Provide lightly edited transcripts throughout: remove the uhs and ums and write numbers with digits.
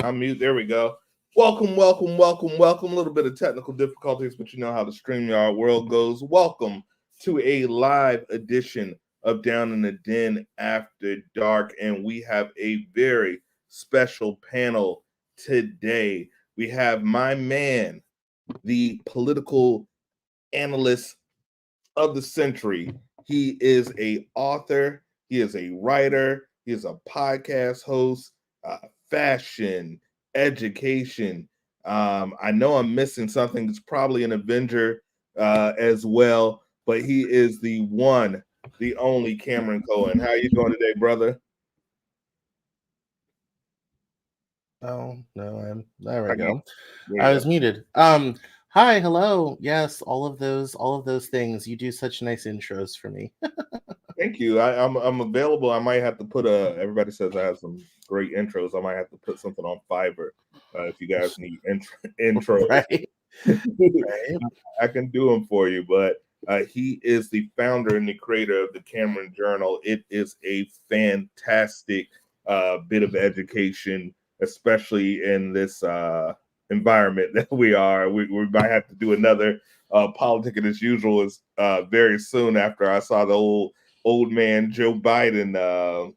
Unmute. There we go. Welcome, welcome, welcome, welcome. A little bit of technical difficulties, but you know how the StreamYard world goes. Welcome to a live edition of Down in the Den After Dark, and we have a very special panel today. We have my man, the political analyst of the century. He is an author, he is a writer, he is a podcast host, fashion, education. I know I'm missing something. It's probably an Avenger as well, but he is the one, the only Cameron Cohen. How you doing today, brother? Oh no, there we go. I was muted. Hi, hello. Yes, all of those things. You do such nice intros for me. Thank you. I'm available. I might have to put everybody says I have some great intros. I might have to put something on Fiverr if you guys need intros. Right. I can do them for you, but he is the founder and the creator of the Cameron Journal. It is a fantastic bit of education, especially in this environment that we are. We might have to do another politicking as usual very soon after I saw the old man Joe Biden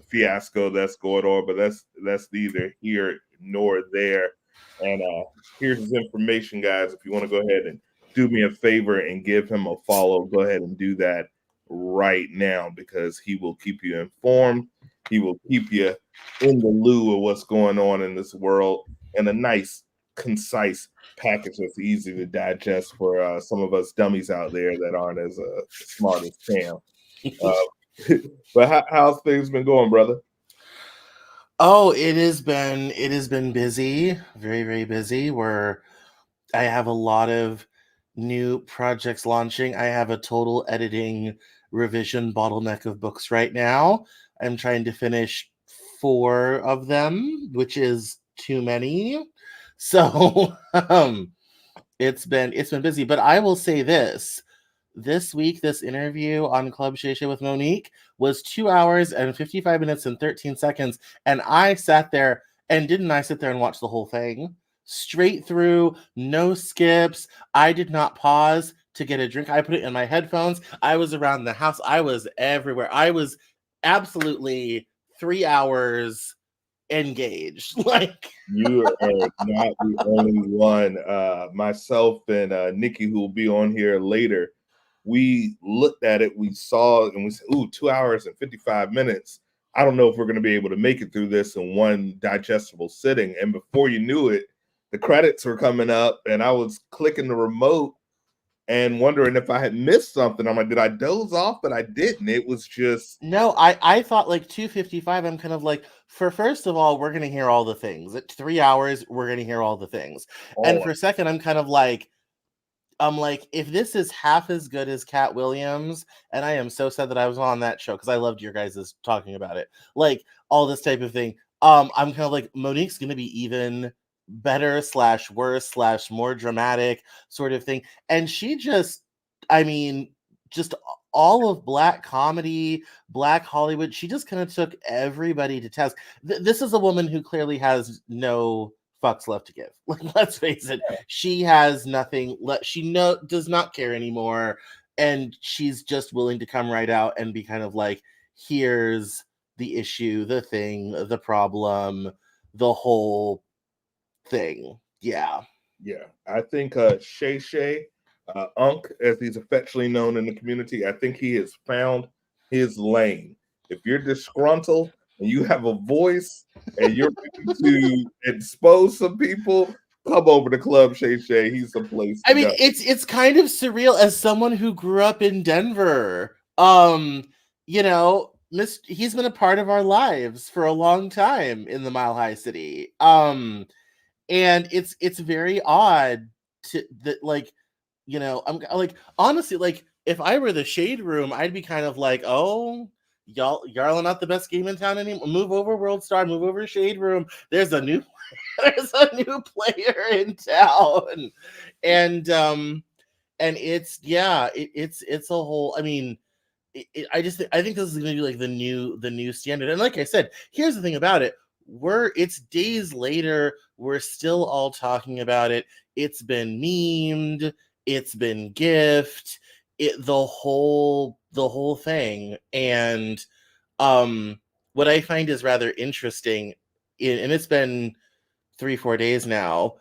fiasco that's going on, but that's neither here nor there. And here's his information, guys. If you want to go ahead and do me a favor and give him a follow, go ahead and do that right now, because he will keep you informed. He will keep you in the loop of what's going on in this world, and a nice, concise package that's easy to digest for some of us dummies out there that aren't as smart as Cam. But how's things been going, brother? Oh, it has been busy, very, very busy. Where I have a lot of new projects launching. I have a total editing revision bottleneck of books right now. I'm trying to finish 4 of them, which is too many. So it's been busy. But I will say this week, this interview on Club ShayShay with Monique was 2 hours and 55 minutes and 13 seconds. And I sat there and watch the whole thing straight through, no skips. I did not pause to get a drink. I put it in my headphones. I was around the house. I was everywhere. I was absolutely 3 hours engaged. Like, you are not the only one. Myself and Nikki, who will be on here later, we looked at it, we saw, and we said, ooh, 2 hours and 55 minutes. I don't know if we're going to be able to make it through this in one digestible sitting. And before you knew it, the credits were coming up, and I was clicking the remote and wondering if I had missed something. I'm like, did I doze off? But I didn't. It was just... No, I thought like 2:55, I'm kind of like, first of all, we're going to hear all the things. At 3 hours, we're going to hear all the things. And for a second, I'm kind of like, if this is half as good as Cat Williams, and I am so sad that I was on that show because I loved your guys' talking about it, like all this type of thing. I'm kind of like, Monique's going to be even better / worse / more dramatic sort of thing. And she just all of Black comedy, Black Hollywood, she just kind of took everybody to task. This is a woman who clearly has no fucks left to give. Like, let's face it, she has nothing left. She does not care anymore, and she's just willing to come right out and be kind of like, here's the issue, the thing, the problem, the whole thing. Yeah. I think ShayShay, Unk, as he's affectionately known in the community, I think he has found his lane. If you're disgruntled and you have a voice and you're ready to expose some people, come over to Club ShayShay. He's the place to go. It's kind of surreal as someone who grew up in Denver. He's been a part of our lives for a long time in the Mile High City. And it's very odd to that, like, I'm like, honestly, like, if I were the Shade Room, I'd be kind of like, oh, y'all are not the best game in town anymore. Move over, World Star. Move over, Shade Room. There's a new player in town, and it's it's a whole. I mean, I think this is going to be like the new standard. And like I said, here's the thing about it: it's days later, we're still all talking about it. It's been memed, it's been gift, the whole thing. And what I find is rather interesting, and it's been 3-4 days now,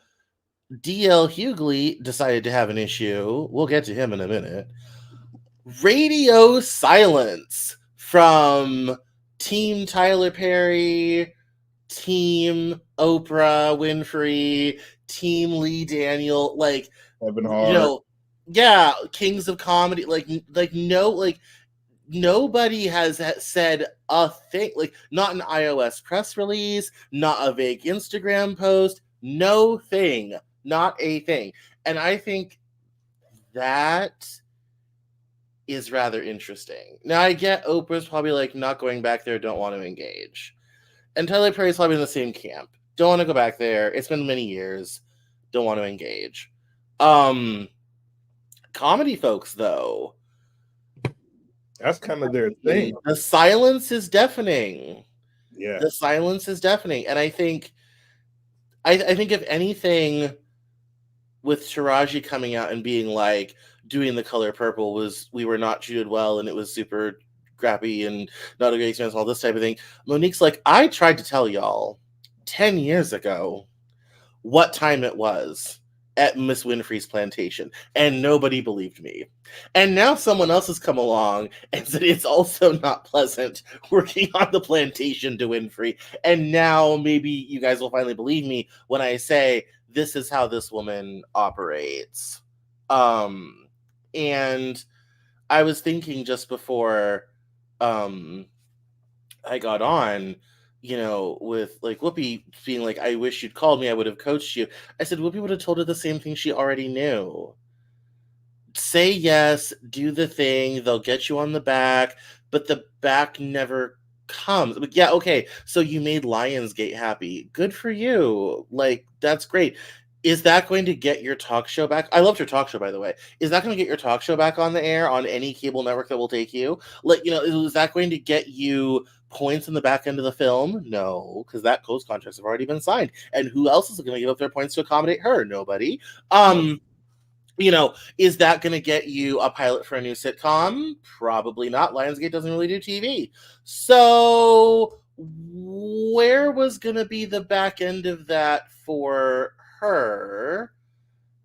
DL Hughley decided to have an issue. We'll get to him in a minute. Radio silence from Team Tyler Perry, Team Oprah Winfrey, Team Lee Daniel, like, Kevin you Hart. know, yeah, kings of comedy, nobody has said a thing, like, not an iOS press release, not a vague Instagram post, no thing, not a thing. And I think that is rather interesting. Now, I get Oprah's probably like not going back there, don't want to engage. And Tyler Perry's probably in the same camp. Don't want to go back there. It's been many years. Don't want to engage. Comedy folks, though, that's kind of their thing. The silence is deafening. Yeah. The silence is deafening. And I think if anything, with Taraji coming out and being like, doing The Color Purple was, we were not treated well and it was super crappy and not a great experience, all this type of thing. Monique's like, I tried to tell y'all 10 years ago what time it was at Miss Winfrey's plantation, and nobody believed me. And now someone else has come along and said it's also not pleasant working on the plantation to Winfrey. And now maybe you guys will finally believe me when I say this is how this woman operates. And I was thinking just before I got on, with like Whoopi being like, I wish you'd called me, I would have coached you. I said, Whoopi would have told her the same thing she already knew. Say yes, do the thing, they'll get you on the back, but the back never comes. But yeah, okay, so you made Lionsgate happy. Good for you. Like, that's great. Is that going to get your talk show back? I loved your talk show, by the way. Is that going to get your talk show back on the air on any cable network that will take you? Like, is that going to get you points in the back end of the film? No, because those contracts have already been signed. And who else is going to give up their points to accommodate her? Nobody. Is that going to get you a pilot for a new sitcom? Probably not. Lionsgate doesn't really do TV. So where was going to be the back end of that for her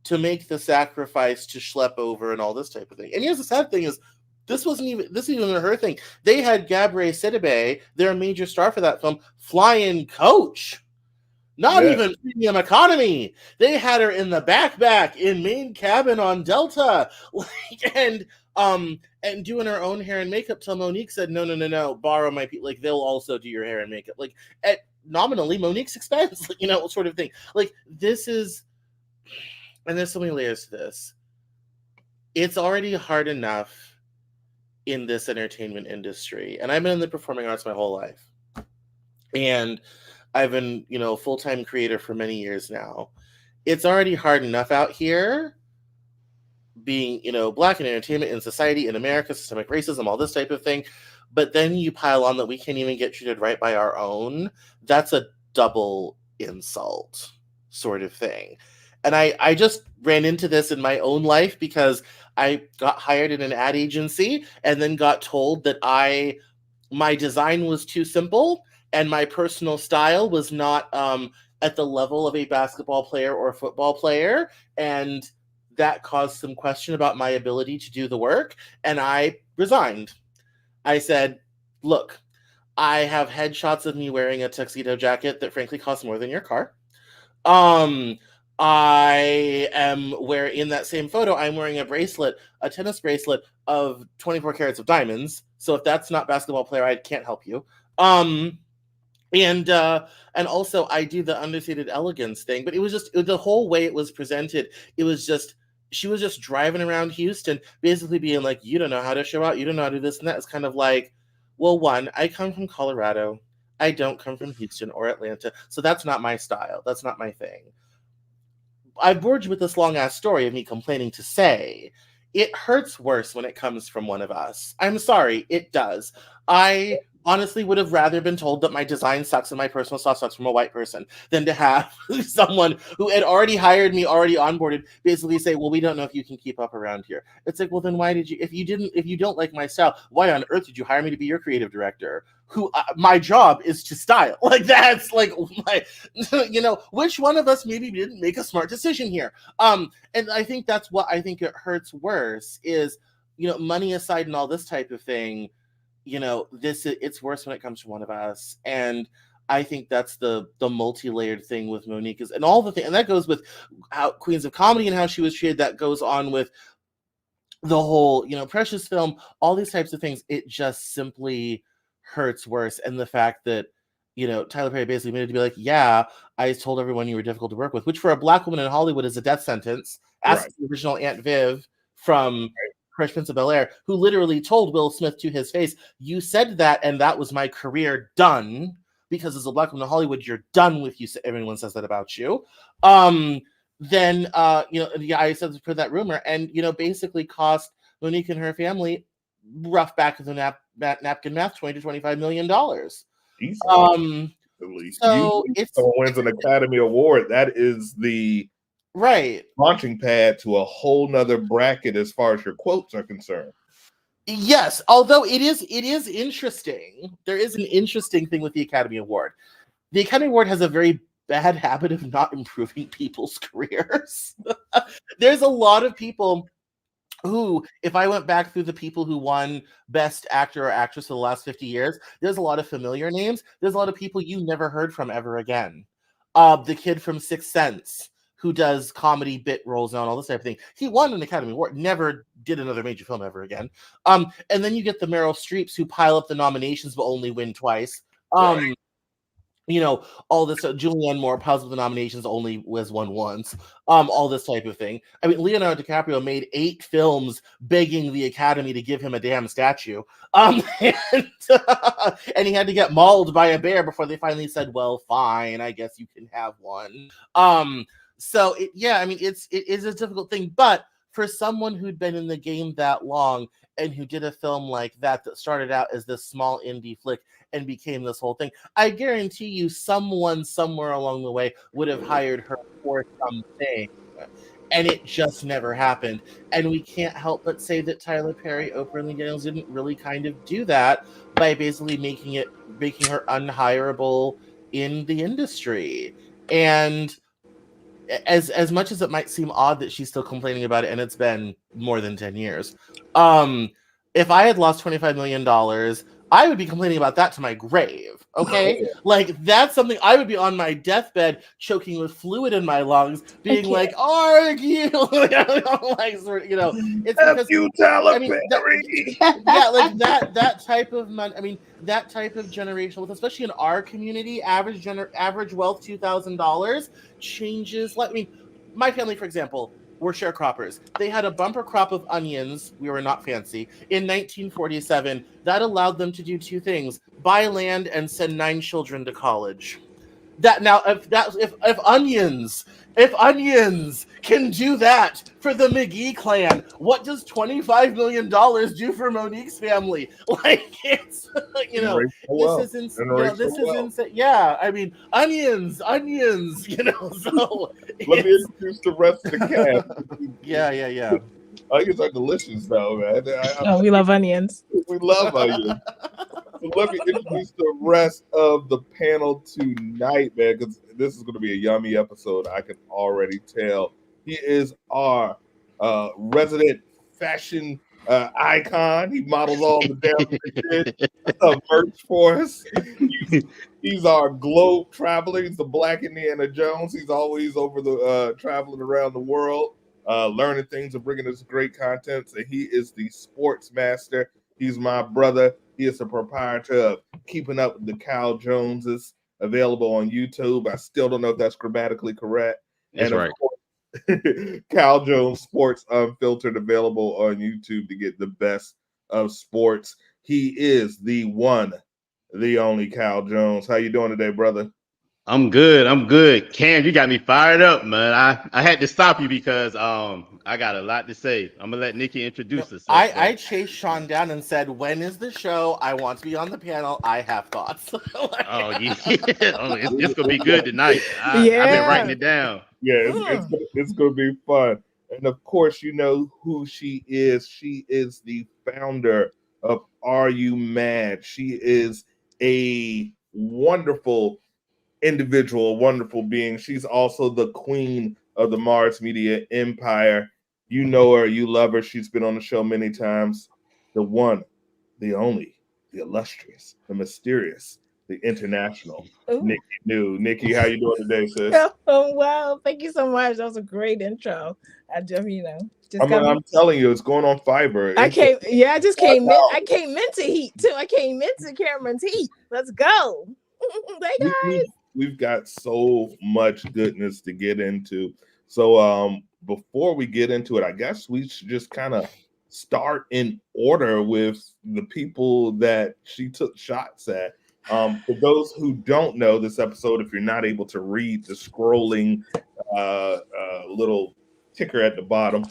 to make the sacrifice to schlep over and all this type of thing? And here's the sad thing is, this isn't even her thing. They had Gabrielle Sidibe, their major star for that film, fly-in coach. Not even premium economy. They had her in the back in main cabin on Delta, and doing her own hair and makeup till Monique said, no, borrow my people. Like, they'll also do your hair and makeup, like at nominally Monique's expense, sort of thing. Like, this is, and there's so many layers to this. It's already hard enough in this entertainment industry, and I've been in the performing arts my whole life, and I've been, full-time creator for many years now. It's already hard enough out here being, Black in entertainment, in society, in America, systemic racism, all this type of thing. But then you pile on that we can't even get treated right by our own. That's a double insult sort of thing. And I just ran into this in my own life because I got hired in an ad agency and then got told that my design was too simple and my personal style was not at the level of a basketball player or a football player. And that caused some question about my ability to do the work. And I resigned. I said, look, I have headshots of me wearing a tuxedo jacket that frankly costs more than your car. I am in that same photo, I'm wearing a tennis bracelet of 24 carats of diamonds. So if that's not basketball player, I can't help you. And also I do the understated elegance thing, but it was just the whole way it was presented. It was just, she was just driving around Houston, basically being like, you don't know how to show out. You don't know how to do this and that. It's kind of like, well, one, I come from Colorado. I don't come from Houston or Atlanta. So that's not my style. That's not my thing. I've bored you with this long ass story of me complaining to say it hurts worse when it comes from one of us. I'm sorry, it does. I honestly would have rather been told that my design sucks and my personal stuff sucks from a white person than to have someone who had already hired me, already onboarded, basically say, well, we don't know if you can keep up around here. It's like, well, then why did you, if you don't like my style, why on earth did you hire me to be your creative director? Who my job is to style. Like, that's like my, which one of us maybe didn't make a smart decision here? And I think that's what I think it hurts worse is, money aside and all this type of thing, it's worse when it comes from one of us. And I think that's the multi-layered thing with Monique is, and all the thing, and that goes with how Queens of Comedy and how she was treated. That goes on with the whole, Precious film, all these types of things. It just simply hurts worse. And the fact that, Tyler Perry basically made it to be like, yeah, I told everyone you were difficult to work with, which for a Black woman in Hollywood is a death sentence. Ask the original Aunt Viv from Fresh Prince of Bel-Air, who literally told Will Smith to his face, you said that, and that was my career done, because as a Black woman in Hollywood, you're done with you. Everyone says that about you. Then, I said for that rumor, and, basically cost Monique and her family, rough back of the napkin math, $20 to $25 million. So if someone wins an Academy Award, that is the launching pad to a whole nother bracket as far as your quotes are concerned. Yes, although it is interesting. There is an interesting thing with the Academy Award. The Academy Award has a very bad habit of not improving people's careers. There's a lot of people who, if I went back through the people who won Best Actor or Actress for the last 50 years, there's a lot of familiar names. There's a lot of people you never heard from ever again. The kid from Sixth Sense, who does comedy bit roles and all this type of thing. He won an Academy Award, never did another major film ever again. And then you get the Meryl Streeps who pile up the nominations but only win twice. All this, Julianne Moore piles up the nominations, only was won once. All this type of thing. I mean, Leonardo DiCaprio made 8 films begging the Academy to give him a damn statue. And he had to get mauled by a bear before they finally said, well, fine, I guess you can have one. So it is a difficult thing, but for someone who'd been in the game that long and who did a film like that started out as this small indie flick and became this whole thing, I guarantee you someone somewhere along the way would have hired her for something, and it just never happened. And we can't help but say that Tyler Perry, Oprah, and Lee Daniels didn't really kind of do that by basically making her unhireable in the industry. And as much as it might seem odd that she's still complaining about it, and it's been more than 10 years, if I had lost $25 million, I would be complaining about that to my grave. Okay, like that's something I would be on my deathbed, choking with fluid in my lungs, being like, "Argue," it's because you, Tyler Perry. Like that type of money. I mean, that type of generational, especially in our community, average wealth $2,000 changes. My family, for example, were sharecroppers. They had a bumper crop of onions. We were not fancy. In 1947, that allowed them to do 2 things: buy land and send 9 children to college. If onions can do that for the McGee clan, what does $25 million do for Monique's family? Like, it's this is insane. Yeah, I mean, onions. So let me introduce the rest of the cast. Yeah. Onions are delicious, though, man. We love onions. We love onions. So let me introduce the rest of the panel tonight, man, because this is going to be a yummy episode. I can already tell. He is our resident fashion icon. He models all the damn merch for us. He's our globe traveler. He's the Black Indiana Jones. He's always over the traveling around the world, learning things and bringing us great content. So he is the sports master. He's my brother. He is the proprietor of Keeping Up with the Cal Joneses, available on YouTube. I still don't know if that's grammatically correct. That's right. Of course, Cal Jones Sports Unfiltered, available on YouTube to get the best of sports. He is the one, the only Cal Jones. How you doing today, brother? I'm good. I'm good. Cam, you got me fired up, man. I had to stop you because I got a lot to say. I'm gonna let Nikki No, introduce herself, I but chased Sean down and said, "When is the show? I want to be on the panel. I have thoughts." oh yeah, oh, it's gonna be Yeah, good tonight. I've been writing Yeah. it down. yeah, Mm. it's gonna be fun. And of course, you know who she is. She is the founder of Are You Mad? She is a wonderful individual, a wonderful being. She's also the queen of the Mars Media Empire. You know her, you love her. She's been on the show many times. The one, the only, the illustrious, the mysterious, the international. Ooh. Nikki New. Nikki, how you doing today, sis? Oh, wow. Thank you so much. That was a great intro. I just, just got me. I'm telling you, it's going on Fiverr. I It's came, yeah, I just came in. I $5. came into heat too. I came into Cameron's heat. Let's go. Hey we, guys. we, we've got so much goodness to get into. So before we get into it, I guess we should just kind of start in order with the people that she took shots at. For those who don't know this episode, if you're not able to read the scrolling little ticker at the bottom,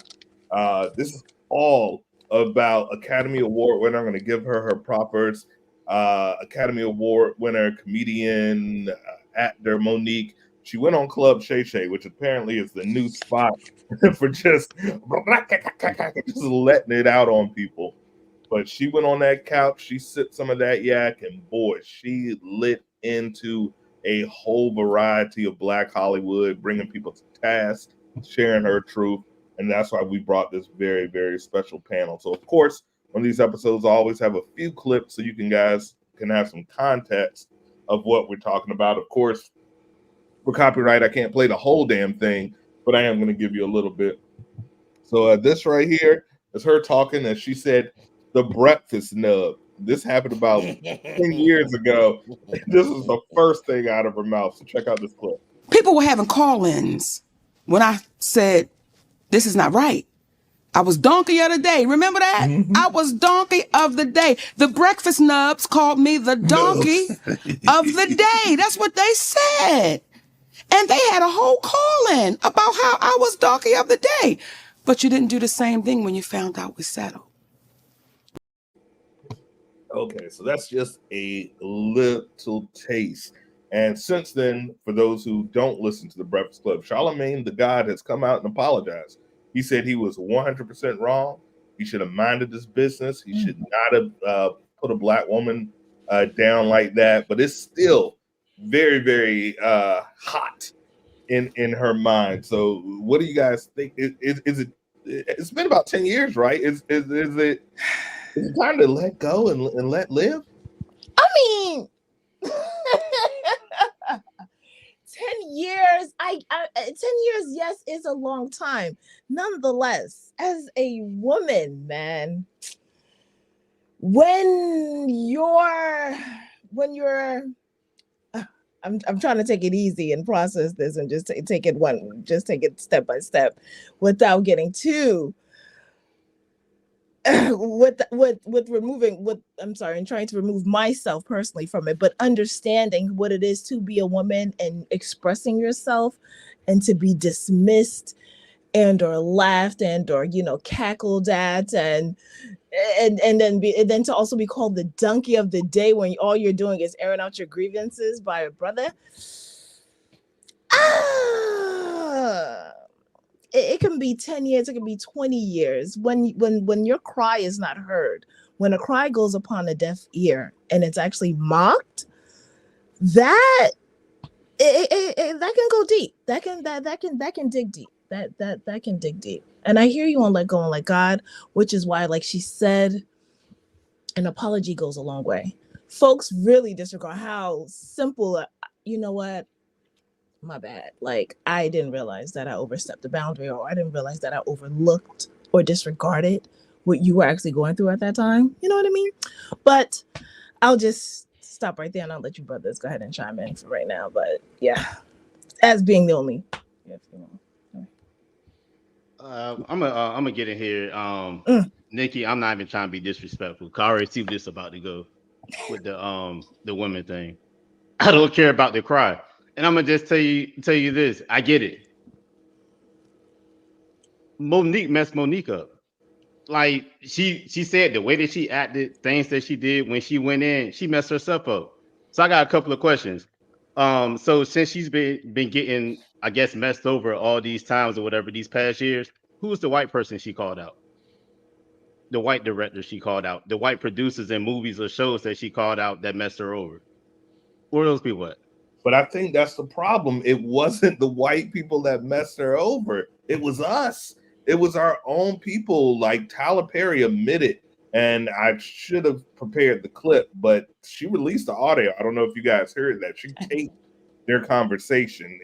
this is all about Academy Award winner. I'm going to give her her propers. Academy Award winner, comedian, actor Monique. She went on Club ShayShay, which apparently is the new spot for just letting it out on people. But she went on that couch, she sipped some of that yak, and boy, she lit into a whole variety of Black Hollywood, bringing people to task, sharing her truth. And that's why we brought this very, very special panel. So, of course, on these episodes, I always have a few clips so you guys can have some context of what we're talking about. Of course, for copyright, I can't play the whole damn thing, but I am going to give you a little bit. So this right here is her talking, and she said, "The breakfast nub." This happened about 10 years ago. This is the first thing out of her mouth. So check out this clip. People were having call-ins when I said, this is not right. I was donkey of the day. Remember that? Mm-hmm. I was donkey of the day. The breakfast nubs called me the donkey of the day. That's what they said. And they had a whole call-in about how I was donkey of the day. But you didn't do the same thing when you found out we settled. Okay, so that's just a little taste. And since then, for those who don't listen to the Breakfast Club, Charlemagne the God has come out and apologized. He said he was 100% wrong. He should have minded his business. He should not have put a Black woman down like that. But it's still very, very hot in her mind. So what do you guys think? Is it? It's been about 10 years, right? Is it time to let go and let live? I mean, 10 years, 10 years, yes, is a long time. Nonetheless, as a woman, man, when you're I'm trying to take it easy and process this and just take it step by step without getting too with removing what I'm sorry and trying to remove myself personally from it, but understanding what it is to be a woman and expressing yourself and to be dismissed and or laughed and or cackled at and then to also be called the donkey of the day when all you're doing is airing out your grievances by a brother. It can be 10 years, it can be 20 years when your cry is not heard, when a cry goes upon a deaf ear and it's actually mocked, that that can go deep. That can dig deep. That can dig deep. And I hear you on Let Go and Let God, which is why, like she said, an apology goes a long way. Folks really disregard how simple, you know what? My bad. Like, I didn't realize that I overstepped the boundary, or I didn't realize that I overlooked or disregarded what you were actually going through at that time. You know what I mean? But I'll just stop right there and I'll let you brothers go ahead and chime in for right now. But yeah, as being the only. I'm gonna get in here. Nikki, I'm not even trying to be disrespectful. I already see this about to go with the women thing. I don't care about the cry. And I'm gonna just tell you this. I get it. Monique messed Monique up. Like she said the way that she acted, things that she did when she went in, she messed herself up. So I got a couple of questions. So since she's been getting, I guess, messed over all these times or whatever these past years, who was the white person she called out? The white director she called out, the white producers in movies or shows that she called out that messed her over. Where are those people at? But I think that's the problem. It wasn't the white people that messed her over. It was us. It was our own people. Like Tyler Perry admitted, and I should have prepared the clip, but she released the audio. I don't know if you guys heard that. She taped their conversation.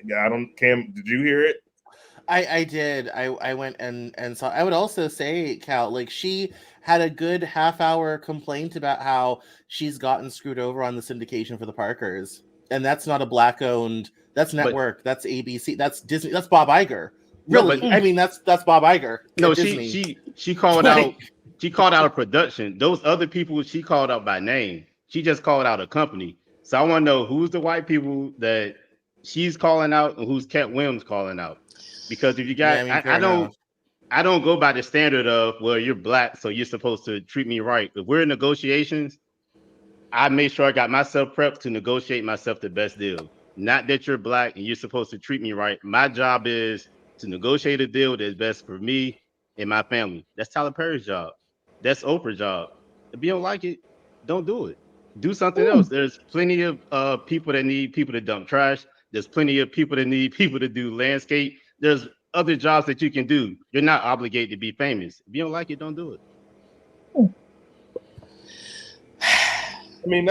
Cam, did you hear it? I did. I went and saw. I would also say, Cal, like she had a good half-hour complaint about how she's gotten screwed over on the syndication for the Parkers, and that's not a black-owned. That's network. That's ABC. That's Disney. That's Bob Iger. Really? No, I mean, that's Bob Iger. No, she called out. She called out a production. Those other people she called out by name. She just called out a company. So I want to know who's the white people that she's calling out and who's Cat Williams calling out. Because if you got, I don't go by the standard of, well, you're black, so you're supposed to treat me right. If we're in negotiations, I make sure I got myself prepped to negotiate myself the best deal. Not that you're black and you're supposed to treat me right. My job is to negotiate a deal that's best for me and my family. That's Tyler Perry's job. That's Oprah's job. If you don't like it, don't do it. Do something else. There's plenty of people that need people to dump trash. There's plenty of people that need people to do landscape. There's other jobs that you can do. You're not obligated to be famous. If you don't like it, don't do it. I mean,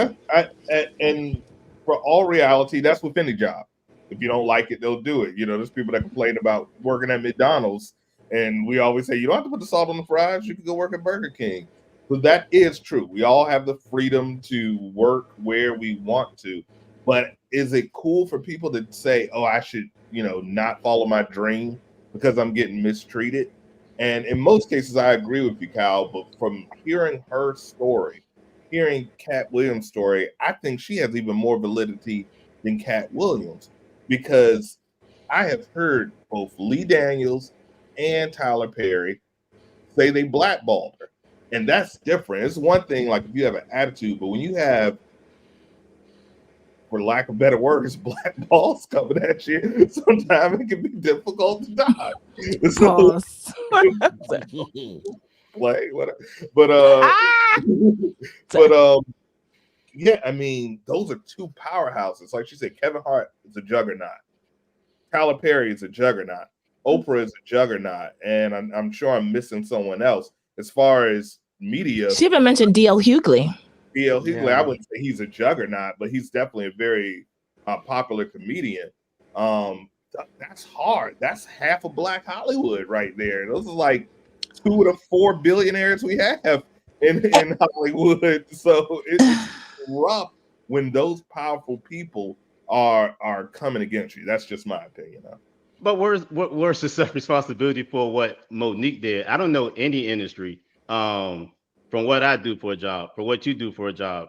and for all reality, that's with any job. If you don't like it, they'll do it. You know, there's people that complain about working at McDonald's, and we always say, you don't have to put the salt on the fries. You can go work at Burger King. But that is true. We all have the freedom to work where we want to. But is it cool for people to say, oh, I should, not follow my dream because I'm getting mistreated? And in most cases, I agree with you, Kyle. But from hearing her story, hearing Cat Williams' story, I think she has even more validity than Cat Williams, because I have heard both Lee Daniels and Tyler Perry say they blackballed her. And that's different. It's one thing, like if you have an attitude, but when you have, for lack of better words, black balls coming at you, sometimes it can be difficult to dodge. So, play, whatever. But yeah, I mean, those are two powerhouses. Like she said, Kevin Hart is a juggernaut. Tyler Perry is a juggernaut. Oprah is a juggernaut, and I'm sure I'm missing someone else as far as media. She even mentioned D.L. Hughley. D.L. Hughley, I wouldn't say he's a juggernaut, but he's definitely a very popular comedian. That's hard. That's half of Black Hollywood right there. Those are like 2 of the 4 billionaires we have in Hollywood. So it's rough when those powerful people are coming against you. That's just my opinion. But where's the self-responsibility for what Monique did? I don't know any industry, from what I do for a job, for what you do for a job,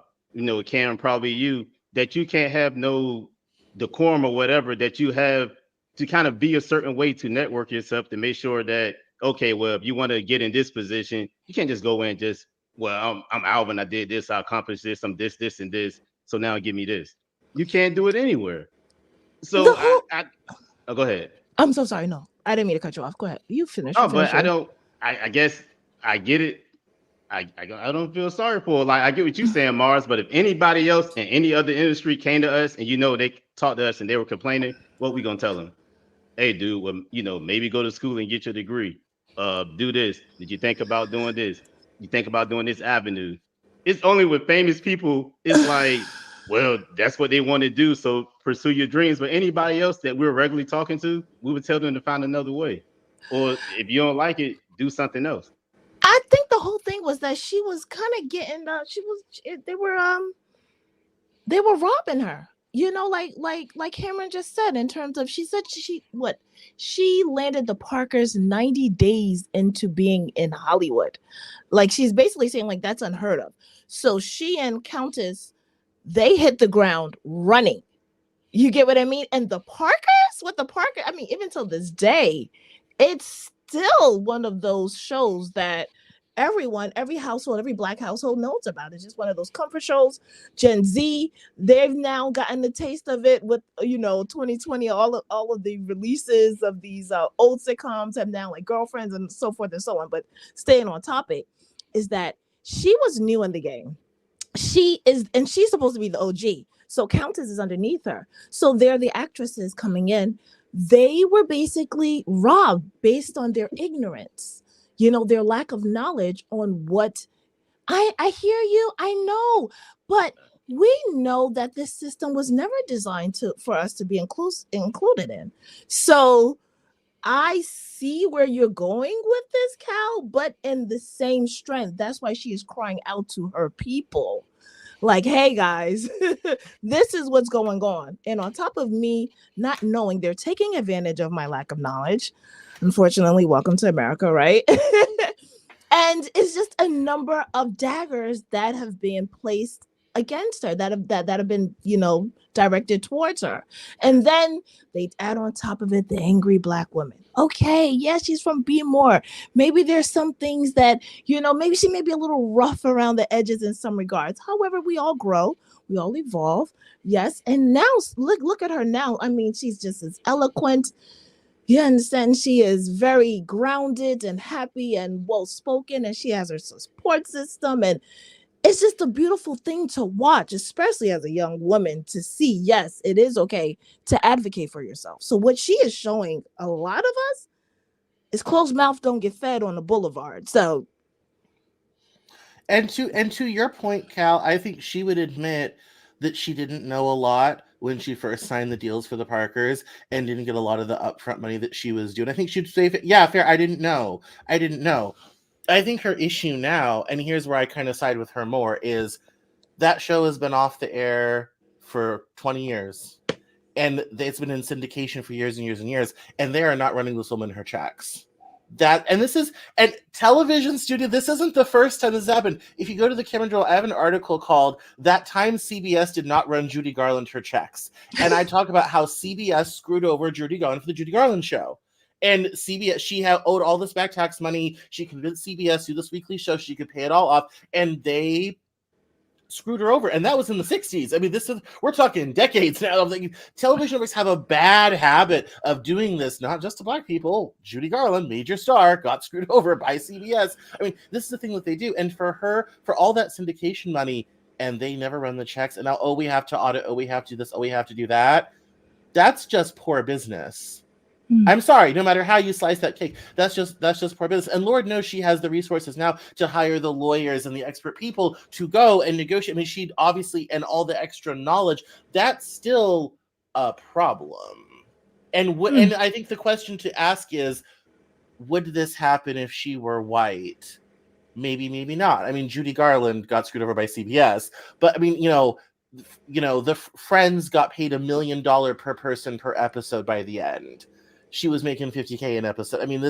Cam, probably you, that you can't have no decorum or whatever, that you have to kind of be a certain way to network yourself to make sure that, okay, well, if you want to get in this position, you can't just go in and just, well, I'm Alvin, I did this, I accomplished this, I'm this, and this, so now give me this. You can't do it anywhere. So oh, go ahead. I'm so sorry. No, I didn't mean to cut you off. Go ahead. You finish. Oh, but I guess I get it. I don't feel sorry for it. Like, I get what you're saying, Mars, but if anybody else in any other industry came to us and they talked to us and they were complaining, what we gonna tell them? Hey, dude, well, maybe go to school and get your degree. Do this. Did you think about doing this? You think about doing this avenue? It's only with famous people, it's like, well, that's what they want to do, so pursue your dreams. But anybody else that we're regularly talking to, we would tell them to find another way. Or if you don't like it, do something else. I think the whole thing was that she was kind of getting they were robbing her, like Cameron just said, in terms of, she said she landed the Parkers 90 days into being in Hollywood. Like, she's basically saying, like, that's unheard of. So she and Countess, they hit the ground running. You get what I mean? And the Parkers, with the Parker, I mean, even till this day, it's still one of those shows that everyone, every household, every Black household knows about. It's just one of those comfort shows. Gen Z, they've now gotten the taste of it with 2020. All of the releases of these old sitcoms have now like Girlfriends and so forth and so on. But staying on topic is that she was new in the game. She is, and she's supposed to be the OG. So Countess is underneath her. So they're the actresses coming in. They were basically robbed based on their ignorance, their lack of knowledge on what I hear you. I know, but we know that this system was never designed for us to be included in. So I see where you're going with this, Cal, but in the same strength. That's why she is crying out to her people. Like, hey guys, this is what's going on. And on top of me not knowing, they're taking advantage of my lack of knowledge. Unfortunately, welcome to America, right? And it's just a number of daggers that have been placed against her, that have been, directed towards her. And then they add on top of it the angry Black woman. Okay, yes, she's from Be More. Maybe there's some things that, maybe she may be a little rough around the edges in some regards. However, we all grow, we all evolve. Yes, and now look at her now. I mean, she's just as eloquent. You understand? She is very grounded and happy and well-spoken, and she has her support system. And it's just a beautiful thing to watch, especially as a young woman, to see, yes, it is okay to advocate for yourself. So what she is showing a lot of us is closed mouth don't get fed on the boulevard. So, and to your point, Cal, I think she would admit that she didn't know a lot when she first signed the deals for the Parkers and didn't get a lot of the upfront money that she was doing. I think she'd say, yeah, fair, I didn't know. I think her issue now, and here's where I kind of side with her more, is that show has been off the air for 20 years. And it's been in syndication for years and years and years. And they are not running this woman her checks. And television studio, this isn't the first time this has happened. If you go to the Cameron Journal, I have an article called "That Time CBS Did Not Run Judy Garland Her Checks." And I talk about how CBS screwed over Judy Garland for the Judy Garland show. And CBS, she owed all this back tax money. She convinced CBS to do this weekly show. She could pay it all off. And they screwed her over. And that was in the 60s. I mean, we're talking decades now. Like, television networks have a bad habit of doing this, not just to Black people. Judy Garland, major star, got screwed over by CBS. I mean, this is the thing that they do. And for her, for all that syndication money, and they never run the checks. And now, we have to audit. We have to do this. We have to do that. That's just poor business. I'm sorry, no matter how you slice that cake, that's just poor business. And Lord knows she has the resources now to hire the lawyers and the expert people to go and negotiate. I mean, she'd obviously, and all the extra knowledge, that's still a problem. And and I think the question to ask is, would this happen if she were white? Maybe, maybe not. I mean, Judy Garland got screwed over by CBS, but I mean, the Friends got paid $1 million per person per episode by the end. She was making $50K an episode. I mean,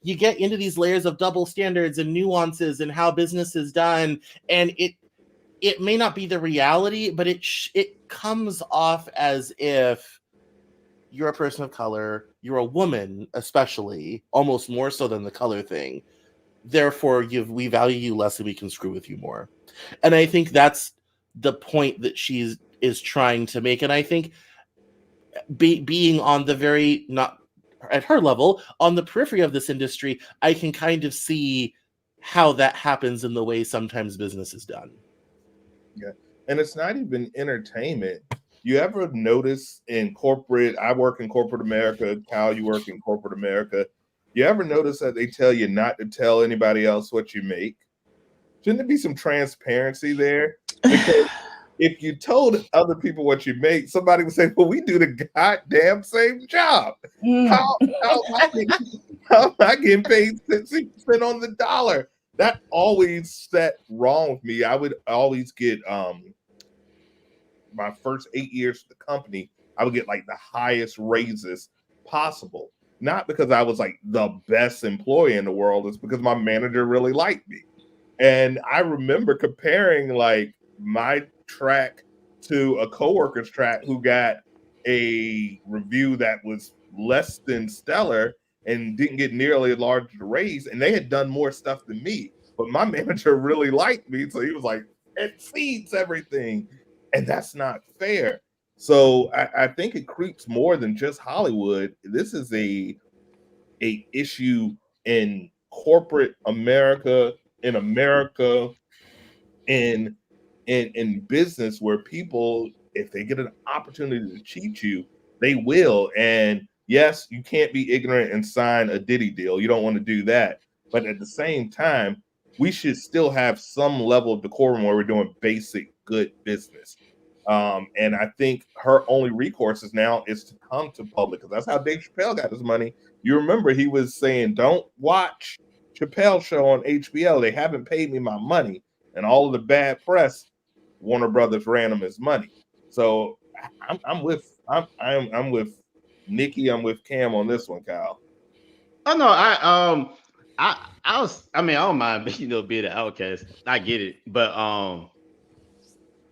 you get into these layers of double standards and nuances and how business is done. And it may not be the reality, but it comes off as if you're a person of color, you're a woman, especially, almost more so than the color thing. Therefore, we value you less and we can screw with you more. And I think that's the point that she is trying to make. And I think being on the very, not at her level, on the periphery of this industry, I can kind of see how that happens in the way sometimes business is done. Yeah. And it's not even entertainment. You ever notice in corporate, I work in corporate America, Cal, you work in corporate America. You ever notice that they tell you not to tell anybody else what you make? Shouldn't there be some transparency there? Because if you told other people what you make, somebody would say, well, we do the goddamn same job. How am I getting paid 6% on the dollar? That always sat wrong with me. I would always get my first 8 years of the company, I would get like the highest raises possible. Not because I was like the best employee in the world, it's because my manager really liked me. And I remember comparing like my track to a coworker's track who got a review that was less than stellar and didn't get nearly as large a raise, and they had done more stuff than me. But my manager really liked me, so he was like, "It feeds everything," and that's not fair. So I think it creeps more than just Hollywood. This is a issue in corporate America, in America, in business, where people, if they get an opportunity to cheat you, they will. And yes, you can't be ignorant and sign a Diddy deal. You don't want to do that. But at the same time, we should still have some level of decorum where we're doing basic good business. And I think her only recourse is now is to come to public, because that's how Dave Chappelle got his money. You remember he was saying, "Don't watch Chappelle show on HBO. They haven't paid me my money." And all of the bad press, Warner Brothers ran him his money. So I'm with Nikki. I'm with Cam on this one, Kyle. Oh no, I mean, I don't mind being an outcast. I get it, but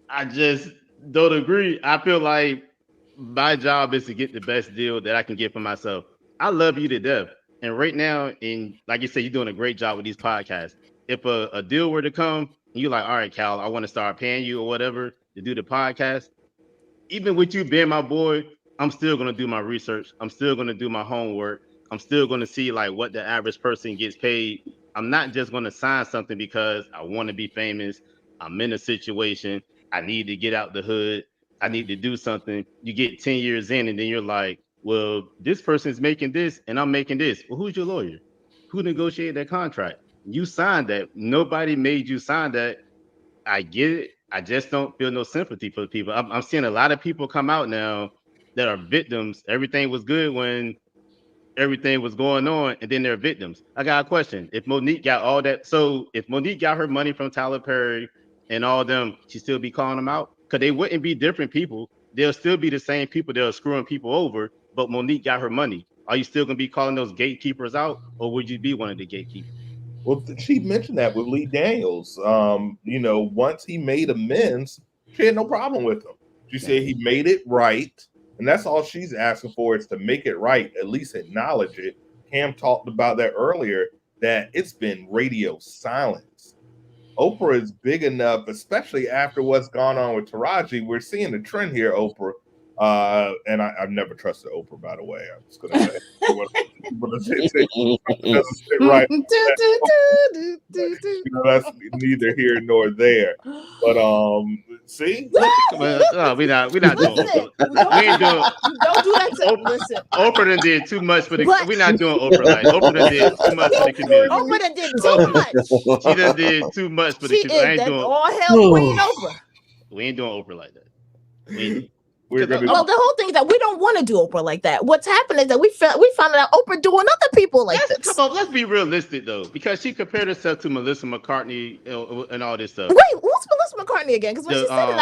I just don't agree. I feel like my job is to get the best deal that I can get for myself. I love you to death, and right now, and like you said, you're doing a great job with these podcasts. If a deal were to come, and you're like, "All right, Cal, I want to start paying you or whatever to do the podcast," even with you being my boy, I'm still gonna do my research. I'm still gonna do my homework. I'm still gonna see like what the average person gets paid. I'm not just gonna sign something because I want to be famous. I'm in a situation. I need to get out the hood. I need to do something. You get 10 years in, and then you're like, "Well, this person's making this, and I'm making this." Well, who's your lawyer? Who negotiated that contract? You signed that. Nobody made you sign that. I get it. I just don't feel no sympathy for the people. I'm seeing a lot of people come out now that are victims. Everything was good when everything was going on, and then they're victims. I got a question. If Monique got all that, so if Monique got her money from Tyler Perry and all them, she still be calling them out? Because they wouldn't be different people. They'll still be the same people that are screwing people over, but Monique got her money. Are you still going to be calling those gatekeepers out, or would you be one of the gatekeepers? Well, she mentioned that with Lee Daniels. Once he made amends, she had no problem with him. She said he made it right, and that's all she's asking for, is to make it right, at least acknowledge it. Cam talked about that earlier, that it's been radio silence. Oprah is big enough, especially after what's gone on with Taraji. We're seeing the trend here, Oprah. And I've never trusted Oprah, by the way. I'm just gonna say doesn't sit right. That's neither here nor there. But see, we're not doing Oprah. We ain't doing. Don't do that to listen. Oprah done did too much for the. We're not doing Oprah like Oprah done did too much for the community. Oprah done did too much. She done did too much for the community. I ain't doing. All hell Queen Oprah. We ain't doing Oprah like that. Well, the whole thing is that we don't want to do Oprah like that. What's happened is that we found out Oprah doing other people like this. Come on, let's be realistic though, because she compared herself to Melissa McCartney and all this stuff. Wait, who's Melissa McCartney again? Because when she said it,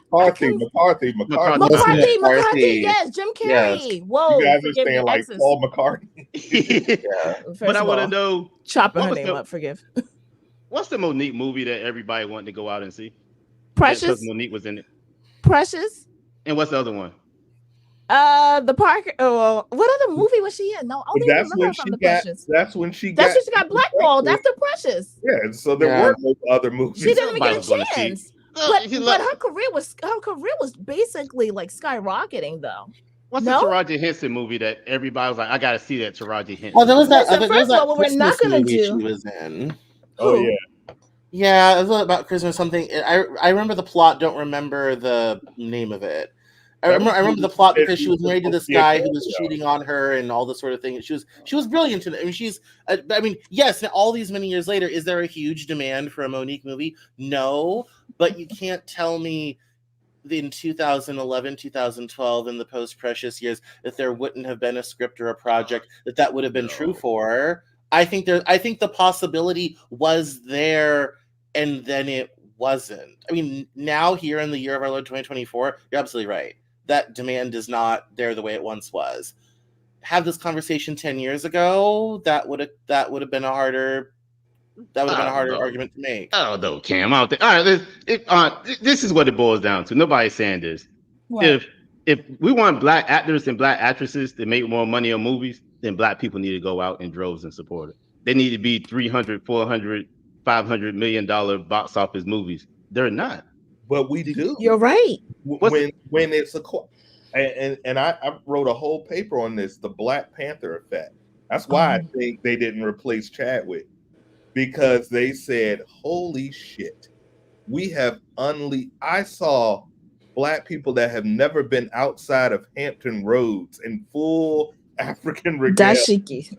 McCarthy. Yes, Jim Carrey. Yes. Whoa, you guys are saying like Paul McCartney. Yeah. But I want to know, chopping her name up. Forgive. What's the Monique movie that everybody wanted to go out and see? Precious. Because Monique was in it. Precious. And what's the other one? The Parker. Oh, what other movie was she in? No, that's when she got. Precious. That's when she got blackballed after Precious. Yeah, so there weren't no other movies. She didn't even get a chance. But her career was basically like skyrocketing though. What's the Taraji Henson movie that everybody was like, I gotta see that Taraji Henson? Oh, there was that. First of all, what we're not gonna do. She was in. Oh yeah. Yeah, it was about Christmas something. I remember the plot. Don't remember the name of it. I remember the plot because she was married to this guy who was cheating on her and all this sort of thing. She was brilliant in it. I mean, yes. All these many years later, is there a huge demand for a Monique movie? No, but you can't tell me in 2011, 2012, in the post-Precious years, that there wouldn't have been a script or a project that would have been true for. I think the possibility was there, and then it wasn't. I mean, now here in the year of our Lord 2024, you're absolutely right. That demand is not there the way it once was. Have this conversation 10 years ago, that would have been a harder That would have been a harder know. argument to make. I don't know, Cam. I don't think. All right, this is what it boils down to. Nobody's saying this. What? If we want black actors and black actresses to make more money on movies, then black people need to go out in droves and support it. They need to be 300, 400, 500 million dollar box office movies. They're not. But we do. You're right. When it's and I wrote a whole paper on this, the Black Panther effect. That's why I think they didn't replace Chadwick, because they said, holy shit, we have I saw black people that have never been outside of Hampton Roads in full African regalia. Dashiki.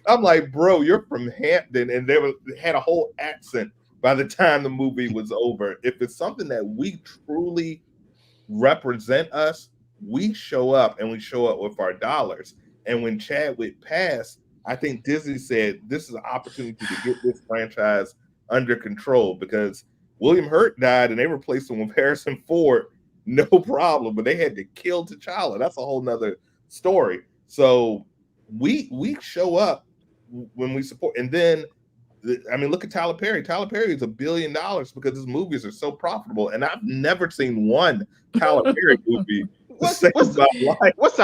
I'm like, bro, you're from Hampton, and they had a whole accent by the time the movie was over. If it's something that we truly represent us, we show up, and we show up with our dollars. And when Chadwick passed, I think Disney said this is an opportunity to get this franchise under control, because William Hurt died and they replaced him with Harrison Ford, no problem, but they had to kill T'Challa. That's a whole nother story. So we show up when we support. And then, I mean, look at Tyler Perry. Tyler Perry is $1 billion because his movies are so profitable. And I've never seen one Tyler Perry movie. What's the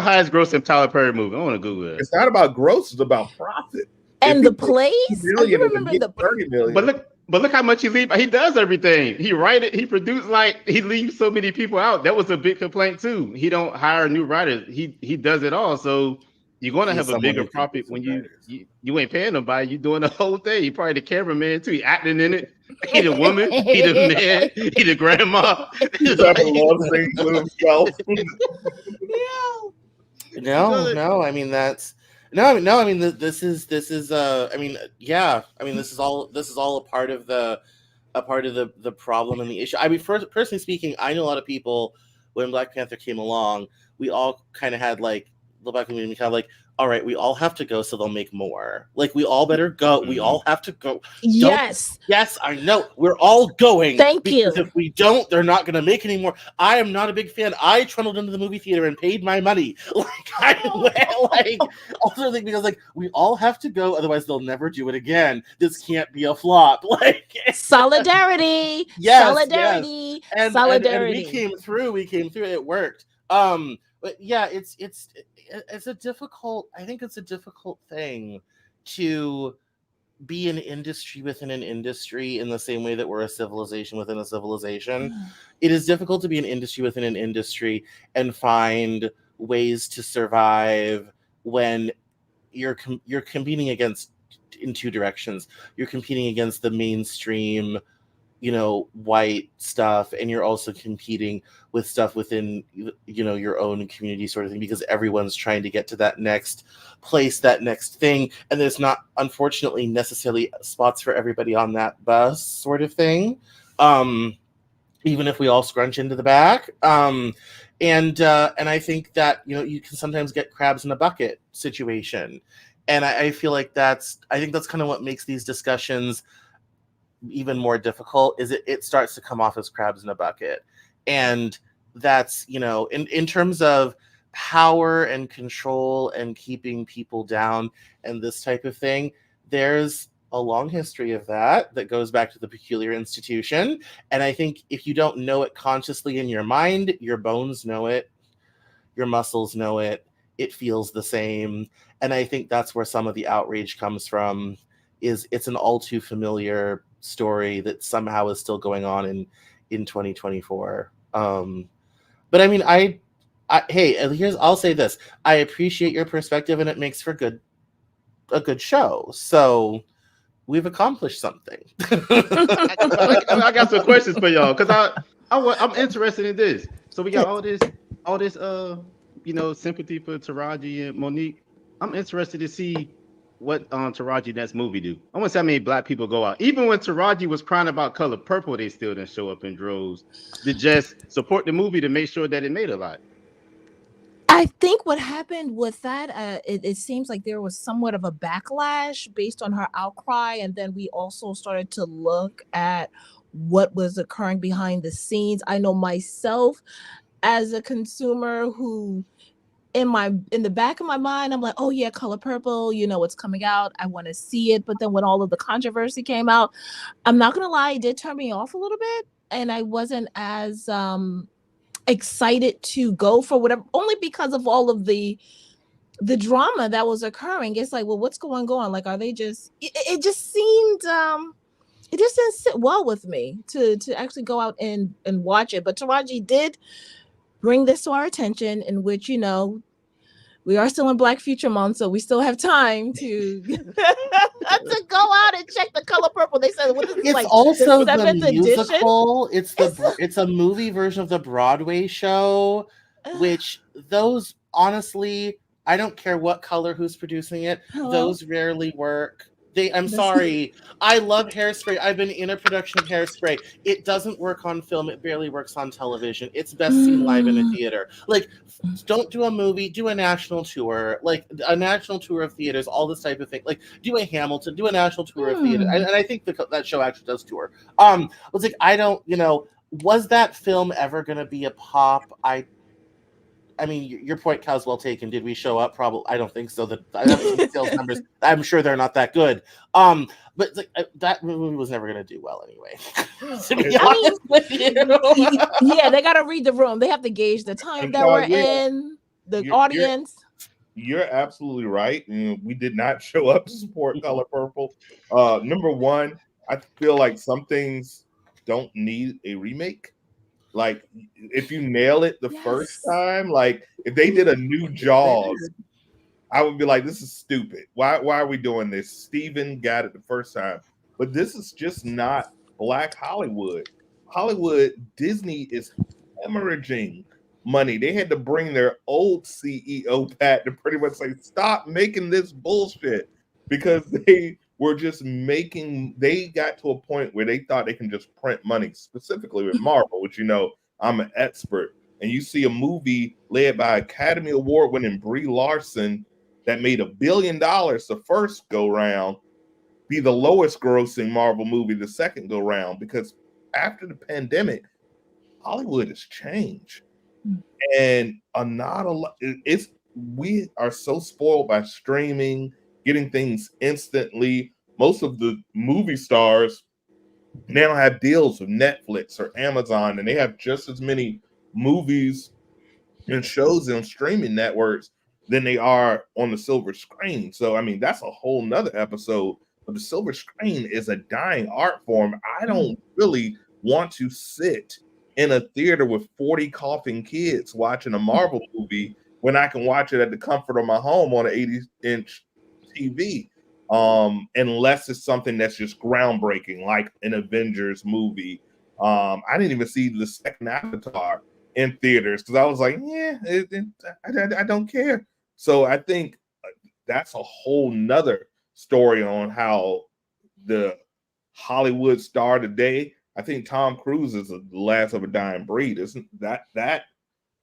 highest grossing Tyler Perry movie? I want to Google it. It's not about gross, it's about profit. And the plays? I remember the 30 million. But look how much he leaves. He does everything. He write it. He produced. Like, he leaves so many people out. That was a big complaint too. He don't hire new writers. He does it all. So you're gonna have a bigger profit when you ain't paying nobody. You doing the whole thing. You probably the cameraman too. He acting in it. He the woman. He the man. He the grandma. He's having love scenes with himself. No. I mean, that's. No, I mean, this is I mean, yeah, I mean, this is all a part of the problem and the issue. I mean, personally speaking, I know a lot of people when Black Panther came along, we all kind of had like the Black community kind of like, all right, we all have to go, so they'll make more. Like, we all better go. We all have to go. Yes, I know. We're all going. Thank you. If we don't, they're not going to make any more. I am not a big fan. I trundled into the movie theater and paid my money. Also think because like we all have to go, otherwise they'll never do it again. This can't be a flop. Like solidarity. Yes, solidarity. Yes. And solidarity. And we came through. It worked. But yeah, it's a difficult. I think it's a difficult thing to be an industry within an industry in the same way that we're a civilization within a civilization. It is difficult to be an industry within an industry and find ways to survive when you're competing against in two directions. You're competing against the mainstream, white stuff, and you're also competing with stuff within, your own community sort of thing, because everyone's trying to get to that next place, that next thing, and there's not, unfortunately, necessarily spots for everybody on that bus sort of thing, even if we all scrunch into the back. And I think that, you can sometimes get crabs in a bucket situation. And I feel like I think that's kind of what makes these discussions even more difficult, is it starts to come off as crabs in a bucket. And that's, in terms of power and control and keeping people down and this type of thing, there's a long history of that goes back to the peculiar institution. And I think if you don't know it consciously in your mind, your bones know it, your muscles know it, it feels the same. And I think that's where some of the outrage comes from, is it's an all too familiar story that somehow is still going on in 2024. But I mean, I'll say this. I appreciate your perspective, and it makes for a good show. So we've accomplished something. I got some questions for y'all, because I'm interested in this. So we got all this sympathy for Taraji and Monique. I'm interested to see what Taraji next movie do. I want to see how many black people go out. Even when Taraji was crying about Color Purple, they still didn't show up in droves to just support the movie to make sure that it made a lot. I think what happened with that, it seems like there was somewhat of a backlash based on her outcry, and then we also started to look at what was occurring behind the scenes. I know myself as a consumer who in the back of my mind, I'm like, oh yeah, Color Purple, you know, it's coming out. I want to see it. But then when all of the controversy came out, I'm not gonna lie, it did turn me off a little bit, and I wasn't as excited to go for whatever, only because of all of the drama that was occurring. It's like, well, what's going on? Like, are they just? It just seemed it just didn't sit well with me to actually go out and watch it. But Taraji did bring this to our attention, in which, you know, we are still in Black Future Month, so we still have time to to go out and check the Color Purple. They said, what is It's like also the 7th the musical. edition? It's a movie version of the Broadway show, which those, honestly, I don't care what color who's producing it. Hello? Those rarely work. I'm sorry. I love Hairspray. I've been in a production of Hairspray. It doesn't work on film. It barely works on television. It's best seen live in a theater. Like, don't do a movie. Do a national tour. Like, a national tour of theaters, all this type of thing. Like, do a Hamilton. Do a national tour of theater. And I think that show actually does tour. It's like, I don't, you know, was that film ever going to be a pop? I mean, your point, Cal, is well taken. Did we show up? Probably. I don't think so. The sales numbers, I'm sure they're not that good. But like, that movie was never going to do well anyway. To be honest with you. Yeah, they got to read the room. They have to gauge the time that we're in, the audience. You're absolutely right. We did not show up to support Color Purple. Number one, I feel like some things don't need a remake. Like, if you nail it the first time, like if they did a new Jaws, I would be like, this is stupid. Why are we doing this? Steven got it the first time. But this is just not Black Hollywood. Disney is hemorrhaging money. They had to bring their old CEO back to pretty much say, stop making this bullshit, because they were just they got to a point where they thought they can just print money, specifically with Marvel, which, you know, I'm an expert. And you see a movie led by Academy Award winning Brie Larson that made $1 billion the first go round be the lowest grossing Marvel movie the second go round, because after the pandemic, Hollywood has changed. And not a lot. We are so spoiled by streaming, getting things instantly. Most of the movie stars now have deals with Netflix or Amazon, and they have just as many movies and shows on streaming networks than they are on the silver screen. So, I mean, that's a whole nother episode. But the silver screen is a dying art form. I don't really want to sit in a theater with 40 coughing kids watching a Marvel movie when I can watch it at the comfort of my home on an 80-inch TV, unless it's something that's just groundbreaking, like an Avengers movie. I didn't even see the second Avatar in theaters because I was like, I don't care. So I think that's a whole nother story on how the Hollywood star today. I think Tom Cruise is the last of a dying breed. Isn't that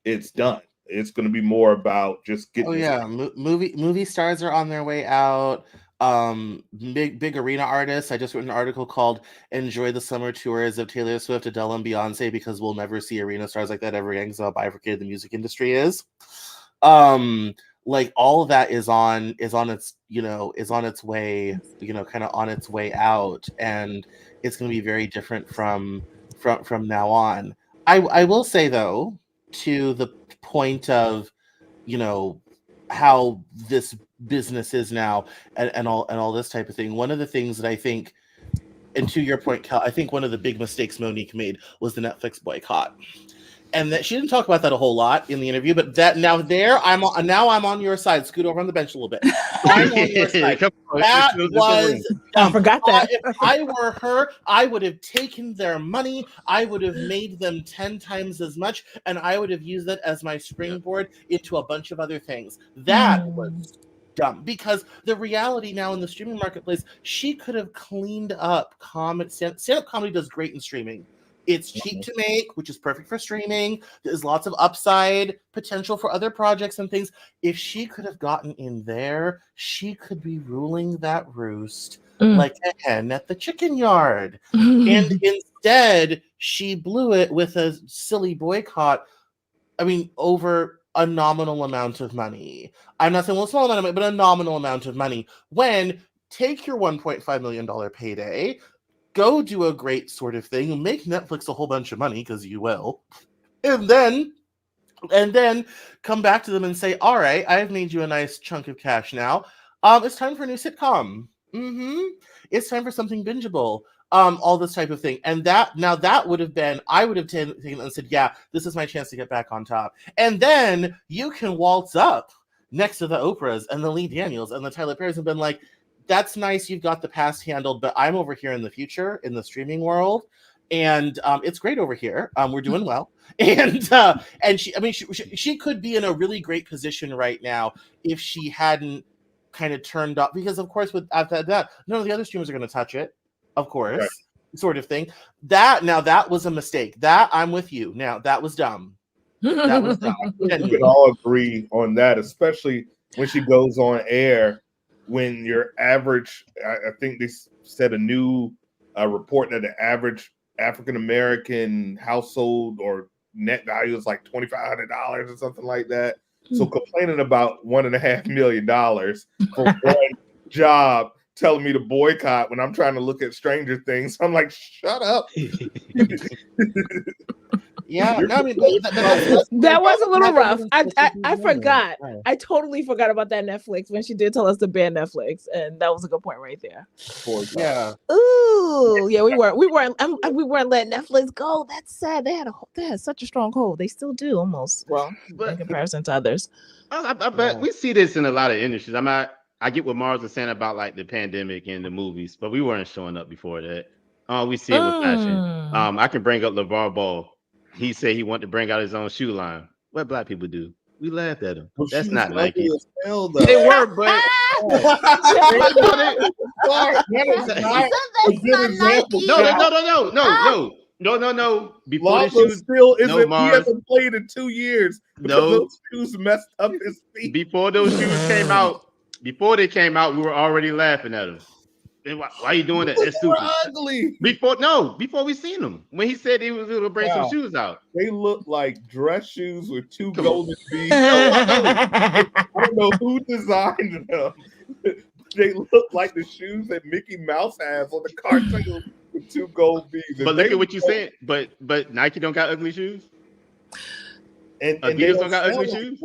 it's done. It's going to be more about just getting. Oh yeah, movie stars are on their way out. Big arena artists. I just wrote an article called "Enjoy the Summer Tours of Taylor Swift, Adele, and Beyonce," because we'll never see arena stars like that ever again. Because how bifurcated the music industry is. Like all of that is on its way, kind of on its way out, and it's going to be very different from now on. I will say though, to the point of, how this business is now and all this type of thing. One of the things that I think, and to your point, Cal, I think one of the big mistakes Monique made was the Netflix boycott. And that she didn't talk about that a whole lot in the interview, but I'm on your side. Scoot over on the bench a little bit. I'm on your side. I forgot that. If I were her, I would have taken their money. I would have made them 10 times as much, and I would have used that as my springboard into a bunch of other things. That was dumb, because the reality now in the streaming marketplace, she could have cleaned up stand-up comedy does great in streaming. It's cheap to make, which is perfect for streaming. There's lots of upside potential for other projects and things. If she could have gotten in there, she could be ruling that roost like a hen at the chicken yard. And instead, she blew it with a silly boycott. I mean, over a nominal amount of money. I'm not saying, well, a small amount of money, but a nominal amount of money. When take your $1.5 million payday, go do a great sort of thing, make Netflix a whole bunch of money, because you will, and then come back to them and say, all right, I've made you a nice chunk of cash now. It's time for a new sitcom. It's time for something bingeable. All this type of thing. And that would have been, I would have taken it and said, yeah, this is my chance to get back on top. And then you can waltz up next to the Oprahs and the Lee Daniels and the Tyler Perrys and been like, that's nice, you've got the past handled, but I'm over here in the future, in the streaming world. And it's great over here. We're doing well. And she could be in a really great position right now if she hadn't kind of turned off, because of course after that, none of the other streamers are going to touch it, of course, right. Sort of thing. That was a mistake. That I'm with you. Now that was dumb. That was dumb. We can all agree on that, especially when she goes on air. When your average, I think they said a new report that the average African American household or net value is like $2,500 or something like that. So complaining about $1.5 million for one job, telling me to boycott when I'm trying to look at Stranger Things, I'm like, shut up. Yeah, no, I mean, that was a little rough. I forgot. I totally forgot about that Netflix when she did tell us to ban Netflix, and that was a good point right there. Yeah. Ooh, yeah, we weren't letting Netflix go. That's sad. They had such a strong hold. They still do almost. Well, in comparison to others. I bet we see this in a lot of industries. I get what Mars was saying about like the pandemic and the movies, but we weren't showing up before that. We see it with fashion. I can bring up LeVar Ball. He said he wanted to bring out his own shoe line. What black people do? We laughed at him. Well, that's not Nike. They were, but no. Before the shoes still isn't. He hasn't played in 2 years. No, those shoes messed up his feet. Before those shoes came out, we were already laughing at him. Why are you doing that? That's stupid. Ugly. Before we seen him, when he said he was going to bring some shoes out, they look like dress shoes with two golden beads. I don't know who designed them. They look like the shoes that Mickey Mouse has on the cartoon with two gold beads. But look at what you said. But Nike don't got ugly shoes. And Adidas don't got ugly shoes.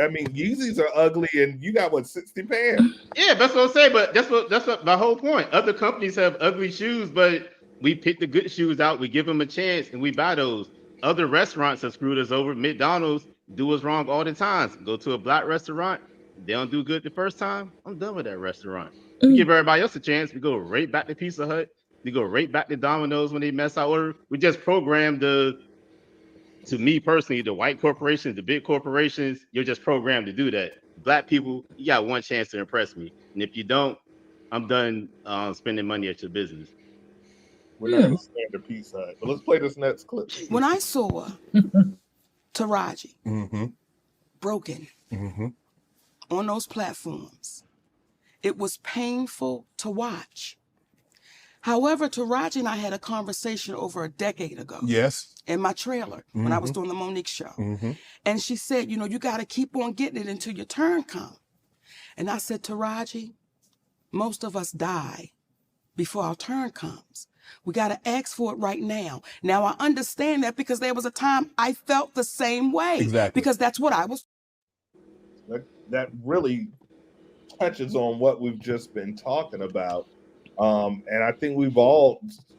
I mean, Yeezys are ugly, and you got 60 pairs. Yeah, that's what I'm saying. But that's what my whole point. Other companies have ugly shoes, but we pick the good shoes out. We give them a chance, and we buy those. Other restaurants have screwed us over. McDonald's do us wrong all the time. Go to a black restaurant, they don't do good the first time. I'm done with that restaurant. We give everybody else a chance. We go right back to Pizza Hut. We go right back to Domino's when they mess our order. We just program to me personally, the white corporations, the big corporations, you're just programmed to do that. Black people, you got one chance to impress me. And if you don't, I'm done spending money at your business. We're not going to stand the Pizza Hut. But let's play this next clip. When I saw Taraji broken on those platforms, it was painful to watch. However, Taraji and I had a conversation over a decade ago. Yes. In my trailer when I was doing the Monique show. And she said, you got to keep on getting it until your turn comes. And I said, Taraji, most of us die before our turn comes. We got to ask for it right now. Now, I understand that because there was a time I felt the same way. Exactly. Because that's what I was. That really touches on what we've just been talking about. And I think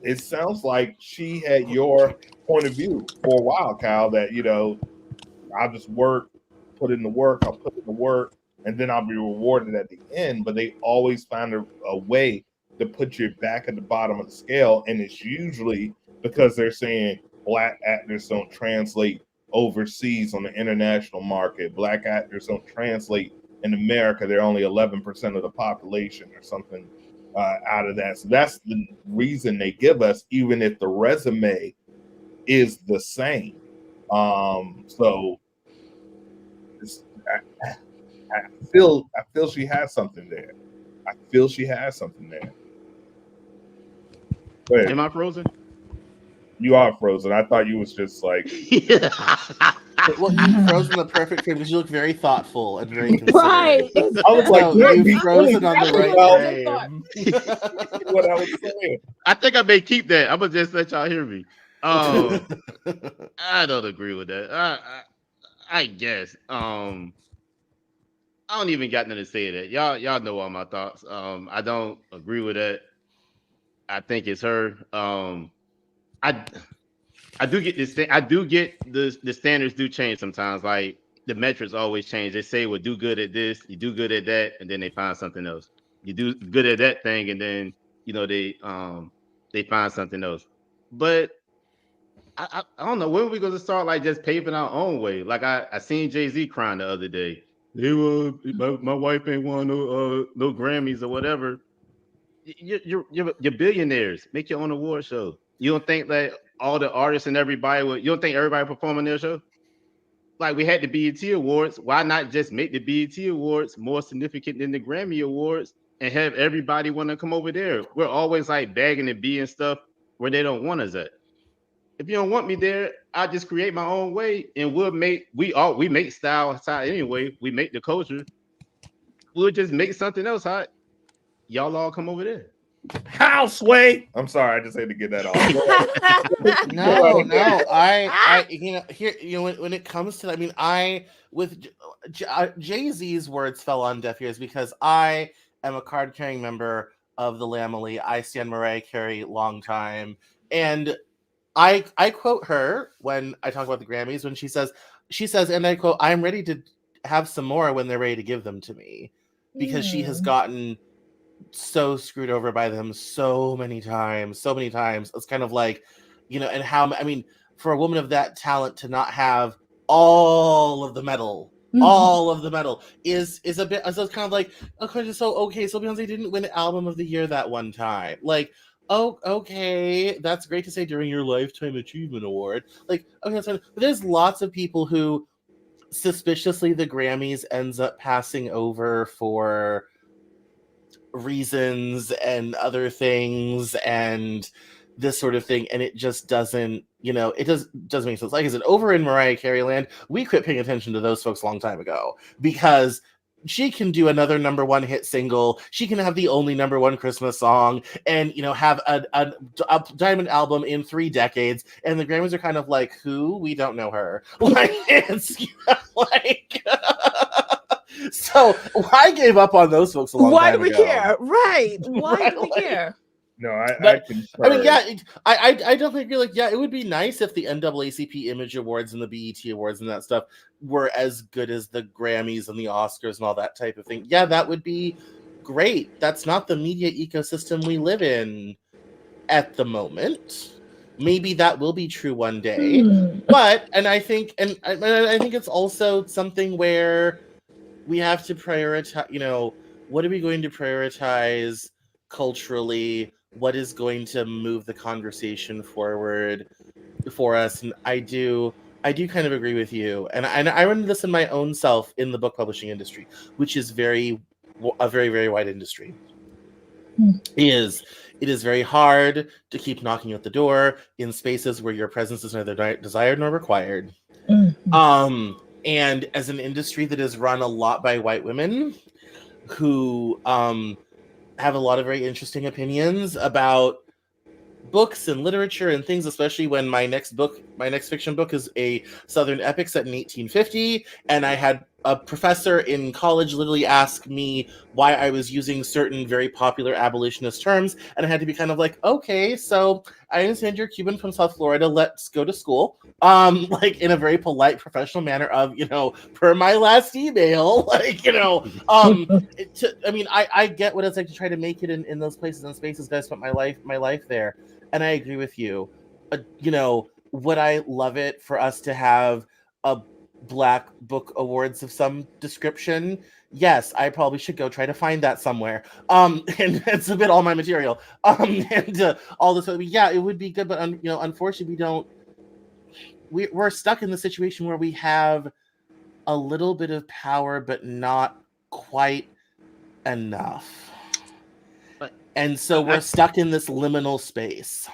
it sounds like she had your point of view for a while, Kyle, that, I'll just put in the work, and then I'll be rewarded at the end. But they always find a way to put you back at the bottom of the scale. And it's usually because they're saying black actors don't translate overseas on the international market. Black actors don't translate in America. They're only 11% of the population or something. Out of that. So that's the reason they give us, even if the resume is the same. So I feel she has something there. Go ahead. Am I frozen? You are frozen. I thought you was just like Well, you froze in the perfect frame because you look very thoughtful and very considerate. Right. I was like, So yeah, you've he's frozen really on the thinking right about frame. what I was saying. I think I may keep that. I'm gonna just let y'all hear me. I don't agree with that. I guess. I don't even got nothing to say to that. Y'all know all my thoughts. I don't agree with that. I think it's her. I do get this thing. I do get the standards do change sometimes. Like the metrics always change. They say, "Well, do good at this, you do good at that," and then they find something else. You do good at that thing, and then they find something else. But I don't know when are we going to start like just paving our own way. Like I seen Jay-Z crying the other day. They were my wife ain't won no Grammys or whatever. You're billionaires. Make your own award show. You don't think that all the artists and everybody would? You don't think everybody performing their show? Like we had the BET Awards. Why not just make the BET Awards more significant than the Grammy Awards and have everybody want to come over there? We're always like bagging and being stuff where they don't want us at. If you don't want me there, I just create my own way, and we make style hot anyway. We make the culture. We'll just make something else hot. Y'all all come over there. Houseway. I'm sorry, I just had to get that off. No, I here when it comes to, I mean, Jay-Z's words fell on deaf ears because I am a card-carrying member of the Lamely. I stand Mariah Carey long time, and I quote her when I talk about the Grammys when she says, and I quote, "I'm ready to have some more when they're ready to give them to me," because she has gotten so screwed over by them so many times. It's kind of like, and how, I mean, for a woman of that talent to not have all of the metal, is a bit, so it's kind of like, okay, so Beyonce didn't win Album of the Year that one time. Like, oh, okay, that's great to say during your Lifetime Achievement Award. Like, okay, that's fine. But there's lots of people who suspiciously the Grammys ends up passing over for reasons and other things and this sort of thing, and it just doesn't, doesn't make sense. Like I said, over in Mariah Carey land, we quit paying attention to those folks a long time ago because she can do another #1 hit single, she can have the only #1 Christmas song, and have a diamond album in 3 decades, and the Grammys are kind of like, who? We don't know her. Like, it's like so I gave up on those folks a long Why time do we ago. care? Right. Why Right, do we care? No, I mean, yeah, I definitely agree. Like, yeah, it would be nice if the NAACP Image Awards and the BET Awards and that stuff were as good as the Grammys and the Oscars and all that type of thing. Yeah, that would be great. That's not the media ecosystem we live in at the moment. Maybe that will be true one day. But, and I think it's also something where we have to prioritize, what are we going to prioritize culturally? What is going to move the conversation forward for us? And I do kind of agree with you. And I run this in my own self in the book publishing industry, which is a very, very wide industry. It is very hard to keep knocking at the door in spaces where your presence is neither desired nor required. And as an industry that is run a lot by white women who have a lot of very interesting opinions about books and literature and things, especially when my next fiction book is a Southern epic set in 1850, and I had a professor in college literally ask me why I was using certain very popular abolitionist terms, and I had to be kind of like, okay, so I understand you're Cuban from South Florida, let's go to school, like in a very polite, professional manner of, per my last email, like, I mean, I get what it's like to try to make it in those places and spaces that I spent my life there, and I agree with you. Would I love it for us to have a Black Book Awards of some description? Yes, I probably should go try to find that somewhere. And it's a bit all my material. And all this, yeah, it would be good, but unfortunately, we're stuck in the situation where we have a little bit of power, but not quite enough. And so we're stuck in this liminal space.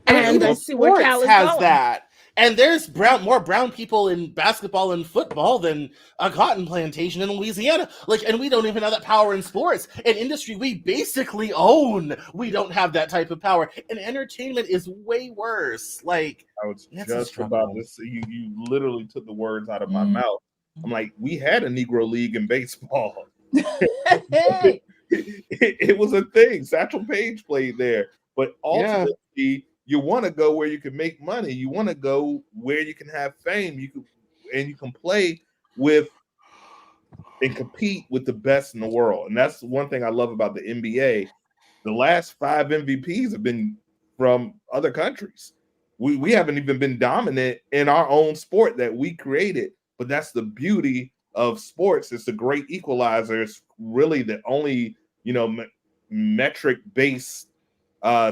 And I see where Cal is has going. that. And there's more brown people in basketball and football than a cotton plantation in Louisiana. Like, and we don't even have that power in sports. An industry we basically own, we don't have that type of power. And entertainment is way worse. Like, I was it's just about to say, you literally took the words out of my mouth. I'm like, we had a Negro League in baseball. It was a thing. Satchel Paige played there. But ultimately, you want to go where you can make money. You want to go where you can have fame. You can play with and compete with the best in the world. And that's one thing I love about the NBA. The last 5 MVPs have been from other countries. We haven't even been dominant in our own sport that we created. But that's the beauty of sports. It's a great equalizer. It's really the only, metric-based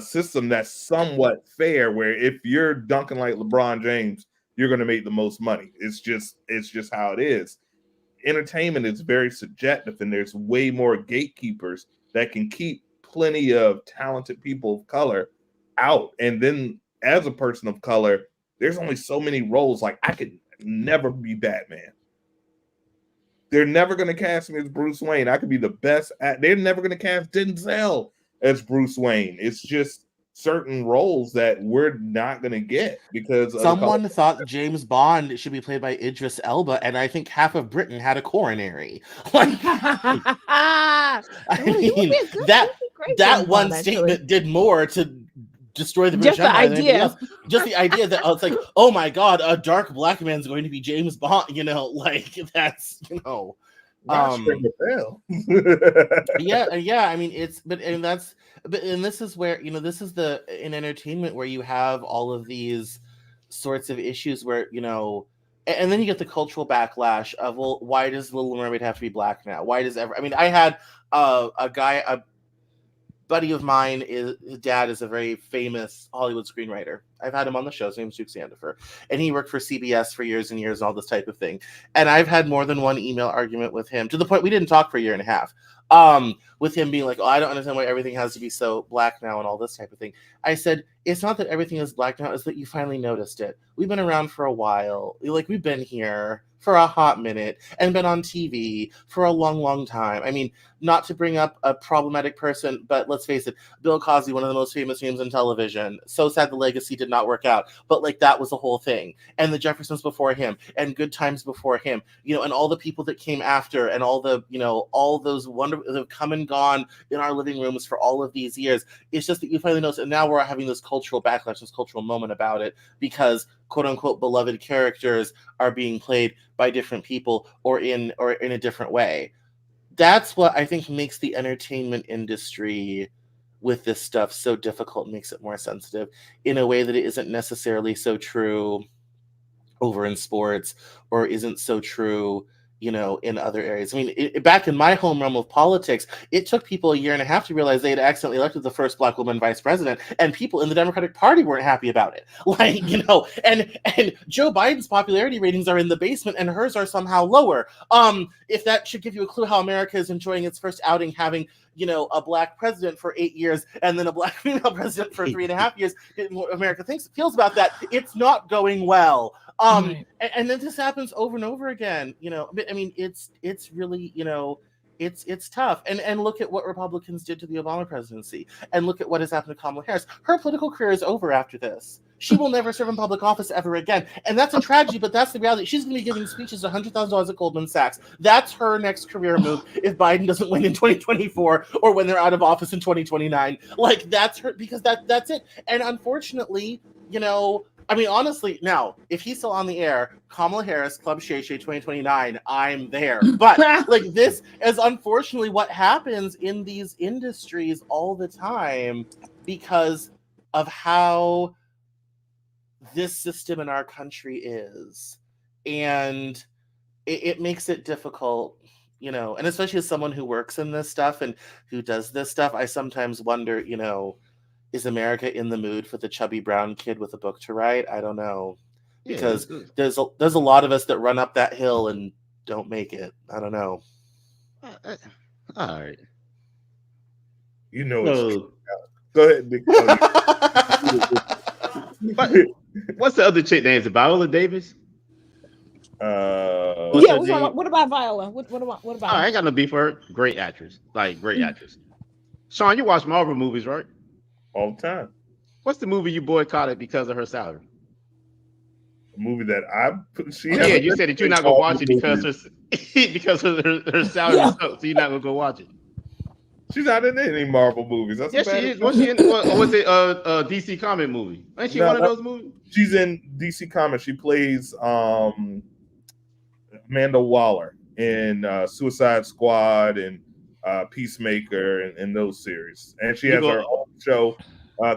system that's somewhat fair, where if you're dunking like LeBron James, you're going to make the most money. It's just how it is. Entertainment is very subjective, and there's way more gatekeepers that can keep plenty of talented people of color out. And then as a person of color, there's only so many roles. Like, I could never be Batman. They're never going to cast me as Bruce Wayne. I could be the best they're never going to cast Denzel as Bruce Wayne. It's just certain roles that we're not going to get because someone thought James Bond should be played by Idris Elba, and I think half of Britain had a coronary. Like, I mean, that one statement did more to destroy the British Empire than anything else. Just the idea that it's like, oh my God, a dark black man's going to be James Bond. Like, that's yeah. I mean, this is where this is in entertainment where you have all of these sorts of issues where and then you get the cultural backlash of, well, why does Little Mermaid have to be black now? Why does I had a buddy of mine, his dad is a very famous Hollywood screenwriter. I've had him on the show. His name's Duke Sandifer. And he worked for CBS for years and years and all this type of thing. And I've had more than one email argument with him, to the point we didn't talk for a year and a half, with him being like, oh, I don't understand why everything has to be so black now and all this type of thing. I said, it's not that everything is black now, it's that you finally noticed it. We've been around for a while. Like, we've been here for a hot minute and been on TV for a long, long time. I mean, not to bring up a problematic person, but let's face it, Bill Cosby, one of the most famous names on television. So sad the legacy did not work out. But like, that was the whole thing. And the Jeffersons before him, and Good Times before him, and all the people that came after, and all the, all those wonderful that have come and gone in our living rooms for all of these years. It's just that you finally notice, and now we're having this cultural backlash, this cultural moment about it, because quote unquote beloved characters are being played by different people or in a different way. That's what I think makes the entertainment industry with this stuff so difficult, makes it more sensitive in a way that it isn't necessarily so true over in sports, or isn't so true in other areas. I mean, back in my home realm of politics, it took people a year and a half to realize they had accidentally elected the first black woman vice president, and people in the Democratic Party weren't happy about it. Like, and Joe Biden's popularity ratings are in the basement, and hers are somehow lower. If that should give you a clue how America is enjoying its first outing, having a black president for 8 years and then a black female president for 3.5 years. What America feels about that, it's not going well. And then this happens over and over again. I mean, it's really, it's tough. And look at what Republicans did to the Obama presidency, and look at what has happened to Kamala Harris. Her political career is over after this. She will never serve in public office ever again. And that's a tragedy, but that's the reality. She's going to be giving speeches $100,000 at Goldman Sachs. That's her next career move if Biden doesn't win in 2024 or when they're out of office in 2029. Like, that's her, because that's it. And unfortunately, I mean, honestly, now, if he's still on the air, Kamala Harris, Club ShayShay 2029, I'm there. But like, this is unfortunately what happens in these industries all the time because of how this system in our country is. And it makes it difficult, and especially as someone who works in this stuff and who does this stuff, I sometimes wonder, is America in the mood for the chubby brown kid with a book to write? I don't know. Because there's a lot of us that run up that hill and don't make it. I don't know. All right. Go ahead, Nick. What's the other chick name? Is it Viola Davis? What's Yeah. her name? What about Viola? What about I her? ain't got no beef for her. Great actress. Like, great actress. Sean, you watch Marvel movies, right? all the time. What's the movie you boycotted because of her salary? A movie that she Yeah, hasn't you been said that you're in not gonna all watch the it because movies. because of her salary Yeah. sucks, so you're not gonna go watch it. She's not in any Marvel movies. That's a Yes, bad she is. Was she in? Or was it a DC comic movie? Ain't she No, one of those movies? she's in DC Comics. She plays Amanda Waller in Suicide Squad and Peacemaker and those series. And she You has go. her own show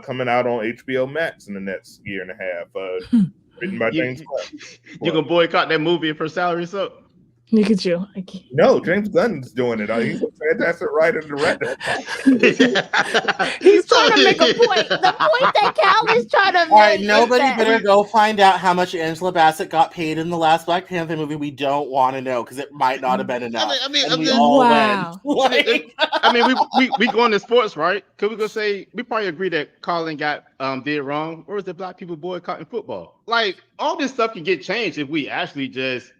coming out on HBO Max in the next year and a half, written by James You, Gunn. you gonna boycott that movie if her salary sucks? Look at you. I can't. No, James Gunn's doing it. He's a fantastic writer and director. He's trying to make a point. The point that Cal is trying to make. All right, is nobody that- better go find out how much Angela Bassett got paid in the last Black Panther movie. We don't want to know because it might not have been enough. I mean, And I'm we just- all Wow. went. Like, I mean, we go into sports, right? Could we go say we probably agree that Colin got did wrong, or is it black people boycotting football? Like all this stuff can get changed if we actually just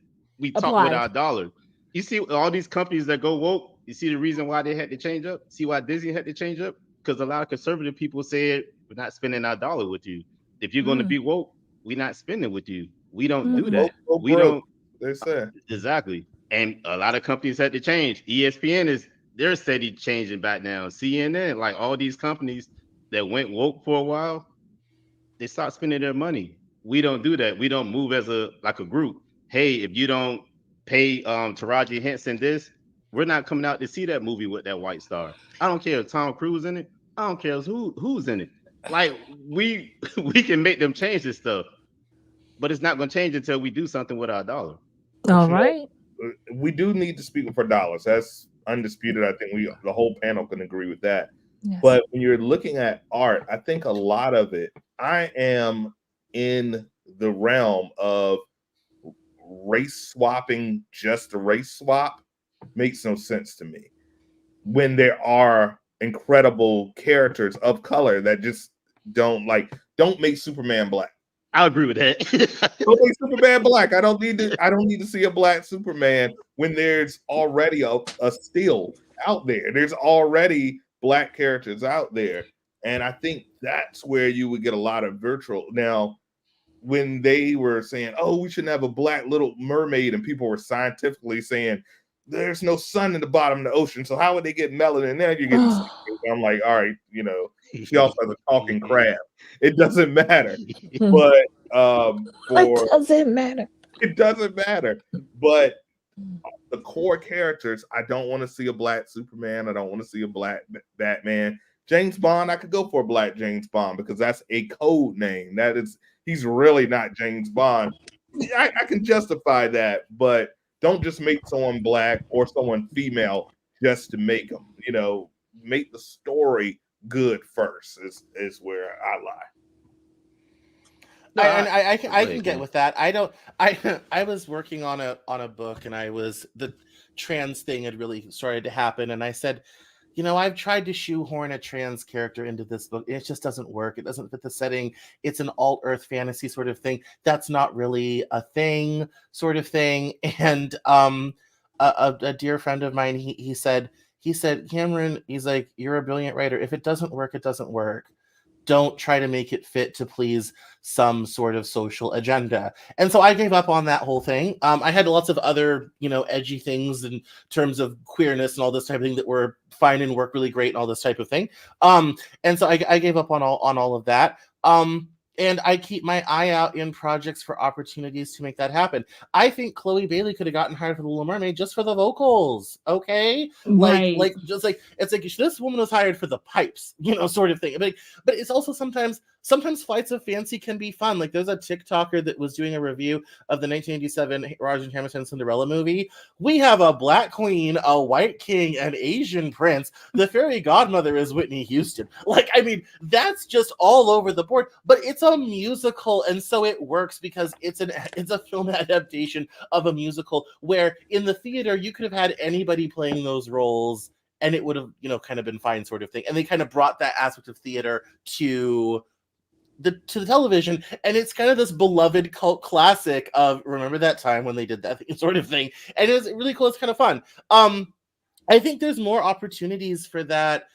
talk Applied. with our dollar. You see all these companies that go woke. You see the reason why they had to change up. See why Disney had to change up because a lot of conservative people said we're not spending our dollar with you. If you're going to be woke, we're not spending with you. We don't do that. We don't. They say Exactly. And a lot of companies had to change. ESPN they're steady changing back now. CNN, like all these companies that went woke for a while, they start spending their money. We don't do that. We don't move as a group. Hey, if you don't pay Taraji Henson this, we're not coming out to see that movie with that white star. I don't care if Tom Cruise in it. I don't care who's in it. Like we can make them change this stuff, but it's not going to change until we do something with our dollar. All right. We do need to speak for dollars. That's undisputed. I think the whole panel can agree with that. Yes. But when you're looking at art, I think a lot of it, I am in the realm of race swapping just a race swap makes no sense to me. When there are incredible characters of color that just don't make Superman black. I agree with that. Don't make Superman black. I don't need to see a black Superman when there's already a still out there. There's already black characters out there. And I think that's where you would get a lot of virtual. Now, when they were saying, oh, we shouldn't have a black Little Mermaid, and people were scientifically saying there's no sun in the bottom of the ocean, so how would they get melanin? Now you're getting I'm like, all right, she also has a talking crab. It doesn't matter. But it doesn't matter. It doesn't matter. But the core characters, I don't want to see a black Superman. I don't want to see a black Batman. James Bond, I could go for a black James Bond because that's a code name. He's really not James Bond. I can justify that, but don't just make someone black or someone female just to make them. Make the story good first is where I lie. I can get with that. I was working on a book, and the trans thing had really started to happen, and I said, I've tried to shoehorn a trans character into this book. It just doesn't work. It doesn't fit the setting. It's an alt-earth fantasy sort of thing. That's not really a thing sort of thing. And a dear friend of mine, he said, Cameron, he's like, you're a brilliant writer. If it doesn't work, it doesn't work. Don't try to make it fit to please some sort of social agenda. And so I gave up on that whole thing. I had lots of other, edgy things in terms of queerness and all this type of thing that were fine and work really great and all this type of thing. And so I gave up on all of that. And I keep my eye out in projects for opportunities to make that happen. I think Chloe Bailey could have gotten hired for The Little Mermaid just for the vocals, okay? Right. It's like this woman was hired for the pipes, sort of thing. But it's also sometimes flights of fancy can be fun. Like there's a TikToker that was doing a review of the 1987 Roger and Hammerstein Cinderella movie. We have a black queen, a white king, an Asian prince. The fairy godmother is Whitney Houston. That's just all over the board. But it's a musical, and so it works because it's a film adaptation of a musical where in the theater you could have had anybody playing those roles and it would have kind of been fine sort of thing. And they kind of brought that aspect of theater to the television, and it's kind of this beloved cult classic of remember that time when they did that sort of thing, and it's really cool. It's kind of fun. I think there's more opportunities for that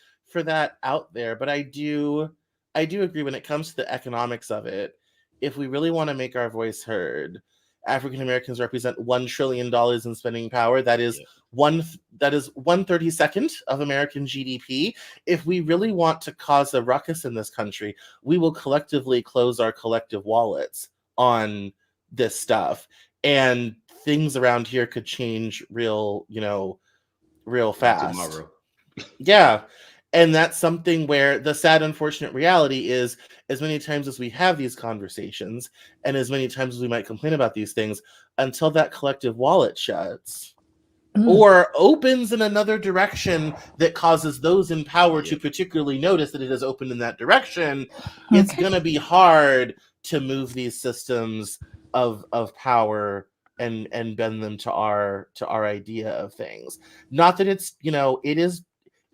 out there, but I do agree when it comes to the economics of it. If we really want to make our voice heard, African Americans represent $1 trillion in spending power. That is 1/32 of American GDP. If we really want to cause a ruckus in this country, we will collectively close our collective wallets on this stuff, and things around here could change real fast. Tomorrow. Yeah. And that's something where the sad, unfortunate reality is, as many times as we have these conversations and as many times as we might complain about these things, until that collective wallet shuts or opens in another direction that causes those in power to particularly notice that it has opened in that direction, it's going to be hard to move these systems of power and bend them to our idea of things. Not that it's,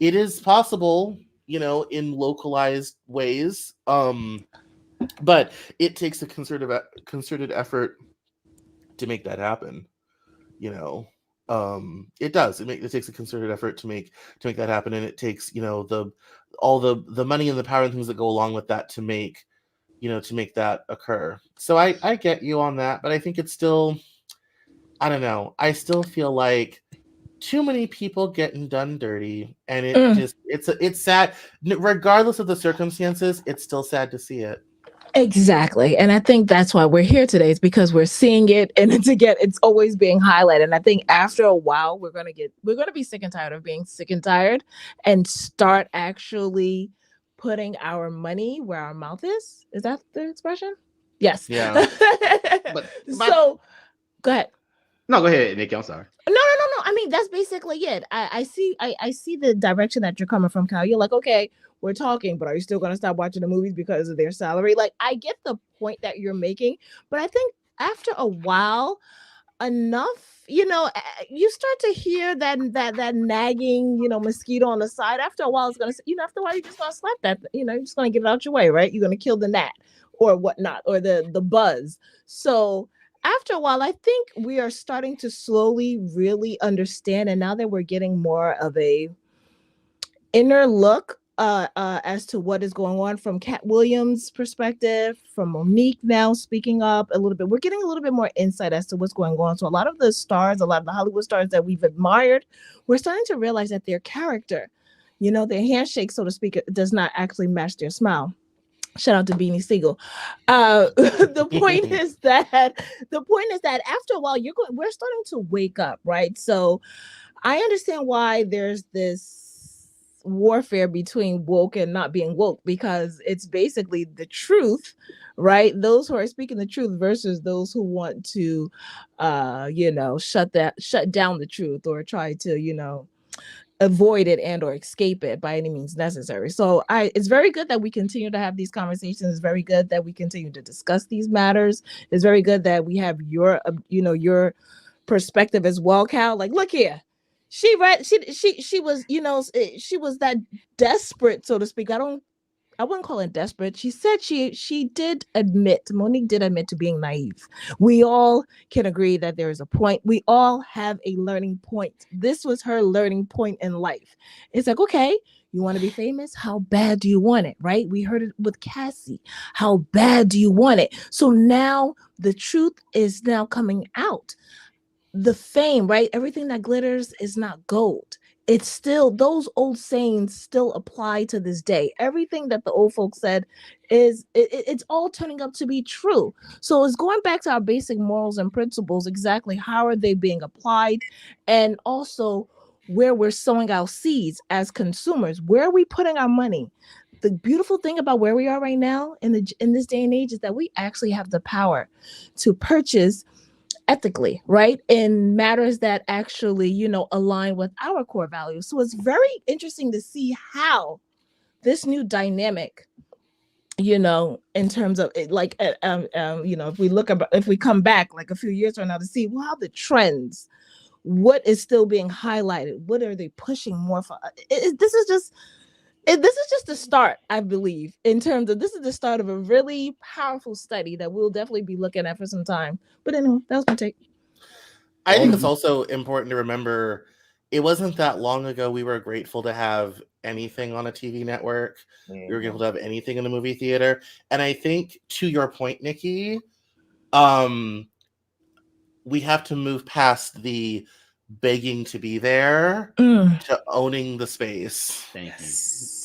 it is possible, in localized ways, but it takes a concerted effort to make that happen. It does. It takes a concerted effort to make that happen, and it takes all the money and the power and things that go along with that to make that occur. So I get you on that, but I think it's still, I don't know. I still feel like too many people getting done dirty, and it's sad. Regardless of the circumstances, it's still sad to see it. Exactly. And I think that's why we're here today, is because we're seeing it, and it's always being highlighted. And I think after a while, we're going to be sick and tired of being sick and tired, and start actually putting our money where our mouth is. Is that the expression? Yes. Yeah. So go ahead. No, go ahead, Nikki. I'm sorry. No. I mean, that's basically it. I see the direction that you're coming from, Kyle. You're like, okay, we're talking, but are you still going to stop watching the movies because of their salary? Like, I get the point that you're making, but I think after a while, enough, you start to hear that nagging, mosquito on the side. After a while, it's going to, after a while, you're just going to slap that, you're just going to get it out your way, right? You're going to kill the gnat or whatnot, or the buzz. So after a while, I think we are starting to slowly really understand. And now that we're getting more of a inner look as to what is going on from Cat Williams' perspective, from Monique now speaking up a little bit, we're getting a little bit more insight as to what's going on. So a lot of the Hollywood stars that we've admired, we're starting to realize that their character, their handshake, so to speak, does not actually match their smile. Shout out to Beanie Siegel. The point is that after a while, we're starting to wake up, right? So I understand why there's this warfare between woke and not being woke, because it's basically the truth, right? Those who are speaking the truth versus those who want to, shut down the truth, or try to, avoid it and or escape it by any means necessary. So it's very good that we continue to have these conversations. It's very good that we continue to discuss these matters. It's very good that we have your perspective as well, Cal. Like, look here, she was, she was that desperate, so to speak. I wouldn't call it desperate. She said she did admit, Monique did admit to being naive. We all can agree that there is a point. We all have a learning point. This was her learning point in life. It's like, okay, you want to be famous? How bad do you want it, right? We heard it with Cassie. How bad do you want it? So now the truth is now coming out. The fame, right? Everything that glitters is not gold. It's still, those old sayings still apply to this day. Everything that the old folks said it's all turning up to be true. So it's going back to our basic morals and principles. Exactly how are they being applied, and also where we're sowing our seeds as consumers. Where are we putting our money? The beautiful thing about where we are right now in this day and age is that we actually have the power to purchase ethically, right? In matters that actually, align with our core values. So it's very interesting to see how this new dynamic, in terms of it, like, if we come back like a few years from now to see how the trends, what is still being highlighted, what are they pushing more for? This is just, this is just the start, I believe, in terms of this is the start of a really powerful study that we'll definitely be looking at for some time. But anyway, that was my take. I think it's also important to remember it wasn't that long ago we were grateful to have anything on a TV network. We were grateful to have anything in a movie theater. And I think, to your point, Nikki, we have to move past the begging to be there to owning the space. Thank you.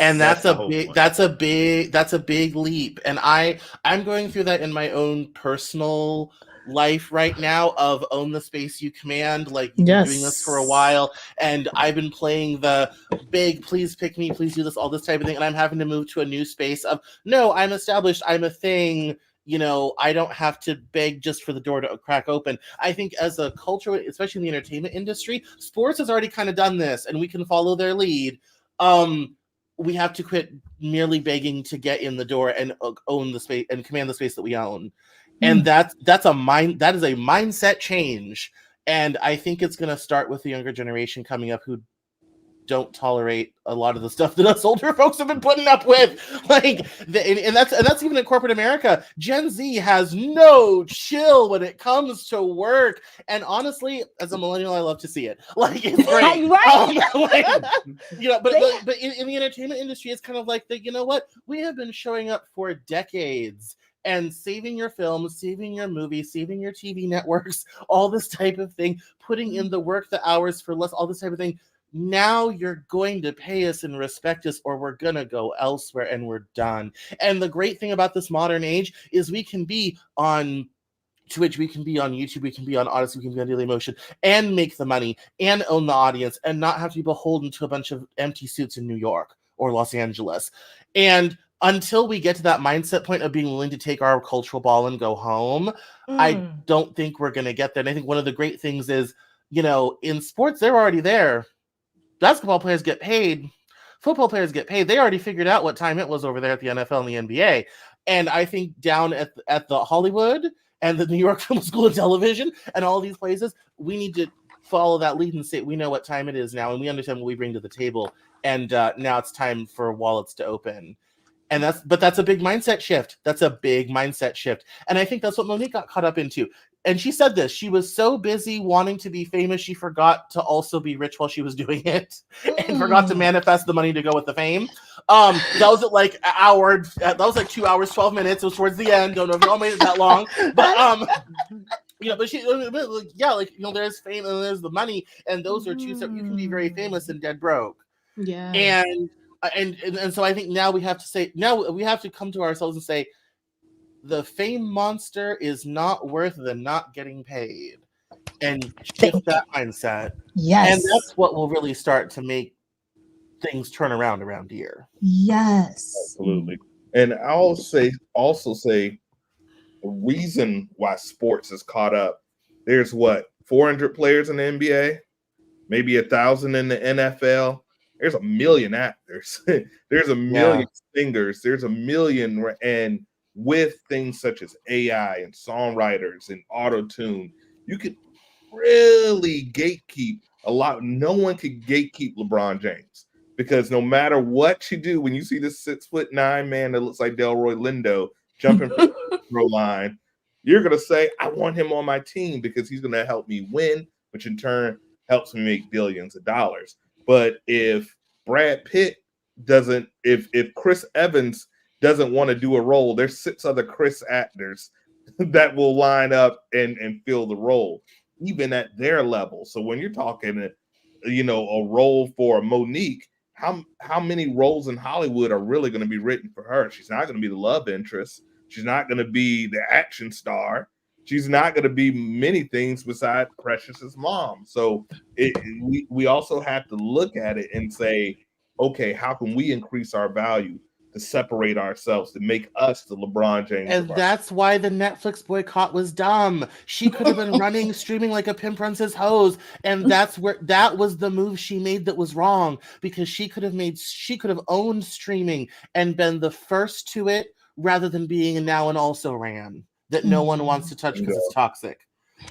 And that's a big leap. And I'm going through that in my own personal life right now of own the space you command. Like, you've been doing this for a while, and I've been playing the big please pick me, please do this, all this type of thing, and I'm having to move to a new space of no, I'm established, I'm a thing. I don't have to beg just for the door to crack open. I think as a culture, especially in the entertainment industry, sports has already kind of done this, and we can follow their lead. We have to quit merely begging to get in the door and own the space and command the space that we own. And that is a mindset change. And I think it's going to start with the younger generation coming up who don't tolerate a lot of the stuff that us older folks have been putting up with. And that's even in corporate America. Gen Z has no chill when it comes to work. And honestly, as a millennial, I love to see it. It's great. But in the entertainment industry, it's kind of like you know what? We have been showing up for decades and saving your films, saving your movies, saving your TV networks, all this type of thing, putting in the work, the hours for less, all this type of thing. Now you're going to pay us and respect us, or we're going to go elsewhere and we're done. And the great thing about this modern age is we can be on Twitch, we can be on YouTube, we can be on Odyssey, we can be on Dailymotion, and make the money and own the audience and not have to be beholden to a bunch of empty suits in New York or Los Angeles. And until we get to that mindset point of being willing to take our cultural ball and go home, I don't think we're going to get there. And I think one of the great things is, in sports, they're already there. Basketball players get paid. Football players get paid. They already figured out what time it was over there at the NFL and the NBA. And I think down at the Hollywood and the New York Film School of Television and all these places, we need to follow that lead and say, we know what time it is now, and we understand what we bring to the table. And now it's time for wallets to open. And that's a big mindset shift. That's a big mindset shift. And I think that's what Monique got caught up into. And she said this, she was so busy wanting to be famous, she forgot to also be rich while she was doing it and forgot to manifest the money to go with the fame. That was at like an hour. That was like 2 hours, 12 minutes. It was towards the end. Don't know if y'all made it that long, but there's fame and there's the money, and those are two separate. You can be very famous and dead broke. Yeah. And so I think now we have to come to ourselves and say, the fame monster is not worth the not getting paid, and shift that mindset. Yes. And that's what will really start to make things turn around here. Yes. Absolutely. And I'll also say the reason why sports is caught up. There's 400 players in the NBA, maybe 1,000 in the NFL. There's 1 million actors. There's 1 million singers. There's 1 million, and with things such as AI and songwriters and auto-tune, you could really gatekeep a lot. No one could gatekeep LeBron James, because no matter what you do, when you see this 6'9" man that looks like Delroy Lindo jumping from the throw line, you're going to say, I want him on my team because he's going to help me win, which in turn helps me make billions of dollars. But if Brad Pitt doesn't, if Chris Evans doesn't want to do a role, there's 6 other Chris actors that will line up and fill the role, even at their level. So when you're talking, a role for Monique, how many roles in Hollywood are really going to be written for her? She's not going to be the love interest. She's not going to be the action star. She's not going to be many things besides Precious's mom. So we also have to look at it and say, okay, how can we increase our value to separate ourselves, to make us the LeBron James? And that's why the Netflix boycott was dumb. She could have been streaming like a pimp runs his hose. And that was the move she made that was wrong, because she could have owned streaming and been the first to it, rather than being a now and also ran that no one wants to touch because it's toxic.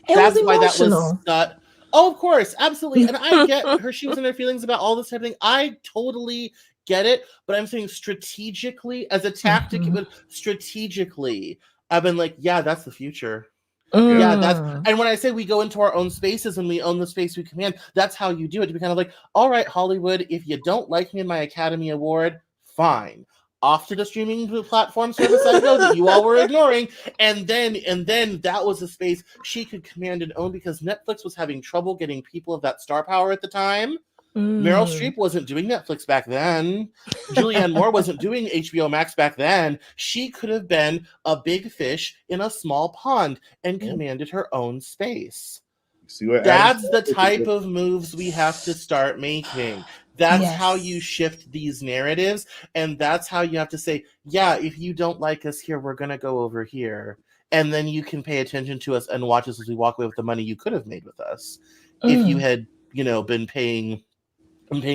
That's why that was Oh, of course, absolutely. And I get her, she was in her feelings about all this type of thing. I totally get it, but I'm saying strategically, as a tactic, but strategically, I've been like, yeah, that's the future. Yeah, that's, and when I say we go into our own spaces and we own the space we command, that's how you do it. To be kind of like, all right, Hollywood, if you don't like me in my Academy Award, fine. Off to the streaming platform service I go that you all were ignoring. And then that was a space she could command and own because Netflix was having trouble getting people of that star power at the time. Meryl Streep wasn't doing Netflix back then. Julianne Moore wasn't doing HBO Max back then. She could have been a big fish in a small pond and commanded her own space. That's the type of moves we have to start making. That's how you shift these narratives. And that's how you have to say, yeah, if you don't like us here, we're going to go over here. And then you can pay attention to us and watch us as we walk away with the money you could have made with us. If you had, been paying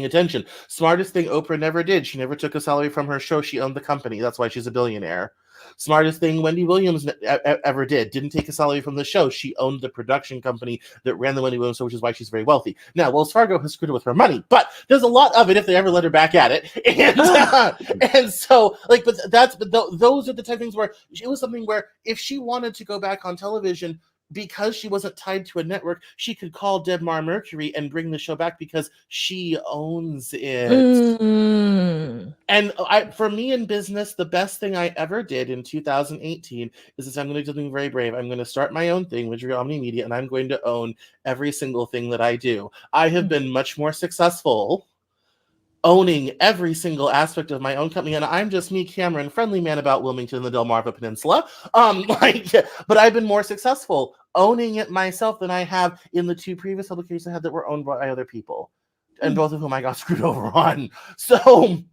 attention. Smartest thing Oprah never did. She never took a salary from her show. She owned the company. That's why she's a billionaire. Smartest thing Wendy Williams ever did. Didn't take a salary from the show. She owned the production company that ran the Wendy Williams show, which is why she's very wealthy. Now, Wells Fargo has screwed her with her money, but there's a lot of it if they ever let her back at it. And so, but those are the type of things where it was something where if she wanted to go back on television, because she wasn't tied to a network, she could call Debmar Mercury and bring the show back because she owns it. And for me in business, the best thing I ever did in 2018 is this: I'm going to do something very brave. I'm going to start my own thing, Wizardry Omni Media, and I'm going to own every single thing that I do. I have been much more successful owning every single aspect of my own company, and I'm just me, Cameron, friendly man about Wilmington and the Delmarva Peninsula. But I've been more successful owning it myself than I have in the two previous publications I had that were owned by other people, and both of whom I got screwed over on. So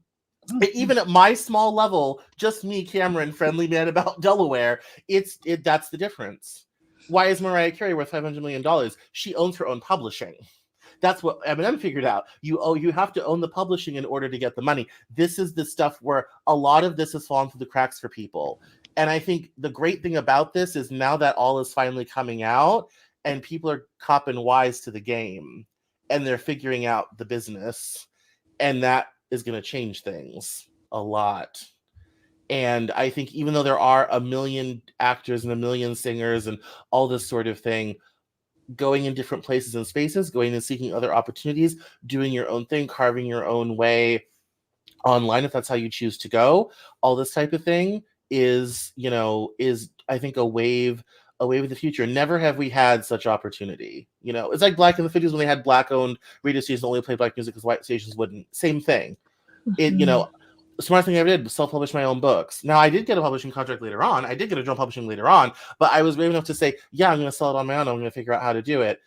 even at my small level, just me, Cameron, friendly man about Delaware, that's the difference. Why is Mariah Carey worth $500 million? She owns her own publishing. That's what Eminem figured out. You have to own the publishing in order to get the money. This is the stuff where a lot of this has fallen through the cracks for people. And I think the great thing about this is now that all is finally coming out and people are copping wise to the game and they're figuring out the business, and that is going to change things a lot. And I think even though there are a million actors and a million singers and all this sort of thing, going in different places and spaces, going and seeking other opportunities, doing your own thing, carving your own way online, if that's how you choose to go, all this type of thing is I think a wave of the future. Never have we had such opportunity. It's like Black in the 50s when they had Black-owned radio stations that only played Black music because white stations wouldn't. Same thing. The smartest thing I ever did was self-publish my own books. Now, I did get a publishing contract later on. I did get a journal publishing later on, but I was brave enough to say, yeah, I'm going to sell it on my own. I'm going to figure out how to do it.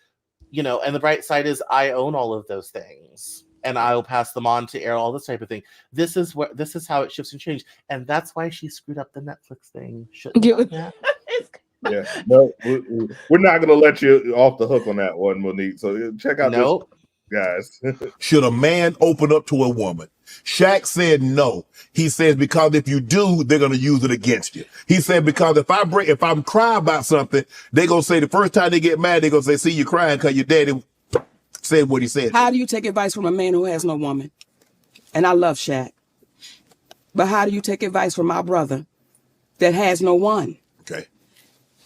And the bright side is I own all of those things, and I'll pass them on to air, all this type of thing. This is how it shifts and changes. And that's why she screwed up the Netflix thing. Yeah, no, we're not going to let you off the hook on that one, Monique. So check out this, guys. Should a man open up to a woman? Shaq said no. He says because if you do, they're gonna use it against you. He said because if I'm crying about something, they're gonna say the first time they get mad, they're gonna say, "See, you crying because your daddy said what he said." How do you take advice from a man who has no woman? And I love Shaq, but how do you take advice from my brother that has no one? Okay.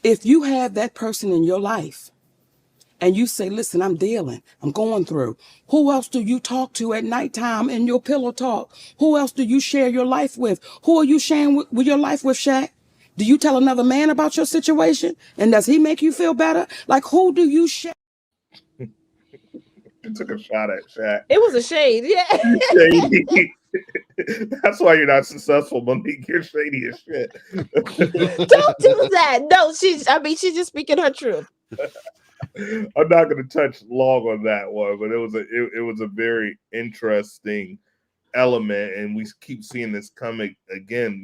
If you have that person in your life, and you say, listen, I'm going through. Who else do you talk to at nighttime in your pillow talk? Who else do you share your life with? Who are you sharing with your life with, Shaq? Do you tell another man about your situation? And does he make you feel better? Like, who do you share? You took a shot at Shaq. It was a shade, yeah. Shady. That's why you're not successful, Monique. You're shady as shit. Don't do that. No, she's just speaking her truth. I'm not going to touch long on that one, but it was a very interesting element, and we keep seeing this coming again.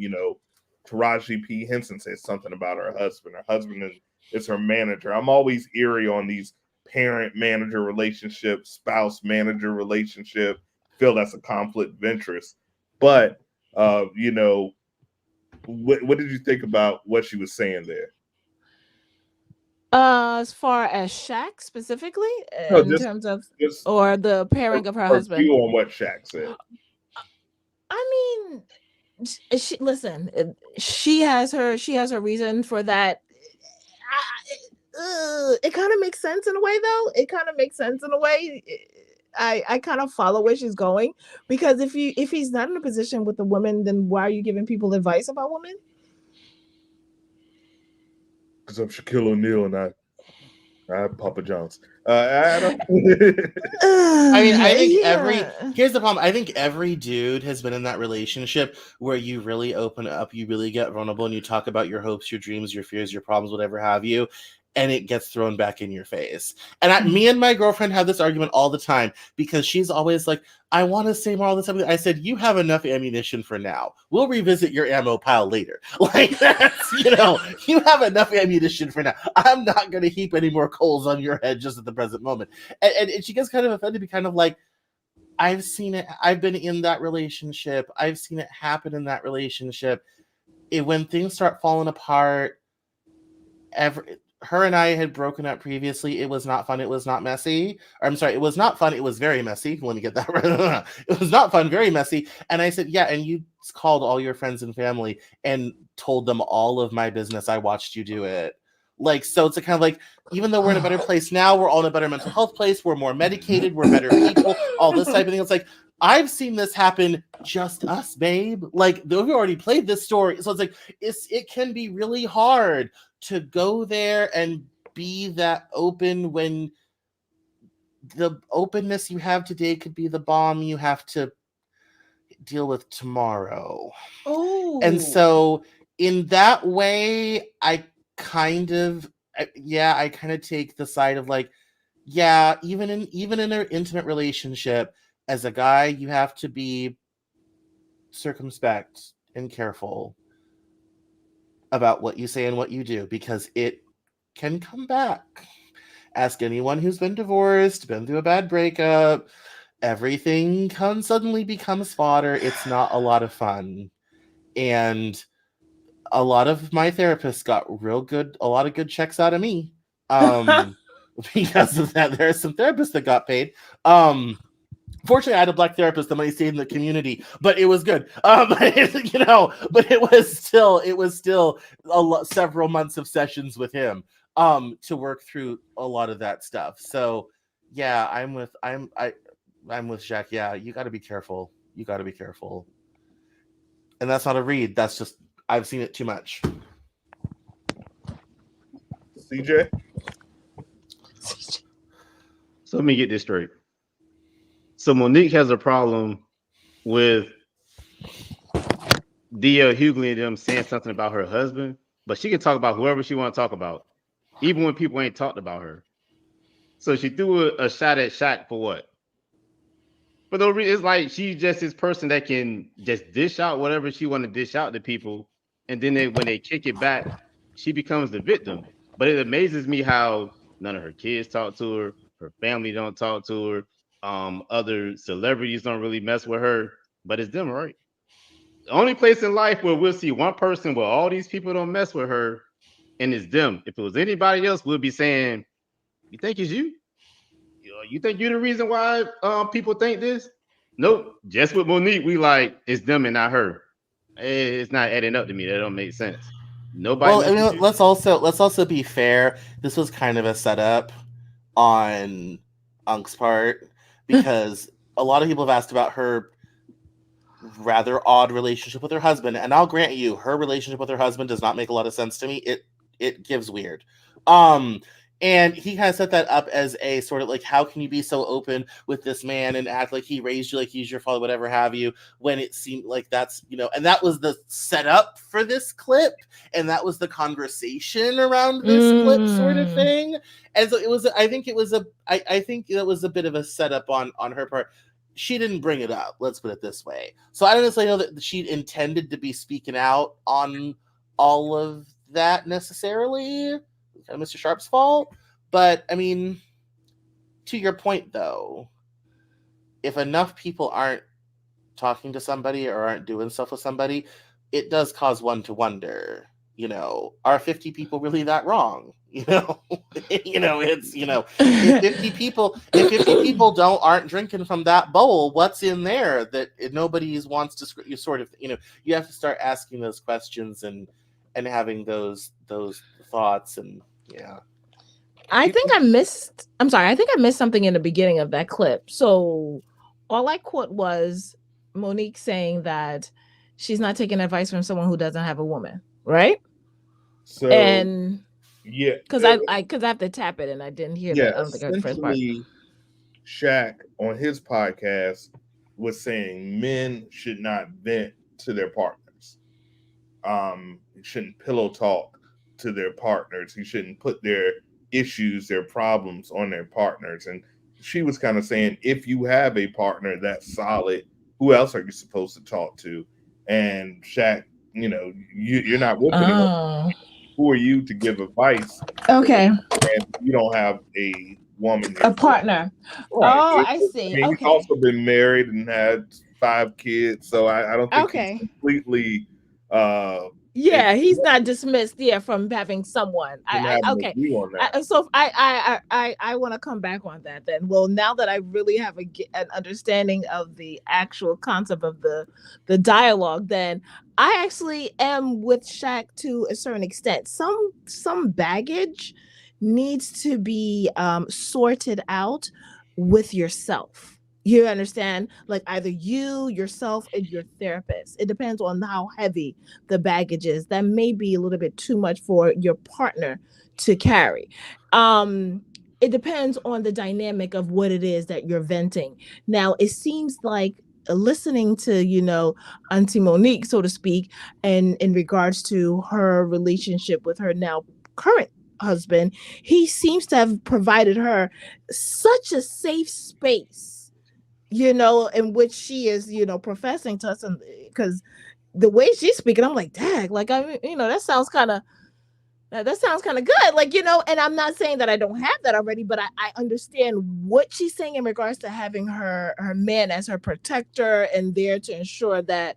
Taraji P. Henson says something about her husband. Her husband is her manager. I'm always eerie on these parent-manager relationship, spouse-manager relationship. Feel that's a conflict of interest, but what did you think about what she was saying there? As far as Shaq specifically, in terms of or the pairing of her husband. View on what Shaq said. I mean, she has her reason for that. It kind of makes sense in a way, though. It kind of makes sense in a way. I kind of follow where she's going, because if he's not in a position with the woman, then why are you giving people advice about women? Because I'm Shaquille O'Neal and I have Papa John's. I don't. I mean, I think Yeah. here's the problem. I think every dude has been in that relationship where you really open up, you really get vulnerable, and you talk about your hopes, your dreams, your fears, your problems, whatever have you, and it gets thrown back in your face. And me and my girlfriend have this argument all the time, because she's always like, I want to say more all the time. I said, you have enough ammunition for now. We'll revisit your ammo pile later. Like, that's, you have enough ammunition for now. I'm not going to heap any more coals on your head just at the present moment. And she gets kind of offended, be kind of like, I've seen it. I've been in that relationship. I've seen it happen in that relationship. When things start falling apart, her and I had broken up previously. It was not fun. It was not messy. Or, I'm sorry, it was not fun. It was very messy. Let me get that right. It was not fun, very messy. And I said, yeah, and you called all your friends and family and told them all of my business. I watched you do it. Like, so it's a kind of like, even though we're in a better place now, we're all in a better mental health place, we're more medicated, we're better people, all this type of thing. It's like, I've seen this happen, just us, babe. Like, we already played this story. So it's like, it can be really hard to go there and be that open when the openness you have today could be the bomb you have to deal with tomorrow. Oh. And so in that way, I kind of take the side of like, yeah, even in an intimate relationship, as a guy, you have to be circumspect and careful about what you say and what you do, because it can come back. Ask anyone who's been divorced, been through a bad breakup. Everything suddenly becomes fodder. It's not a lot of fun. And a lot of my therapists got a lot of good checks out of me. Because of that. There are some therapists that got paid. Fortunately, I had a Black therapist. The money stayed in the community, but it was good. But it was still several months of sessions with him to work through a lot of that stuff. So yeah, I'm with Jack. Yeah, you got to be careful. You got to be careful. And that's not a read. That's just, I've seen it too much. CJ? So let me get this straight. So Monique has a problem with D.L. Hughley and them saying something about her husband, but she can talk about whoever she want to talk about, even when people ain't talked about her. So she threw a shot at Shaq for what? But no reason. It's like she's just this person that can just dish out whatever she want to dish out to people, and then when they kick it back, she becomes the victim. But it amazes me how none of her kids talk to her, her family don't talk to her, other celebrities don't really mess with her, but it's them, right? The only place in life where we'll see one person where all these people don't mess with her, and it's them. If it was anybody else, we'll be saying, "You think it's you? You think you're the reason why people think this?" Nope. Just with Monique, we like it's them and not her. It's not adding up to me. That don't make sense. Nobody. Well, I mean, let's also be fair. This was kind of a setup on Unk's part, because a lot of people have asked about her rather odd relationship with her husband, and I'll grant you, her relationship with her husband does not make a lot of sense to me. It gives weird. And he kind of set that up as a sort of like, how can you be so open with this man and act like he raised you like he's your father, whatever have you, when it seemed like that's, and that was the setup for this clip, and that was the conversation around this clip sort of thing. And so I think it was a bit of a setup on her part. She didn't bring it up, let's put it this way. So I don't necessarily know that she intended to be speaking out on all of that necessarily. Kind of Mr. Sharpe's fault. But I mean, to your point though, if enough people aren't talking to somebody or aren't doing stuff with somebody, it does cause one to wonder, are 50 people really that wrong? It's if 50 people aren't drinking from that bowl, what's in there that nobody wants to you sort of, you have to start asking those questions and having those thoughts. And I think I missed something in the beginning of that clip. So all I caught was Monique saying that she's not taking advice from someone who doesn't have a woman, right? So and yeah, because I have to tap it and I didn't hear that. I don't think I heard the first part. Shaq on his podcast was saying men should not vent to their partners. He shouldn't pillow talk to their partners. He shouldn't put their issues, their problems on their partners. And she was kind of saying, if you have a partner that's solid, who else are you supposed to talk to? And Shaq, you're not with anyone. Who are you to give advice? Okay. And you don't have a woman, a partner. Right. Oh, I see. He's also been married and had 5 kids, so I don't think he's completely. He's not dismissed. From having someone. So I want to come back on that then. Well, now that I really have an understanding of the actual concept of the dialogue, then I actually am with Shaq to a certain extent. Some baggage needs to be sorted out with yourself. You understand? Like either you, yourself, and your therapist. It depends on how heavy the baggage is. That may be a little bit too much for your partner to carry. It depends on the dynamic of what it is that you're venting. Now, it seems like listening to, Auntie Monique, so to speak, and in regards to her relationship with her now current husband, he seems to have provided her such a safe space, in which she is, professing to us. And because the way she's speaking, I'm like, dang, like, that sounds kind of good. Like, and I'm not saying that I don't have that already, but I understand what she's saying in regards to having her man as her protector and there to ensure that,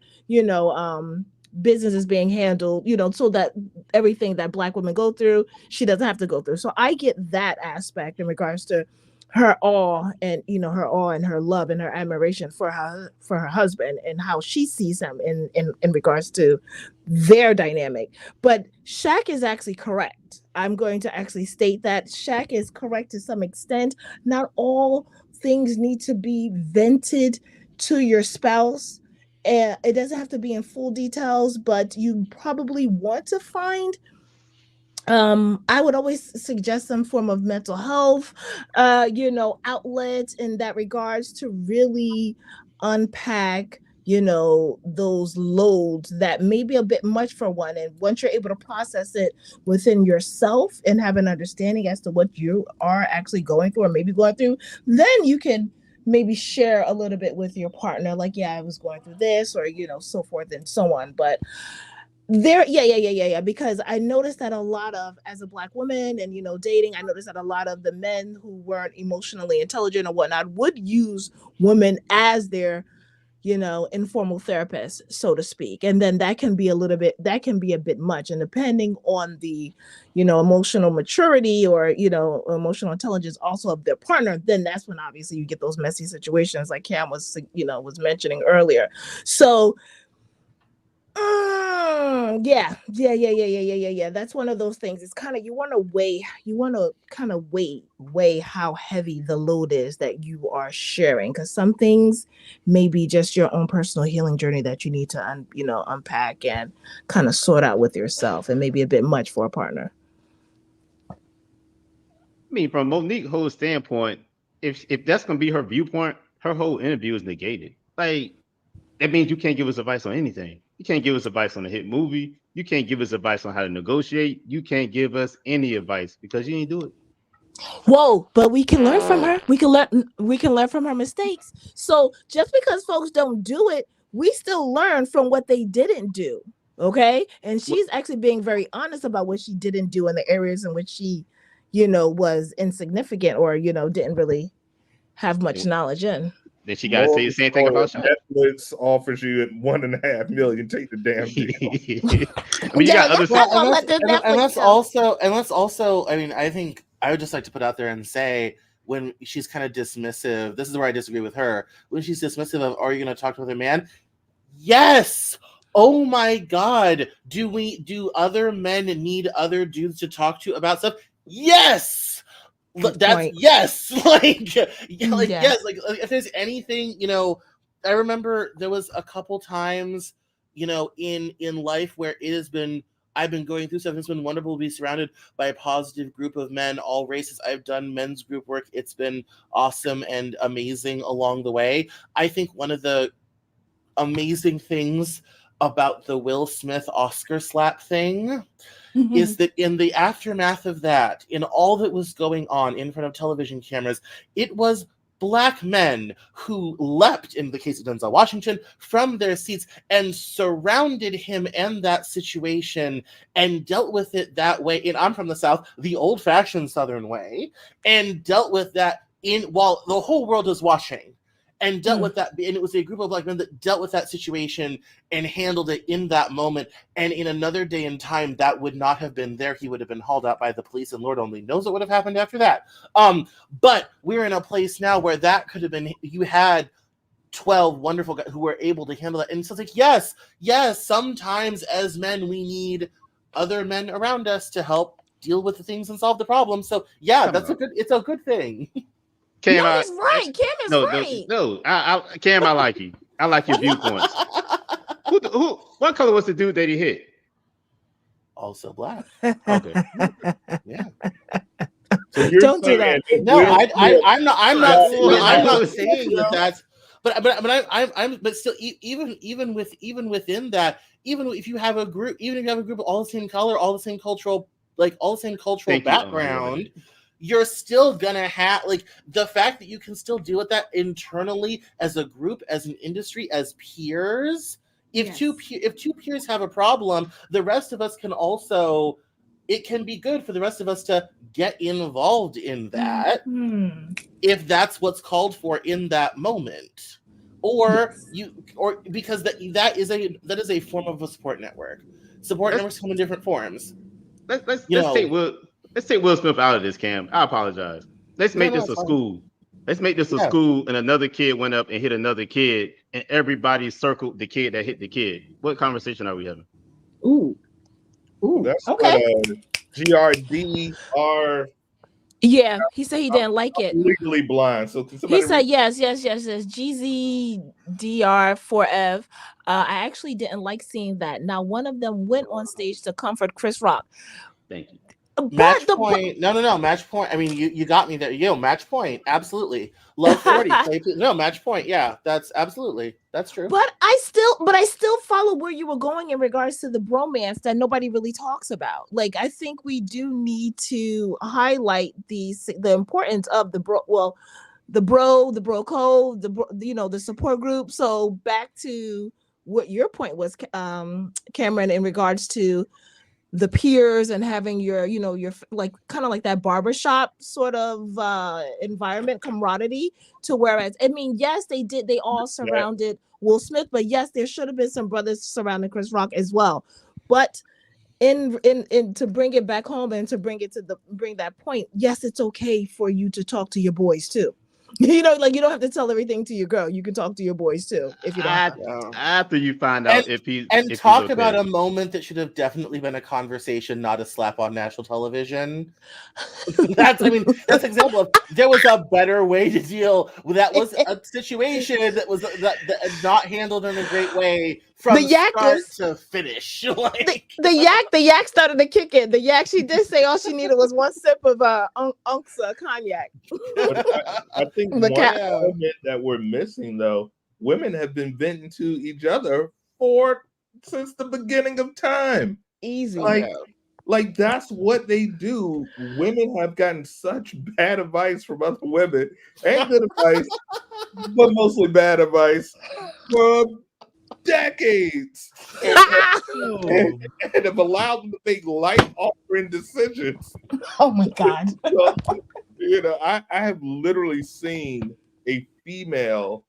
business is being handled, so that everything that Black women go through, she doesn't have to go through. So I get that aspect in regards to her awe and her love and her admiration for her husband and how she sees him in regards to their dynamic. But Shaq is actually correct. I'm going to actually state that Shaq is correct to some extent. Not all things need to be vented to your spouse. It doesn't have to be in full details, but you probably want to find I would always suggest some form of mental health, outlet in that regards to really unpack, those loads that may be a bit much for one. And once you're able to process it within yourself and have an understanding as to what you are actually going through or maybe going through, then you can maybe share a little bit with your partner. Like, I was going through this, or, so forth and so on. But because I noticed that a lot of, as a Black woman and, dating, I noticed that a lot of the men who weren't emotionally intelligent or whatnot would use women as their, informal therapist, so to speak. And then that can be a bit much. And depending on the, emotional maturity or, emotional intelligence also of their partner, then that's when obviously you get those messy situations like Cam was mentioning earlier. So that's one of those things. It's kind of, you want to weigh how heavy the load is that you are sharing, because some things may be just your own personal healing journey that you need to unpack and kind of sort out with yourself, and maybe a bit much for a partner. I mean, from Monique's whole standpoint, if that's gonna be her viewpoint, her whole interview is negated. Like, that means you can't give us advice on anything. You can't give us advice on a hit movie. You can't give us advice on how to negotiate. You can't give us any advice because you ain't do it. Whoa, but we can learn from her. We can learn from her mistakes. So just because folks don't do it, we still learn from what they didn't do. Okay? And she's actually being very honest about what she didn't do in the areas in which she, was insignificant or, didn't really have much knowledge in. Then she got to say the same thing about Shaq. Netflix offers you at $1.5 million. Take the damn deal. I mean, you got other. And that's also. I mean, I think I would just like to put out there and say, when she's kind of dismissive, this is where I disagree with her. When she's dismissive of, are you going to talk to other man? Yes. Oh my God. Do other men need other dudes to talk to about stuff? Yes. Yes. Yes. Like if there's anything, I remember there was a couple times, in life where I've been going through stuff. It's been wonderful to be surrounded by a positive group of men, all races. I've done men's group work. It's been awesome and amazing along the way. I think one of the amazing things about the Will Smith Oscar slap thing is that in the aftermath of that, in all that was going on in front of television cameras, it was Black men who leapt, in the case of Denzel Washington, from their seats and surrounded him and that situation and dealt with it that way. And I'm from the South, the old-fashioned Southern way, and dealt with that while the whole world is watching. And dealt with that, and it was a group of Black men that dealt with that situation and handled it in that moment. And in another day and time, that would not have been there. He would have been hauled out by the police, and Lord only knows what would have happened after that. But we're in a place now where that could have been. You had 12 wonderful guys who were able to handle that, and so it's like, yes. Sometimes as men, we need other men around us to help deal with the things and solve the problems. So yeah, it's a good thing. Cam, he's right. Cam is right. No, Cam, I like you. I like your viewpoints. What color was the dude that he hit? Also Black. Okay. Yeah. So Don't do that. No, I'm not saying that that's. But still, even within that, even if you have a group of all the same color, all the same cultural background. You're still gonna have the fact that you can still deal with that internally as a group, as an industry, as peers. If two peers have a problem, the rest of us can also. It can be good for the rest of us to get involved in that if that's what's called for in that moment, or because that is a form of a support network. Support networks come in different forms. Let's take Will Smith out of this, Cam. I apologize. Let's make this a school. Let's make this a school, and another kid went up and hit another kid, and everybody circled the kid that hit the kid. What conversation are we having? Ooh, that's okay. GRDR. Yeah, he said he didn't like it. Legally blind. So he said yes. GZDR4F. I actually didn't like seeing that. Now, one of them went on stage to comfort Chris Rock. Thank you. Match point. No. Match point. I mean, you got me there. Match point. Absolutely. Love 40. No, match point. Yeah, that's true. But I still follow where you were going in regards to the bromance that nobody really talks about. Like, I think we do need to highlight the importance of the bro code, the support group. So back to what your point was, Cameron, in regards to the peers and having your like kind of like that barbershop sort of environment, camaraderie, to whereas yes, they all surrounded Will Smith, but yes, there should have been some brothers surrounding Chris Rock as well. But in to bring it back home and to bring that point, yes, it's okay for you to talk to your boys too. You don't have to tell everything to your girl. You can talk to your boys too if you don't. After you find out if he's talk about a moment that should have definitely been a conversation, not a slap on national television. That's an example of there was a better way to deal with that. Was a situation that was that not handled in a great way from start to finish. The yak started to kick in. The yak, she did say all she needed was one sip of Unksa cognac. I think one element that we're missing, though, women have been venting to each other since the beginning of time. Easy. Like that's what they do. Women have gotten such bad advice from other women, and good advice, but mostly bad advice for decades, and have allowed them to make life-altering decisions. Oh my God! So, I have literally seen a female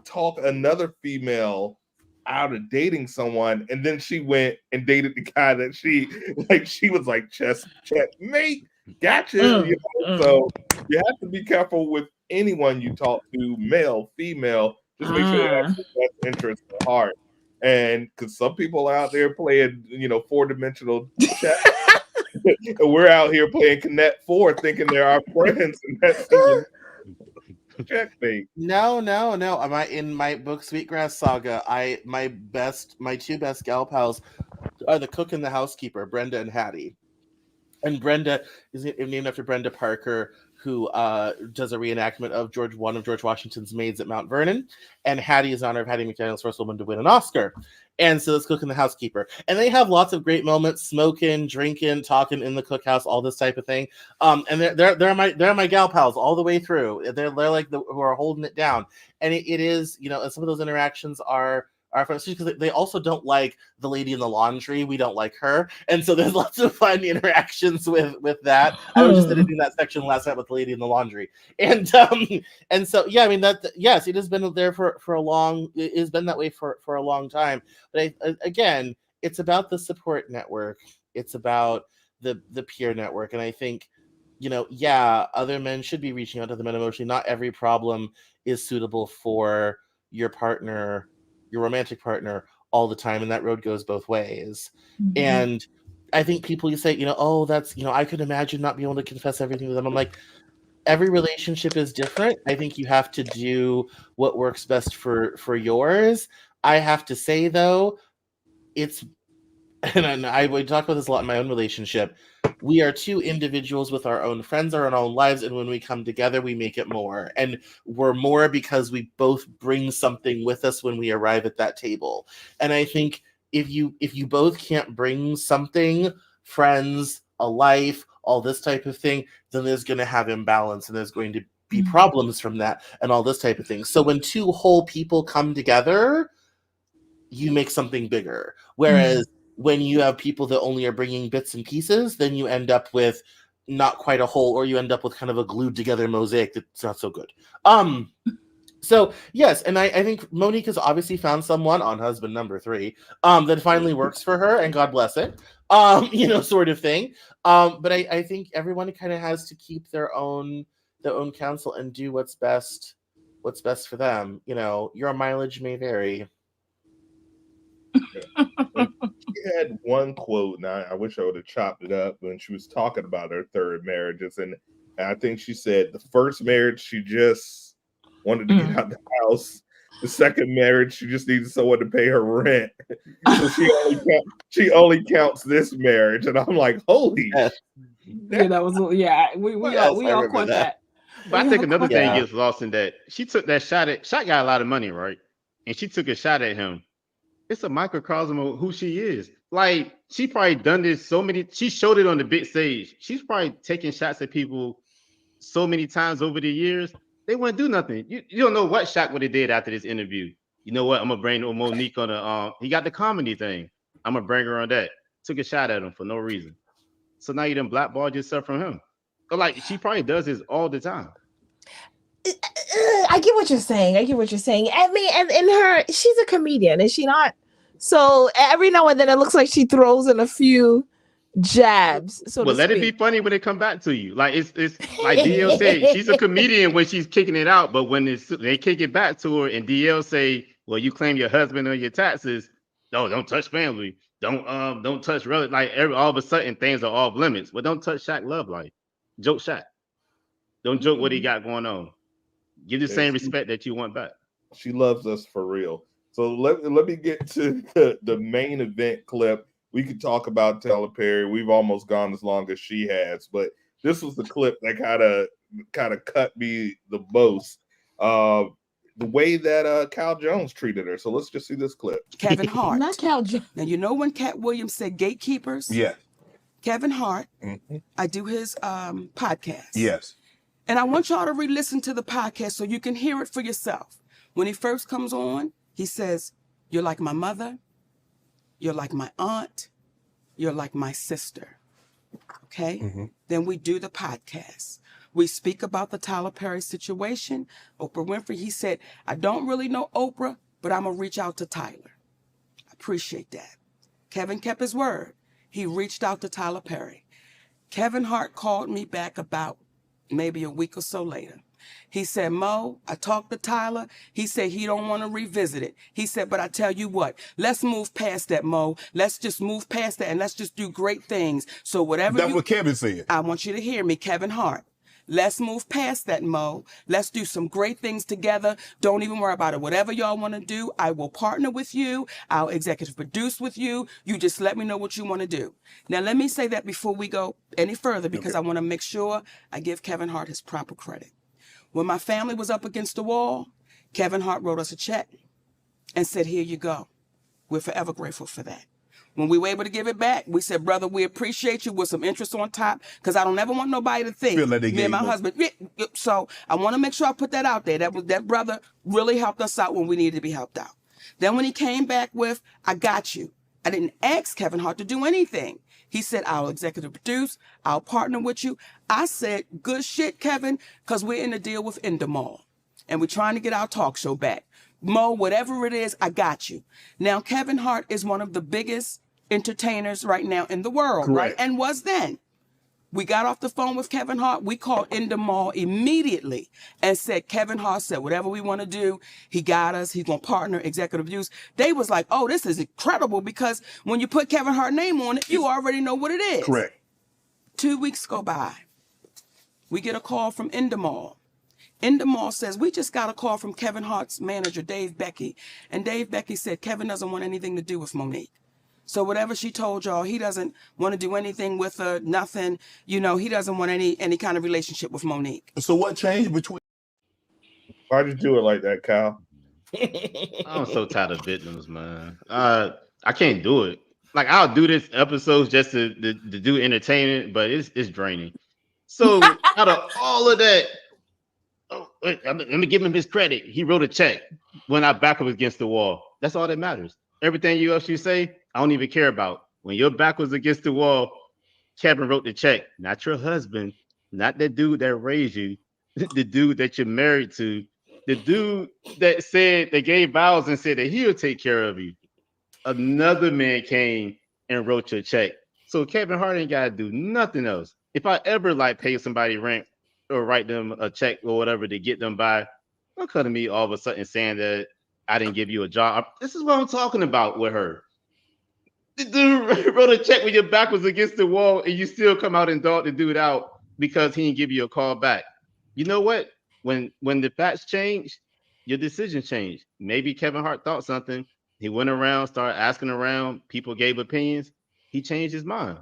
talk another female out of dating someone, and then she went and dated the guy that she was like, checkmate, gotcha. You know? So you have to be careful with anyone you talk to, male, female. Just make sure they have the best interest at heart. And because some people are out there playing, 4-dimensional chess, and we're out here playing Connect 4, thinking they're our friends, and that's checkmate. No. In my book Sweetgrass Saga, my two best gal pals are the cook and the housekeeper, Brenda and Hattie. And Brenda is named after Brenda Parker, who does a reenactment of one of George Washington's maids at Mount Vernon. And Hattie is in honor of Hattie McDaniel's first woman to win an Oscar. And so it's cook and the housekeeper. And they have lots of great moments, smoking, drinking, talking in the cookhouse, all this type of thing. And they're my gal pals all the way through. They're like who are holding it down. And it is, and some of those interactions are fun, because they also don't like the lady in the laundry. We don't like her, and so there's lots of fun interactions with that. I was just editing that section last night with the lady in the laundry, and so yeah, I mean yes, it has been there for a long. It has been that way for a long time. But again, it's about the support network. It's about the peer network, and I think other men should be reaching out to the men emotionally. Not every problem is suitable for your partner, your romantic partner, all the time, and that road goes both ways. And I think people, you say, that's, I could imagine not being able to confess everything to them. I'm like, every relationship is different. I think you have to do what works best for yours. I have to say, though, and I would talk about this a lot in my own relationship. We are two individuals with our own friends, our own lives, and when we come together, we make it more. And we're more because we both bring something with us when we arrive at that table. And I think if you both can't bring something, friends, a life, all this type of thing, then there's going to have imbalance, and there's going to be problems from that, and all this type of thing. So when two whole people come together, you make something bigger. Whereas when you have people that only are bringing bits and pieces, then you end up with not quite a whole, or you end up with kind of a glued together mosaic that's not so good. So yes, and I think Monique has obviously found someone on husband number 3 that finally works for her, and God bless it, sort of thing. But I think everyone kind of has to keep their own counsel and do what's best for them. Your mileage may vary. She had one quote, and I wish I would have chopped it up when she was talking about her third marriages, and I think she said the first marriage she just wanted to get out the house. The second marriage she just needed someone to pay her rent. So she only counts this marriage, and I'm like, holy. Yeah, that was we all caught that. But I think another thing gets lost in that she took that shot got a lot of money, right? And she took a shot at him. It's a microcosm of who she is. Like, she probably done this she showed it on the big stage. She's probably taking shots at people so many times over the years. They wouldn't do nothing. You don't know what Shaq would have did after this interview. You know what? I'm gonna bring Monique on he got the comedy thing. I'm gonna bring her on that. Took a shot at him for no reason. So now you done blackballed yourself from him. So like, she probably does this all the time. I get what you're saying. I mean, and she's a comedian, is she not? So every now and then it looks like she throws in a few jabs. So let it be funny when it come back to you. Like it's like DL said, she's a comedian when she's kicking it out, but when they kick it back to her and DL say, well, you claim your husband on your taxes. No, don't touch family. Don't touch relatives. Like all of a sudden things are off limits. But don't touch Shaq love life. Joke Shaq. Don't joke what he got going on. Give the same respect that you want back. She loves us for real. So let me get to the main event clip. We could talk about Tyler Perry. We've almost gone as long as she has, but this was the clip that kind of cut me the most. The way that Cal Jones treated her. So let's just see this clip. Kevin Hart. Not Cal Jones. Now, you know when Cat Williams said gatekeepers? Yeah. Kevin Hart. I do his podcast. Yes. And I want y'all to re-listen to the podcast so you can hear it for yourself. When he first comes on, he says, you're like my mother. You're like my aunt. You're like my sister. Okay? Then we do the podcast. We speak about the Tyler Perry situation. Oprah Winfrey, he said, I don't really know Oprah, but I'm going to reach out to Tyler. I appreciate that. Kevin kept his word. He reached out to Tyler Perry. Kevin Hart called me back about maybe a week or so later. He said, Mo, I talked to Tyler. He said he don't want to revisit it. He said, but I tell you what, let's move past that, Mo. Let's just move past that and let's just do great things. So whatever That's what Kevin said. I want you to hear me, Kevin Hart. Let's move past that, Mo. Let's do some great things together. Don't even worry about it. Whatever y'all want to do, I will partner with you. I'll executive produce with you. You just let me know what you want to do. Now, let me say that before we go any further, because I want to make sure I give Kevin Hart his proper credit. When my family was up against the wall, Kevin Hart wrote us a check and said, here you go. We're forever grateful for that. When we were able to give it back, we said, brother, we appreciate you with some interest on top, because I don't ever want nobody to think me and my husband. So I want to make sure I put that out there. That brother really helped us out when we needed to be helped out. Then when he came back with, I got you. I didn't ask Kevin Hart to do anything. He said, I'll executive produce. I'll partner with you. I said, good shit, Kevin, because we're in a deal with Endemol, and we're trying to get our talk show back. Mo, whatever it is, I got you. Now, Kevin Hart is one of the biggest entertainers right now in the world, right? And was then. We got off the phone with Kevin Hart. We called Endemol immediately and said, Kevin Hart said, whatever we want to do, he got us. He's going to partner, executive use. They was like, oh, this is incredible, because when you put Kevin Hart's name on it, you already know what it is. Correct. 2 weeks go by. We get a call from Endemol. Endemol says, we just got a call from Kevin Hart's manager, Dave Becky. And Dave Becky said, Kevin doesn't want anything to do with Monique. So whatever she told y'all, he doesn't want to do anything with her, nothing. You know, he doesn't want any kind of relationship with Monique. So what changed between? Why'd you do it like that, Kyle? I'm so tired of victims, man. I can't do it. Like, I'll do this episodes just to do entertainment, but it's draining. So out of all of that, let me give him his credit. He wrote a check when our back was against the wall. That's all that matters. Everything else you say, I don't even care about. When your back was against the wall, Kevin wrote the check. Not your husband, not the dude that raised you, the dude that you're married to, the dude that said, they gave vows and said that he'll take care of you. Another man came and wrote your check. So Kevin Hart ain't got to do nothing else. If I ever like pay somebody rent or write them a check or whatever to get them by, don't come to me all of a sudden saying that I didn't give you a job. This is what I'm talking about with her. The dude wrote a check when your back was against the wall and you still come out and dog the dude out because he didn't give you a call back. You know what? When the facts change, your decision changed. Maybe Kevin Hart thought something. He went around, started asking around. People gave opinions. He changed his mind.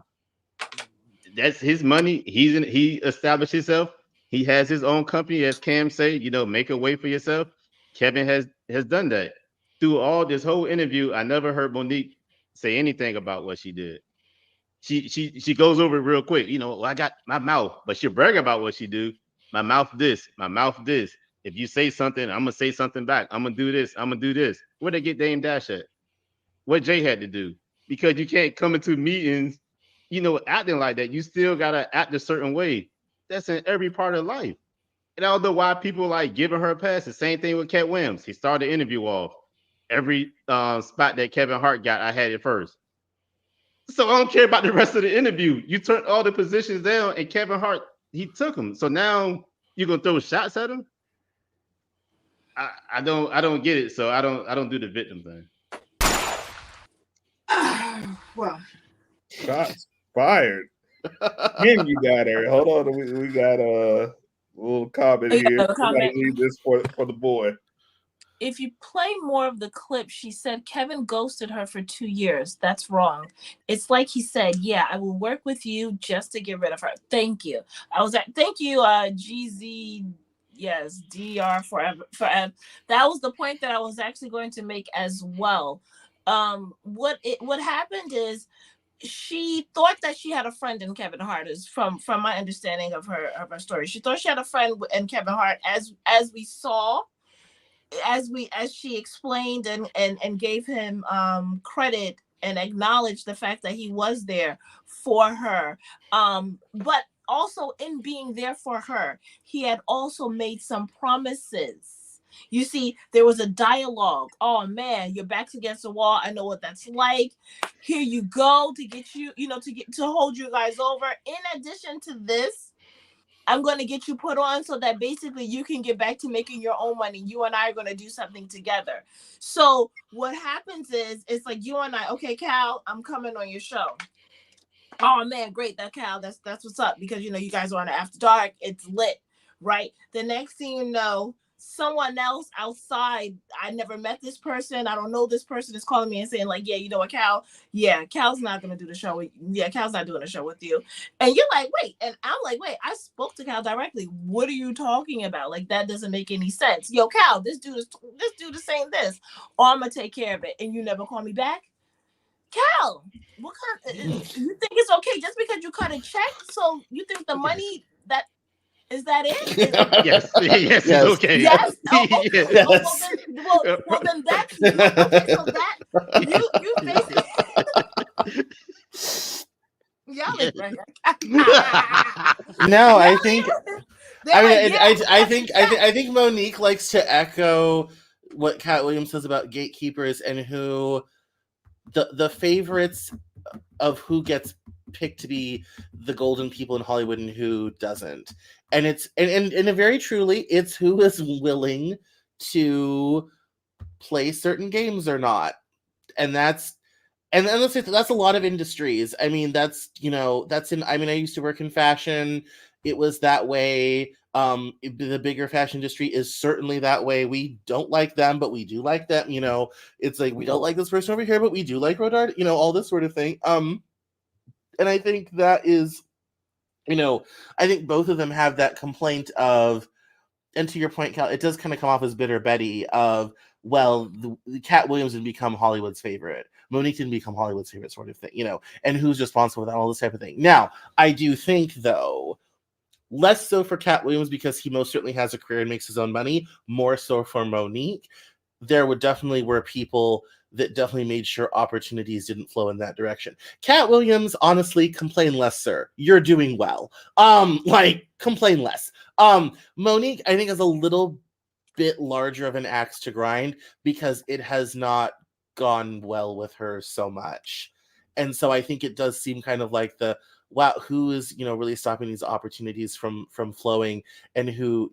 That's his money. He established himself. He has his own company, as Cam say, make a way for yourself. Kevin has done that. Through all this whole interview, I never heard Monique say anything about what she did. She goes over it real quick. I got my mouth, but she'll brag about what she do. My mouth this, my mouth this. If you say something, I'm gonna say something back. I'm gonna do this. I'm gonna do this. Where'd they get Dame Dash at? What Jay had to do? Because you can't come into meetings, acting like that. You still gotta act a certain way. That's in every part of life. And I don't know why people like giving her a pass. The same thing with Cat Williams. He started the interview off. Every spot that Kevin Hart got, I had it first. So I don't care about the rest of the interview. You turned all the positions down, and Kevin Hart, he took them. So now you're gonna throw shots at him? I don't get it. So I don't do the victim thing. Well, Shots fired. Ken, you got her. Hold on, we got a little comment here. We gotta leave this for the boy. If you play more of the clip, she said Kevin ghosted her for 2 years. That's wrong. It's like he said, yeah, I will work with you just to get rid of her. Thank you. Thank you, GZ. Yes, DR forever. That was the point that I was actually going to make as well. What happened is she thought that she had a friend in Kevin Hart, is from my understanding of her story. She thought she had a friend in Kevin Hart, as we saw. As she explained and gave him credit and acknowledged the fact that he was there for her. But also in being there for her, he had also made some promises. You see, there was a dialogue. Oh man, your back's against the wall. I know what that's like. Here you go to get you, to hold you guys over. In addition to this, I'm going to get you put on so that basically you can get back to making your own money. You and I are going to do something together. So what happens is, it's like you and I, okay, Cal, I'm coming on your show. Oh man, great. That Cal, that's what's up, because you guys are on After Dark. It's lit, right? The next thing you know, someone else outside, I never met this person, I don't know this person, is calling me and saying like, yeah, you know what, Cal? Yeah, Cal's not gonna do the show with you. Yeah, Cal's not doing a show with you. And you're like, wait, and I'm like, wait, I spoke to Cal directly. What are you talking about? Like, that doesn't make any sense. Yo, Cal, this dude is saying this, or I'm gonna take care of it, and you never call me back. Cal, what kind? You think it's okay just because you cut a check? So you think the money that is that it? Yes, yes, Yes. it's okay. Yes. Oh, okay. Yes. Well, then that's you. Okay, so that you basically. Yeah, like, right. No, I think. They're I mean, like, yeah, I think Monique likes to echo what Cat Williams says about gatekeepers and who the favorites of who gets picked to be the golden people in Hollywood and who doesn't. And it's and very truly, it's who is willing to play certain games or not. And that's let's say that's a lot of industries. I mean, that's I used to work in fashion. It was that way. The bigger fashion industry is certainly that way. We don't like them, but we do like them. It's like, we don't like this person over here, but we do like Rodard, all this sort of thing. And I think that is, I think both of them have that complaint of, and to your point, Cal, it does kind of come off as bitter Betty of, well, the Cat Williams didn't become Hollywood's favorite. Monique didn't become Hollywood's favorite, sort of thing, and who's responsible for that, all this type of thing. Now, I do think, though, less so for Cat Williams because he most certainly has a career and makes his own money, more so for Monique. There were people that definitely made sure opportunities didn't flow in that direction. Cat Williams, honestly, complain less, sir. You're doing well. Complain less. Monique, I think, is a little bit larger of an axe to grind because it has not gone well with her so much. And so I think it does seem kind of like wow, who is, really stopping these opportunities from flowing, and who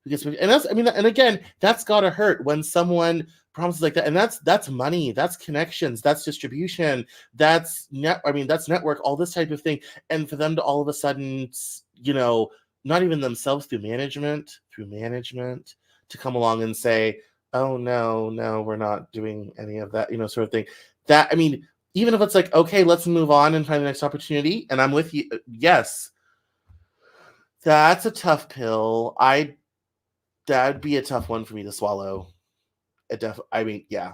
gets, and that's, and again, that's gotta hurt when someone promises like that, and that's money, that's connections, that's distribution, that's network, all this type of thing, and for them to all of a sudden, not even themselves, through management, to come along and say, oh no, we're not doing any of that, sort of thing. That, even if it's like, okay, let's move on and find the next opportunity, and I'm with you, yes, that's a tough pill. That'd be a tough one for me to swallow. Yeah,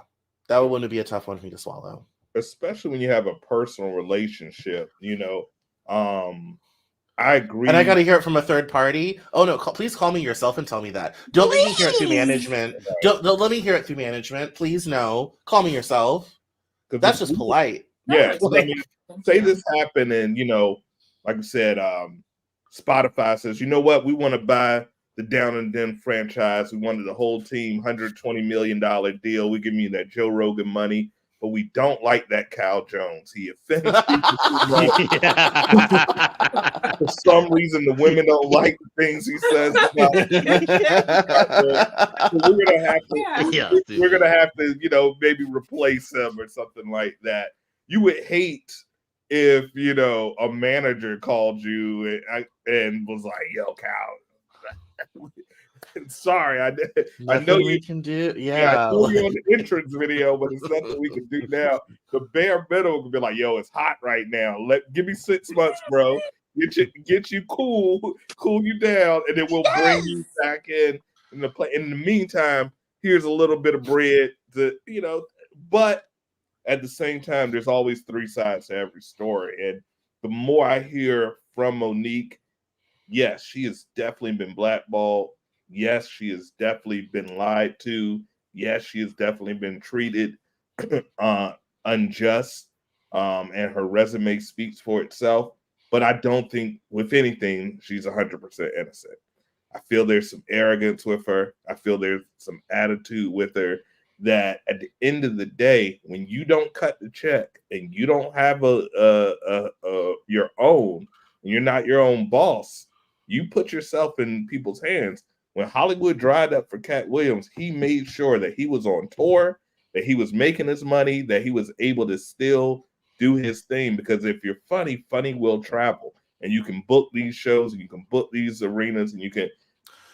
that would be a tough one for me to swallow. Especially when you have a personal relationship, I agree. And I got to hear it from a third party. Oh no, please call me yourself and tell me that. Don't let me hear it through management. Don't let me hear it through management. Please, no. Call me yourself. That's just polite. Yeah. Say this happened, and like I said, Spotify says, you know what, we want to buy the Down and Den franchise. We wanted the whole team, $120 million deal. We give you that Joe Rogan money, but we don't like that Cal Jones. He offends people for some reason. The women don't like the things he says. So we're gonna have to, maybe replace him or something like that. You would hate if a manager called you and was like, "Yo, Cal, sorry, I know you can do. I know you're on the entrance video, but it's nothing we can do now." The bare minimum could be like, "Yo, it's hot right now. Give me 6 months, bro. Get you cool you down, and then we'll bring you back in the play. In the meantime, here's a little bit of bread to but." At the same time, there's always three sides to every story. And the more I hear from Monique, yes, she has definitely been blackballed. Yes, she has definitely been lied to. Yes, she has definitely been treated unjust. And her resume speaks for itself. but I don't think with anything she's 100% innocent. I feel there's some arrogance with her. I feel there's some attitude with her that at the end of the day, when you don't cut the check and you don't have your own, and you're not your own boss, you put yourself in people's hands. When Hollywood dried up for Cat Williams, he made sure that he was on tour, that he was making his money, that he was able to still do his thing. Because if you're funny, funny will travel. And you can book these shows, and you can book these arenas, and you can.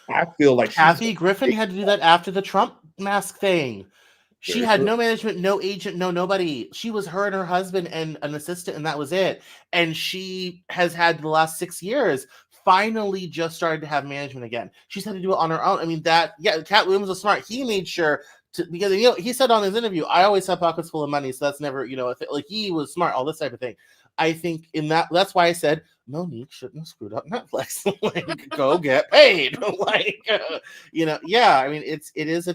I feel like Kathy Griffin had to do that after the Trump mask thing. She had no management, no agent, nobody. She was her and her husband and an assistant, and that was it. And she has had the last 6 years finally just started to have management again. She's had to do it on her own. I mean, Cat Williams was smart. He made sure to, because he said on his interview, I always have pockets full of money, so that's never, like he was smart, all this type of thing. I think that's why I said Monique shouldn't have screwed up Netflix. Like, go get paid. Yeah. I mean, it is a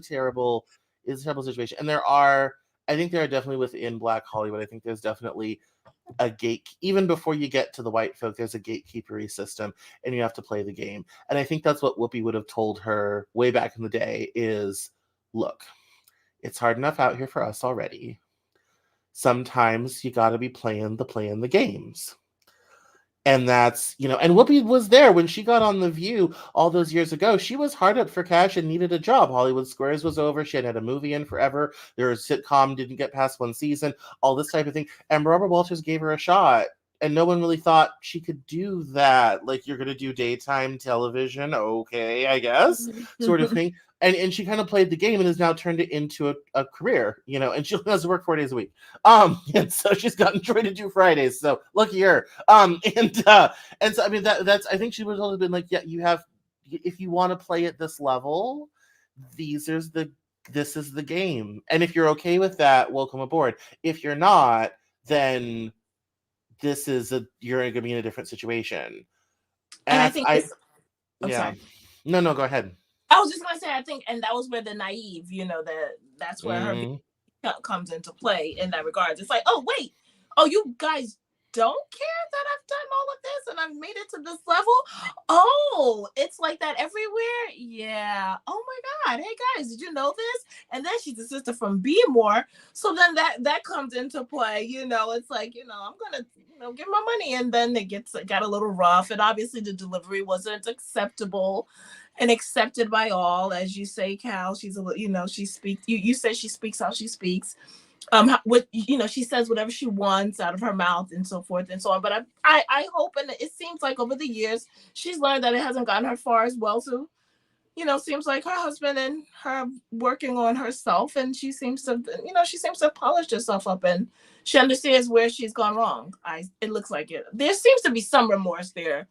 terrible situation. And I think there are definitely within Black Hollywood. I think there's definitely a even before you get to the white folk, there's a gatekeepery system, and you have to play the game. And I think that's what Whoopi would have told her way back in the day is, look, it's hard enough out here for us already. Sometimes you got to be playing the games. And that's, and Whoopi was there when she got on The View all those years ago. She was hard up for cash and needed a job. Hollywood Squares was over. She hadn't had a movie in forever. There was a sitcom, didn't get past one season, all this type of thing. And Robert Walters gave her a shot. And no one really thought she could do that. Like, you're going to do daytime television? Okay, I guess, sort of thing. And she kind of played the game and has now turned it into a career, and she only has to work 4 days a week. And so she's gotten Troy to do Fridays. So lucky her. And so, I mean, that's, I think she would have been like, yeah, if you want to play at this level, this is the game. And if you're okay with that, welcome aboard. If you're not, then you're going to be in a different situation. And I think sorry. No, go ahead. I was just going to say, I think, and that was where the naive, that's where her comes into play in that regard. It's like, oh, wait, you guys don't care that I've done all of this and I've made it to this level? Oh, it's like that everywhere? Yeah. Oh my God. Hey guys, did you know this? And then she's a sister from Be More. So then that comes into play, it's like, I'm going to give my money. And then it got a little rough. And obviously the delivery wasn't acceptable and accepted by all. As you say, Cal, she's she speaks, you said she speaks how she speaks. She says whatever she wants out of her mouth and so forth and so on. But I hope, and it seems like over the years she's learned that it hasn't gotten her far as well. So, seems like her husband and her working on herself, and she seems to have polished herself up, and she understands where she's gone wrong. It looks like it. There seems to be some remorse there,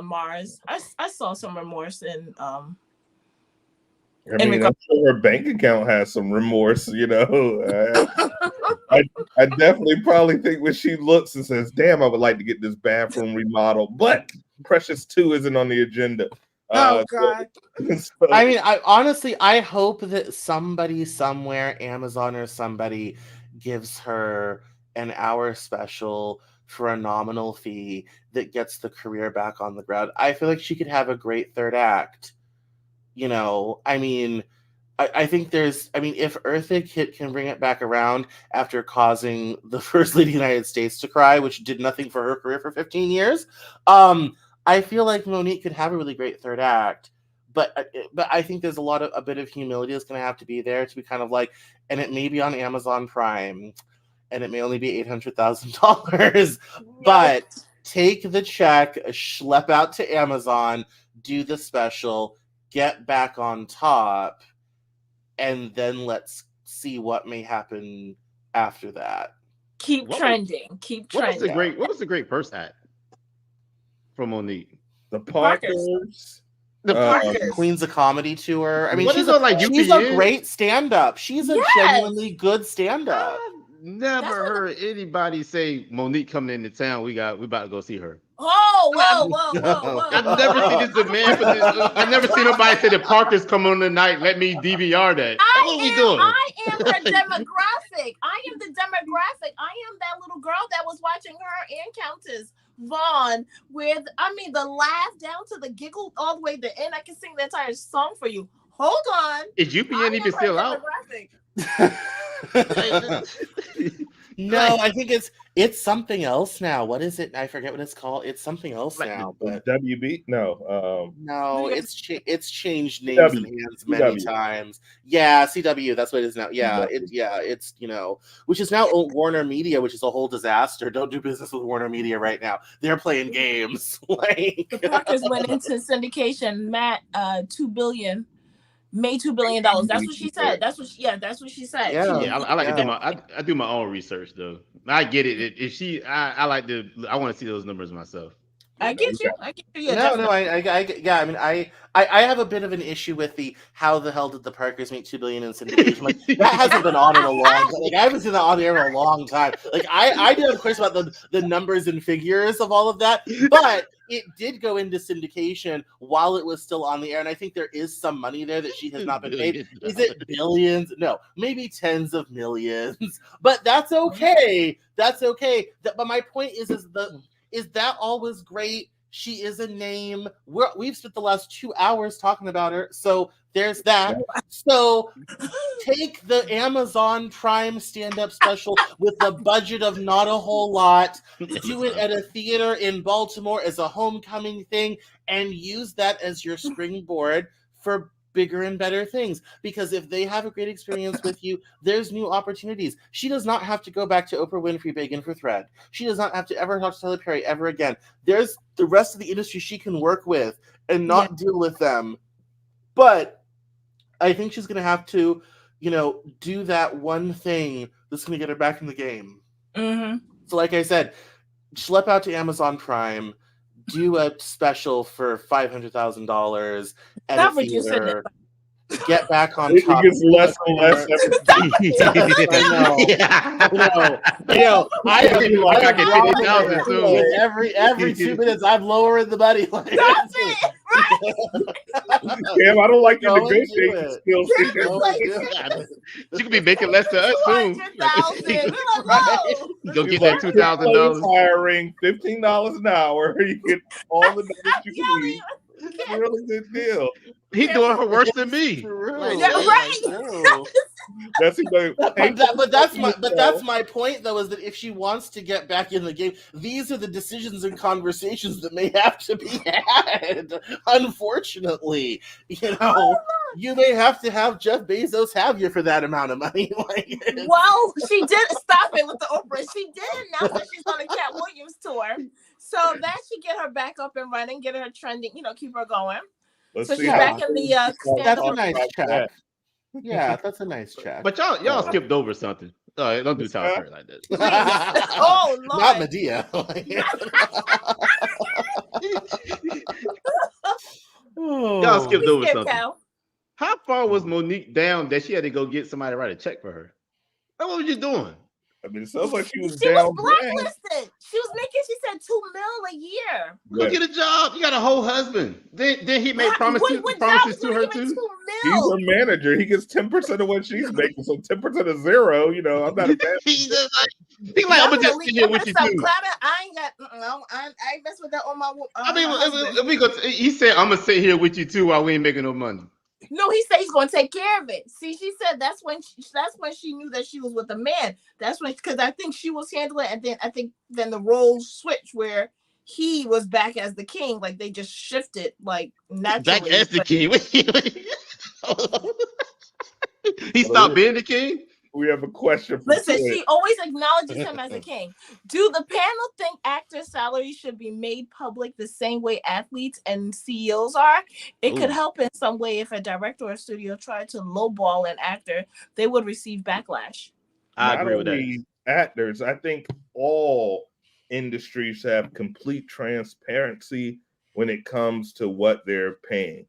Mars. I saw some remorse in. I'm sure her bank account has some remorse, I definitely probably think when she looks and says, damn, I would like to get this bathroom remodeled, but Precious 2 isn't on the agenda. Oh, God. So, I mean, I hope that somebody somewhere, Amazon or somebody, gives her an hour special for a nominal fee that gets the career back on the ground. I feel like she could have a great third act. I mean, I think if Eartha Kitt can bring it back around after causing the First Lady of the United States to cry, which did nothing for her career for 15 years, I feel like Monique could have a really great third act. But I think there's a bit of humility that's going to have to be there to be kind of like, and it may be on Amazon Prime, and it may only be $800,000, but take the check, schlep out to Amazon, do the special, get back on top, and then let's see what may happen after that. Keep trending. What was the great first act from Monique? The Parkers. The Parkers. Queens of Comedy Tour. I mean, she's she's a great stand-up. She's a genuinely good stand-up. I've never heard anybody say Monique coming into town. We about to go see her. Whoa. I've never seen this demand for this. I've never seen nobody say the Parkers come on tonight. Let me DVR that. What are we doing? I am her demographic. I am the demographic. I am that little girl that was watching her and Countess Vaughn with, I mean, the laugh down to the giggle all the way to the end. I can sing the entire song for you. Hold on. Is UPN even still out? No, I think it's something else now. What is it? I forget what it's called. It's something else now. But WB? No. no, it's changed names and hands many times. Yeah, CW. That's what it is now. Yeah, it's which is now Warner Media, which is a whole disaster. Don't do business with Warner Media right now. They're playing games. Like the Parkers went into syndication. Matt, $2 billion. Made $2 billion. That's what she said. That's what she said. Yeah, I like to do I do my own research though. I get it. If she, I like to. I want to see those numbers myself. I get you. Yeah, no. I mean, I have a bit of an issue with the how the hell did the Parkers make $2 billion in syndication? Like that hasn't been on in a long time. Like I haven't seen that on the air in a long time. Like I do have questions about the numbers and figures of all of that, but it did go into syndication while it was still on the air, and I think there is some money there that she has not been paid. Is it billions? No, maybe tens of millions, but that's okay. That's okay. But my point is that all was great? She is a name. We've spent the last 2 hours talking about her, so there's that. So take the Amazon Prime stand-up special with a budget of not a whole lot, do it at a theater in Baltimore as a homecoming thing, and use that as your springboard for bigger and better things. Because if they have a great experience with you, there's new opportunities. She does not have to go back to Oprah Winfrey begging for thread. She does not have to ever talk to Tyler Perry ever again. There's the rest of the industry she can work with and not deal with them. But I think she's going to have to, do that one thing that's going to get her back in the game. Mm-hmm. So like I said, schlep out to Amazon Prime, do a special for $500,000 at a theater, get back on top. It gets less and less. Every 2 minutes, I'm lowering the money. Like, Damn, I don't like your negotiation skills. She could be making less than us soon. Go get that $2,000. Hiring $15 an hour. You get all the numbers you can need. It's a really good deal. He's doing her worse than me. But that's my point, though, is that if she wants to get back in the game, these are the decisions and conversations that may have to be had. Unfortunately, you may have to have Jeff Bezos have you for that amount of money. Well, she did stop it with the Oprah. She did announce that she's on a Cat Williams tour, so that should get her back up and running, get her trending, keep her going. So she's back in the. That's a nice check. Yeah, that's a nice check. But y'all skipped over something. Don't do Tyler Perry like that. Oh, Lord. Not Medea. Y'all skipped over something. Cal. How far was Monique down that she had to go get somebody to write a check for her? What was you doing? I mean, it sounds like she was down. Was blacklisted. She was making, she said, $2 million a year. Go get a job. You got a whole husband. Then he made promises to her too. He's her manager. He gets 10% of what she's making. So 10% of zero, I'm not a bad. He's like, I'm gonna just sit here with you too. I ain't mess with that on my. He said, I'm gonna sit here with you too while we ain't making no money. No, he said he's going to take care of it. See, she said that's when she knew that she was with a man. That's when, because I think she was handling it, and then I think the roles switched where he was back as the king. Like they just shifted like naturally. Back as the king. He stopped being the king. We have a question. Listen, she always acknowledges him as a king. Do the panel think actors' salaries should be made public the same way athletes and CEOs are? It could help in some way if a director or studio tried to lowball an actor, they would receive backlash. I agree with that. Actors, I think all industries have complete transparency when it comes to what they're paying.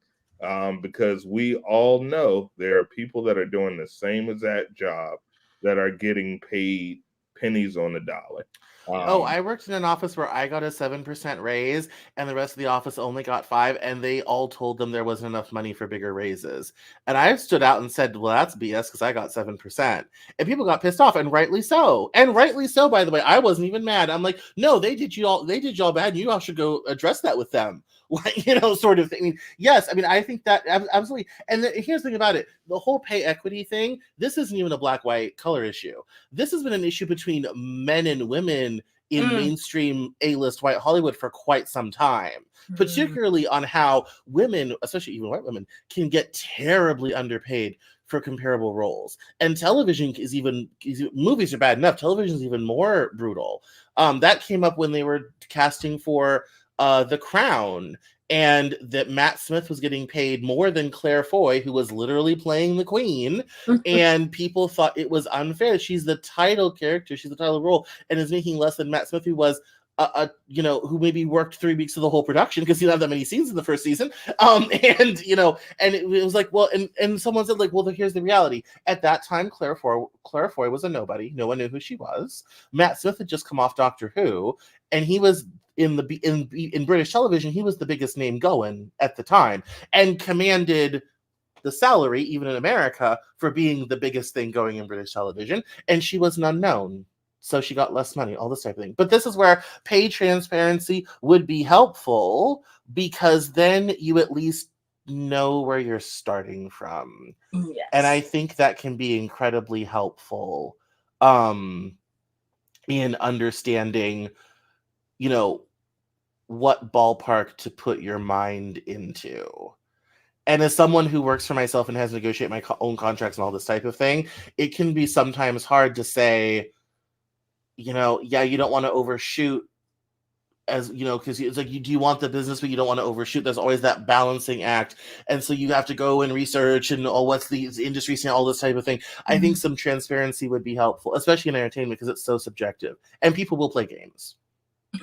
Because we all know there are people that are doing the same exact job that are getting paid pennies on the dollar. I worked in an office where I got a 7% raise and the rest of the office only got 5, and they all told them there wasn't enough money for bigger raises. And I stood out and said, well, that's BS because I got 7%. And people got pissed off, and rightly so. And rightly so, by the way. I wasn't even mad. I'm like, no, they did you all bad, and you all should go address that with them. Like, sort of thing. I mean, yes, I mean, I think that absolutely. And here's the thing about it. The whole pay equity thing, this isn't even a black-white color issue. This has been an issue between men and women in mainstream A-list white Hollywood for quite some time, particularly on how women, especially even white women, can get terribly underpaid for comparable roles. And television movies are bad enough. Television is even more brutal. That came up when they were casting for The Crown, and that Matt Smith was getting paid more than Claire Foy, who was literally playing the queen, and people thought it was unfair. She's the title character, she's the title role, and is making less than Matt Smith, who was who maybe worked 3 weeks of the whole production because he didn't have that many scenes in the first season. And it was like, well, and someone said, like, well, here's the reality. At that time, Claire Foy was a nobody. No one knew who she was. Matt Smith had just come off Doctor Who, and he was in British television, he was the biggest name going at the time and commanded the salary, even in America, for being the biggest thing going in British television. And she was an unknown, so she got less money, all this type of thing. But this is where pay transparency would be helpful, because then you at least know where you're starting from. Yes. And I think that can be incredibly helpful in understanding what ballpark to put your mind into. And as someone who works for myself and has to negotiate my own contracts and all this type of thing, it can be sometimes hard to say, you don't want to overshoot, as because it's like, do you want the business, but you don't want to overshoot. There's always that balancing act, and so you have to go and research and what's the industry scene, all this type of thing. I think some transparency would be helpful, especially in entertainment, because it's so subjective, and people will play games.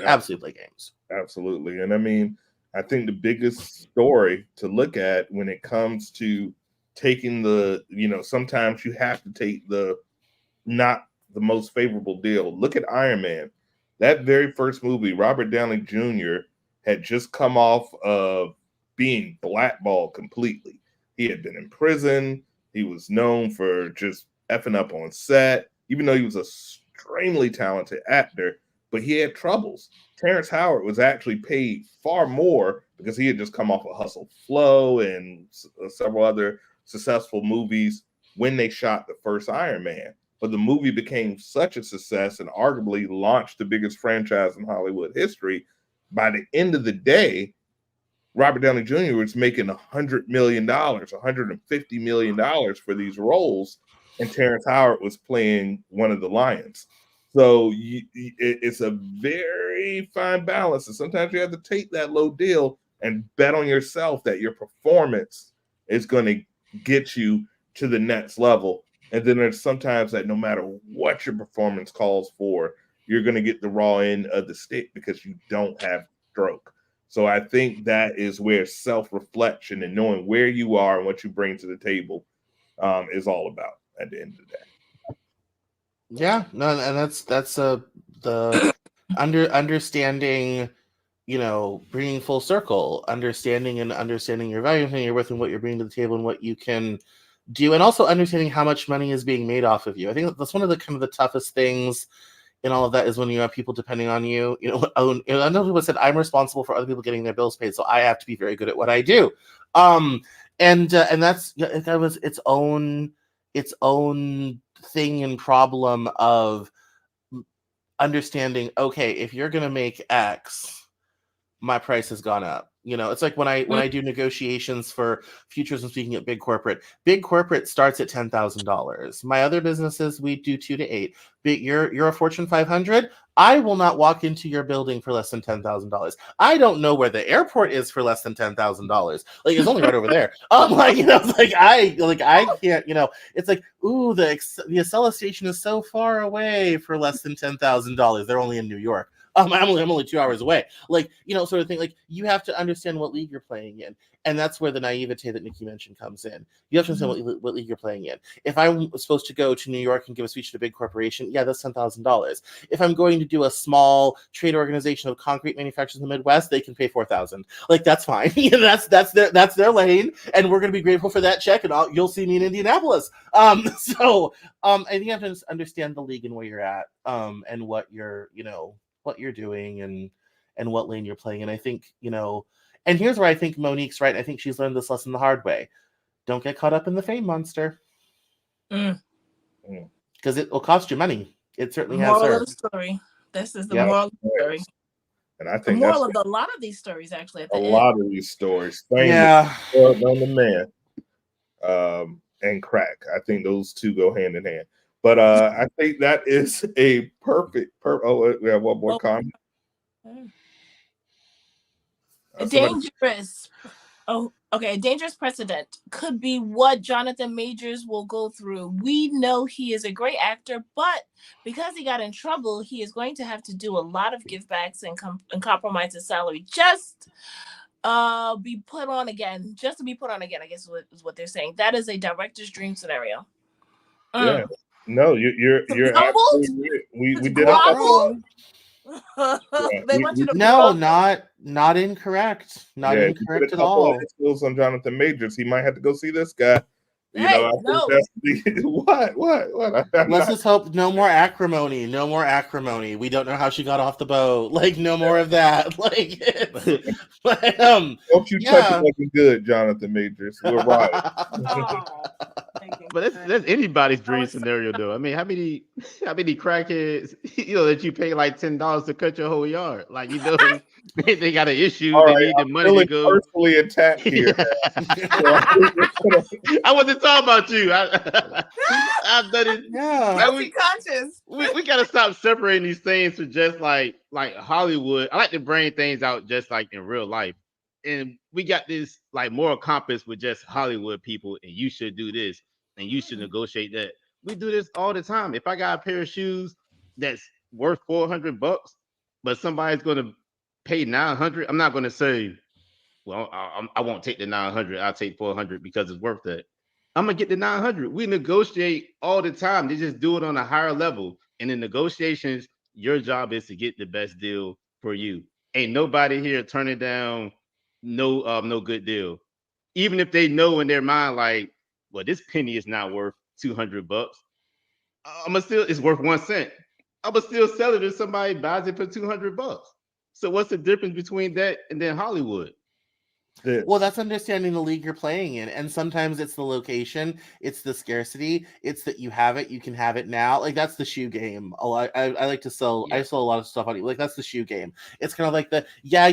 Absolutely play games. Absolutely. And I mean, I think the biggest story to look at when it comes to taking sometimes you have to take not the most favorable deal. Look at Iron Man. That very first movie, Robert Downey Jr. had just come off of being blackballed completely. He had been in prison. He was known for just effing up on set, even though he was an extremely talented actor, but he had troubles. Terrence Howard was actually paid far more because he had just come off of Hustle Flow and several other successful movies when they shot the first Iron Man. But the movie became such a success and arguably launched the biggest franchise in Hollywood history. By the end of the day, Robert Downey Jr. was making $100 million, $150 million for these roles, and Terrence Howard was playing one of the lions. So it's a very fine balance, and sometimes you have to take that low deal and bet on yourself that your performance is going to get you to the next level. And then there's sometimes that no matter what your performance calls for, you're going to get the raw end of the stick because you don't have stroke. So I think that is where self-reflection and knowing where you are and what you bring to the table is all about at the end of the day. Yeah, no, and that's the understanding, bringing full circle, understanding your value and your worth and what you're bringing to the table and what you can do, and also understanding how much money is being made off of you. I think that's one of the kind of the toughest things in all of that is when you have people depending on you. I know people said I'm responsible for other people getting their bills paid, so I have to be very good at what I do. And that's that was its own thing and problem of understanding. Okay, if you're gonna make X, my price has gone up. It's like when I do negotiations for futures and speaking at big corporate starts at $10,000. My other businesses, we do 2 to 8. But you're a Fortune 500. I will not walk into your building for less than $10,000. I don't know where the airport is for less than $10,000. Like, it's only right over there. I can't. It's like, ooh, the Acela station is so far away for less than $10,000. They're only in New York. I'm only 2 hours away. Like, sort of thing. Like, you have to understand what league you're playing in. And that's where the naivete that Nikki mentioned comes in. You have to understand what league you're playing in. If I'm supposed to go to New York and give a speech to a big corporation, yeah, that's $10,000. If I'm going to do a small trade organization of concrete manufacturers in the Midwest, they can pay $4,000. Like, that's fine. That's their lane, and we're going to be grateful for that check. And you'll see me in Indianapolis. I think you have to understand the league and where you're at, and what you're doing, and what lane you're playing. And I think and here's where I think Monique's right. I think she's learned this lesson the hard way. Don't get caught up in the fame monster. Because it will cost you money. It certainly has moral her. of the story. This is the moral of the story. And I think the moral of a lot of these stories, actually. At the end. lot of these stories. Yeah. On the man. And crack. I think those two go hand in hand. But I think that is a perfect. Oh, we have one more comment. A dangerous precedent could be what Jonathan Majors will go through. We know he is a great actor, but because he got in trouble, he is going to have to do a lot of givebacks and compromise his salary. Just be put on again. Just to be put on again, I guess is what they're saying. That is a director's dream scenario. Yeah. No, you're absolutely right. We did grovel? They want you to not incorrect. Not incorrect at all. Skills on Jonathan Majors. He might have to go see this guy. What? Let's just hope no more acrimony. No more acrimony. We don't know how she got off the boat. Like, no more of that. Like, don't you touch it looking good, Jonathan Majors. We're right. But that's anybody's dream scenario, though. I mean, how many crackheads that you pay like $10 to cut your whole yard? Like, they got an issue. All they right, need the money to go. Personally attacked here. I wasn't talking about you. I've done it. Yeah. Conscious. We gotta stop separating these things to just like Hollywood. I like to bring things out just like in real life. And we got this like moral compass with just Hollywood people, and you should do this and you should negotiate that. We do this all the time. If I got a pair of shoes that's worth $400, but somebody's gonna pay $900, I'm not gonna say, well, I won't take the $900. I'll take $400 because it's worth it. I'm gonna get the $900. We negotiate all the time. They just do it on a higher level. And in negotiations, your job is to get the best deal for you. Ain't nobody here turning down no good deal. Even if they know in their mind, like, well, this penny is not worth $200. It's worth 1 cent. I'm gonna still sell it if somebody buys it for $200. So what's the difference between that and then Hollywood? Well, that's understanding the league you're playing in, and sometimes it's the location, it's the scarcity, it's that you have it, you can have it now. Like, that's the shoe game. I like to sell. I sell a lot of stuff on it. Like, that's the shoe game. It's kind of like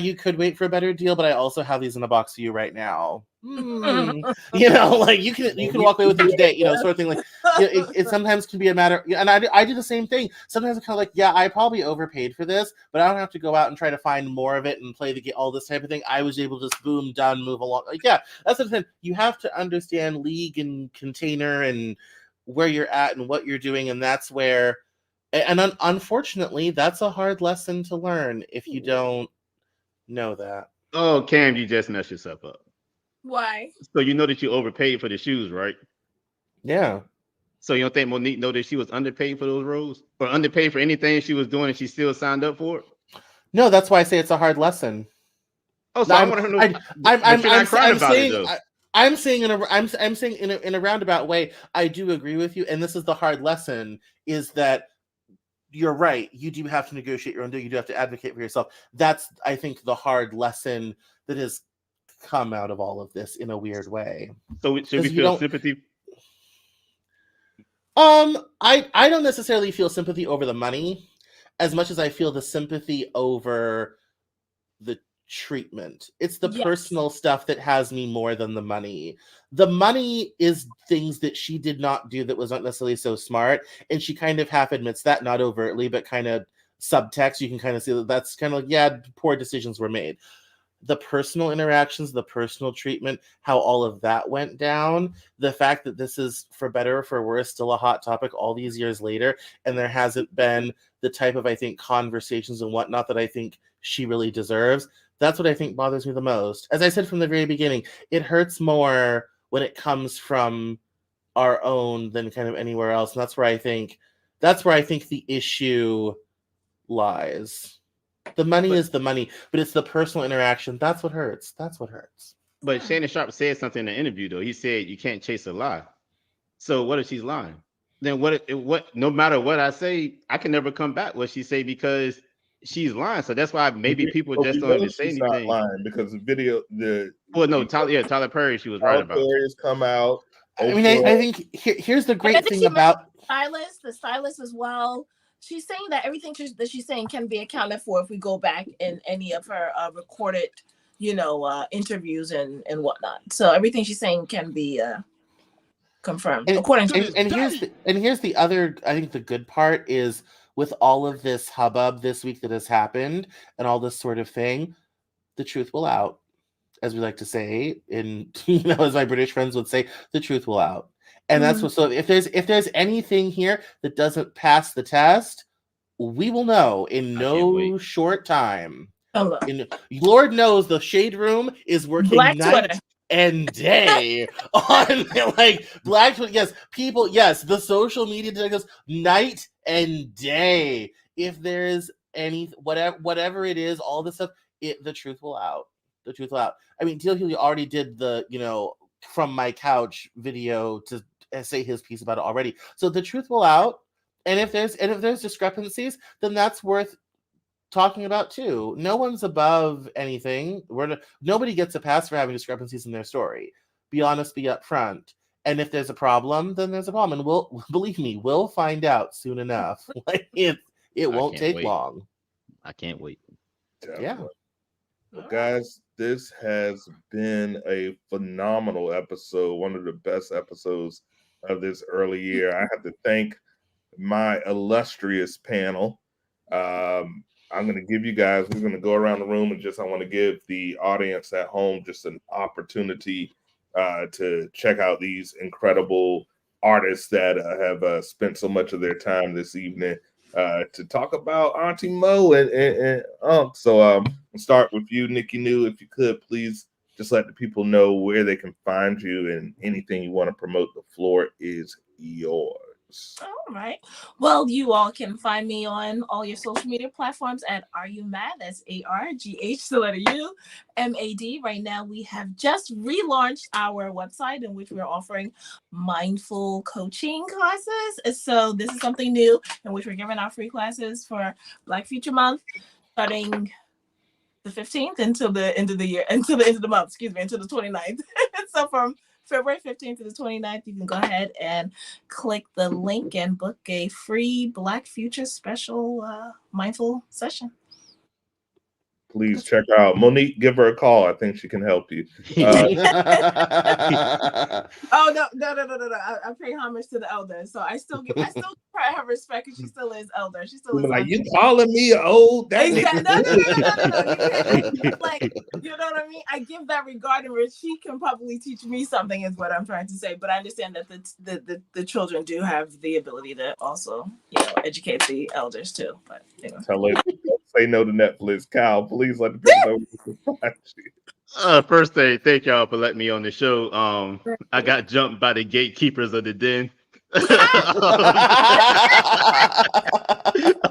you could wait for a better deal, but I also have these in a box for you right now. Like, you can walk away with them today, sort of thing. Like, it sometimes can be a matter, and I do the same thing. Sometimes I'm kind of like, I probably overpaid for this, but I don't have to go out and try to find more of it and play all this type of thing. I was able to just boom, done, move along. Like, that's the thing. You have to understand league and container and where you're at and what you're doing, and that's where, and unfortunately, that's a hard lesson to learn if you don't know that. Oh, Cam, you just messed yourself up. Why? So you know that you overpaid for the shoes, right? Yeah. So you don't think Monique know that she was underpaid for those roles, or underpaid for anything she was doing, and she still signed up for it? No, that's why I say it's a hard lesson. Oh, so I want her to know. I'm saying in a roundabout way. I do agree with you, and this is the hard lesson: is that you're right. You do have to negotiate your own deal. You do have to advocate for yourself. That's, I think, the hard lesson that has come out of all of this in a weird way. So should we feel sympathy? I don't necessarily feel sympathy over the money as much as I feel the sympathy over the treatment. It's the personal stuff that has me more than the money. The money is things that she did not do that was not necessarily so smart, and she kind of half admits that, not overtly, but kind of subtext. You can kind of see that's kind of poor decisions were made. the personal interactions, the personal treatment, how all of that went down, the fact that this is, for better or for worse, still a hot topic all these years later, and there hasn't been the type of, I think, conversations and whatnot that I think she really deserves. That's what I think bothers me the most. As I said from the very beginning, it hurts more when it comes from our own than kind of anywhere else. And that's where I think the issue lies. The money is the money, but it's the personal interaction. That's what hurts. That's what hurts. But Shannon Sharpe said something in the interview though. He said you can't chase a lie. So what if she's lying? Then what? No matter what I say, I can never come back what she say because she's lying. So that's why maybe people just don't even say she's not anything. lying because Tyler Perry, she was right about. Perry has come out. I mean, I think here's the great thing about the stylist as well. She's saying that everything that she's saying can be accounted for if we go back in any of her recorded, interviews and whatnot. So everything she's saying can be confirmed according to. And here's the other. I think the good part is with all of this hubbub this week that has happened and all this sort of thing, the truth will out, as we like to say. As my British friends would say, the truth will out. And that's what. So if there's anything here that doesn't pass the test, we will know in no short time. Lord knows the Shade Room is working night and day on Black Twitter. Yes, people. Yes, the social media goes night and day. If there's any whatever it is, all this stuff, the truth will out. The truth will out. I mean, Deal Healy already did the from my couch video to say his piece about it already. So the truth will out, and if there's discrepancies, then that's worth talking about too. No one's above anything. Nobody gets a pass for having discrepancies in their story. Be honest, be upfront. And if there's a problem, then there's a problem, and we'll find out soon enough. It won't take long. I can't wait. Yeah. Well, guys, this has been a phenomenal episode, one of the best episodes of this early year. I have to thank my illustrious panel. I'm going to give you guys, we're going to go around the room and I want to give the audience at home just an opportunity to check out these incredible artists that have spent so much of their time this evening to talk about Auntie Mo and So we'll start with you, Nikki New. If you could, please just let the people know where they can find you and anything you want to promote. The floor is yours. All right. Well, you all can find me on all your social media platforms at Are You Mad? That's ARGH, the letter U, MAD. Right now, we have just relaunched our website in which we're offering mindful coaching classes. So this is something new in which we're giving out free classes for Black Future Month, starting the 15th until the end of the year, until the end of the month, until the 29th. So from February 15th to the 29th, you can go ahead and click the link and book a free Black Future special mindful session. Please check her out. Monique, give her a call. I think she can help you. Oh, no. I pay homage to the elders. So I still give her respect because she still is elder. She still is like, you calling me old? Exactly. No. You know what I mean? I give that regard, and she can probably teach me something is what I'm trying to say. But I understand that the children do have the ability to also, educate the elders too. But tell her, don't say no to Netflix. Kyle, please let the people know where to find you. First thing, thank y'all for letting me on the show. I got jumped by the gatekeepers of the Den. I'm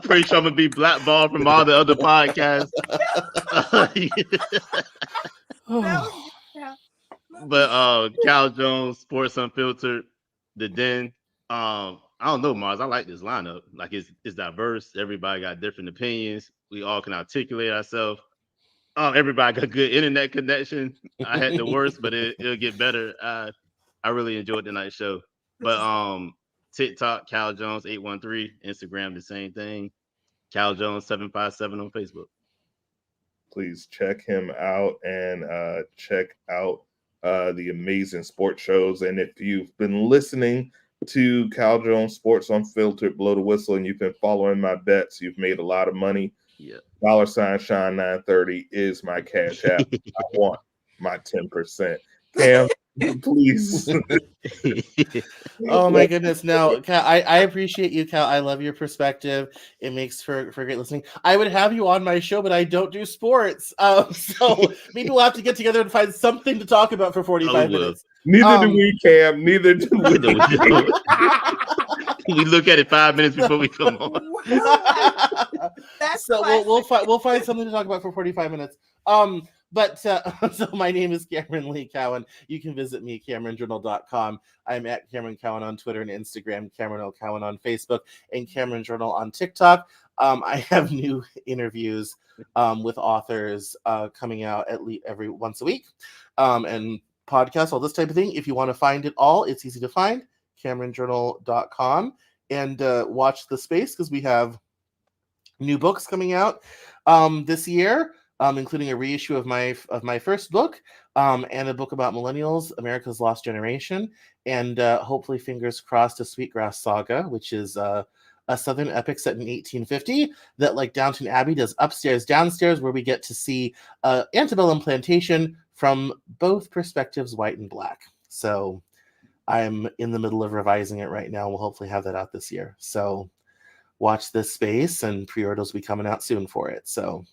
pretty sure I'm gonna be blackballed from all the other podcasts. But Cal Jones, Sports Unfiltered, the Den. I don't know, Mars. I like this lineup. Like it's diverse. Everybody got different opinions. We all can articulate ourselves. Everybody got good internet connection. I had the worst, but it'll get better. I really enjoyed tonight's show. But TikTok, Cal Jones 813, Instagram the same thing. Cal Jones 757 on Facebook. Please check him out and check out the amazing sports shows. And if you've been listening to Cal Jones Sports Unfiltered, blow the whistle, and you've been following my bets, you've made a lot of money. Yeah. $Shine930 is my cash app. I want my 10%. Cam, please. Oh my goodness. No, Cal, I appreciate you, Cal. I love your perspective. It makes for great listening. I would have you on my show, but I don't do sports. So maybe we'll have to get together and find something to talk about for 45 minutes. Neither do we, Cam. Neither do we. No, we don't. We look at it 5 minutes before we come on. That's So we'll find something to talk about for 45 minutes. But so my name is Cameron Lee Cowan. You can visit me, CameronJournal.com. I'm at Cameron Cowan on Twitter and Instagram, Cameron L. Cowan on Facebook, and Cameron Journal on TikTok. I have new interviews with authors coming out at least every once a week, and podcasts, all this type of thing. If you want to find it all, it's easy to find, CameronJournal.com, and watch the space because we have new books coming out this year. Including a reissue of my first book, and a book about millennials, America's Lost Generation, and hopefully, fingers crossed, a Sweetgrass Saga, which is a Southern epic set in 1850 that, like Downton Abbey, does upstairs, downstairs, where we get to see antebellum plantation from both perspectives, white and black. So I'm in the middle of revising it right now. We'll hopefully have that out this year. So watch this space, and pre-orders will be coming out soon for it. So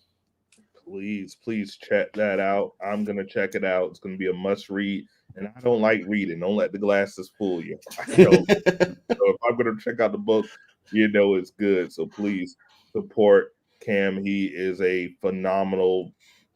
please check that out. I'm gonna check it out. It's gonna be a must read, and I don't like reading. Don't let the glasses fool you. I don't. So if I'm gonna check out the book, you know it's good. So please support Cam. He is a phenomenal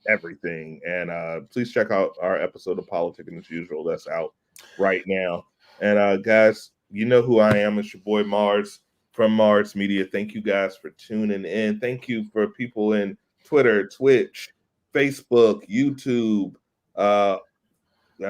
everything. And please check out our episode of Politicking as Usual that's out right now. And guys, you know who I am. It's your boy Mars from Mars Media. Thank you guys for tuning in. Thank you for people in Twitter, Twitch, Facebook, YouTube. I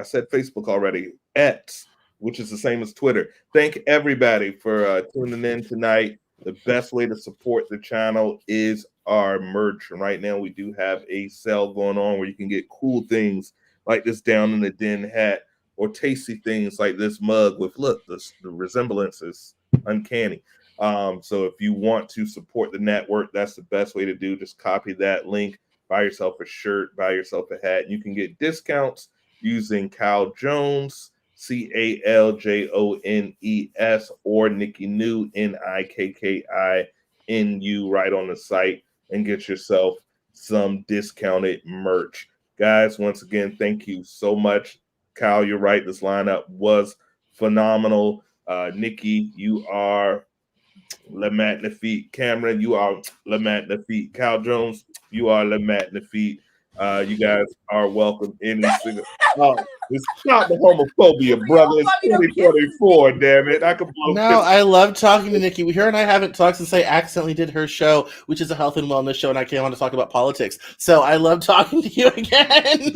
said Facebook already. X, which is the same as Twitter. Thank everybody for tuning in tonight. The best way to support the channel is our merch. And right now we do have a sale going on where you can get cool things like this Down in the Den hat, or tasty things like this mug with, look, the resemblance is uncanny. So if you want to support the network, that's the best way to do. Just copy that link, buy yourself a shirt, buy yourself a hat. You can get discounts using Cal Jones, CALJONES, or Nikki New, NIKKINU, right on the site, and get yourself some discounted merch. Guys, once again, thank you so much. Cal, you're right. This lineup was phenomenal. Nikki, you are Le Magnifique. Cameron, you are Le Magnifique. Cal Jones, you are Le Magnifique. You guys are welcome any single. It's not the homophobia, brother. It's 2024, damn it. I can blow. No, I love talking to Nikki. Her and I haven't talked since I accidentally did her show, which is a health and wellness show, and I came on to talk about politics. So I love talking to you again.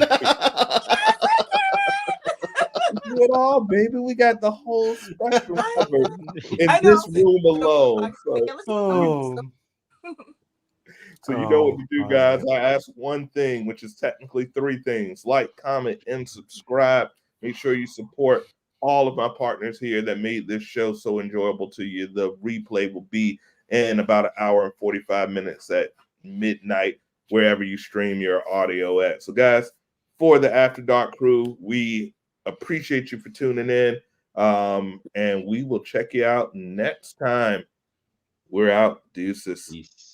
Do it all, baby. We got the whole spectrum covered in this room alone. So you know what to do, guys. I ask one thing, which is technically three things: like, comment, and subscribe. Make sure you support all of my partners here that made this show so enjoyable to you. The replay will be in about an hour and 45 minutes at midnight, wherever you stream your audio at. So, guys, for the After Dark crew, we appreciate you for tuning in, and we will check you out next time. We're out. Deuces. Peace.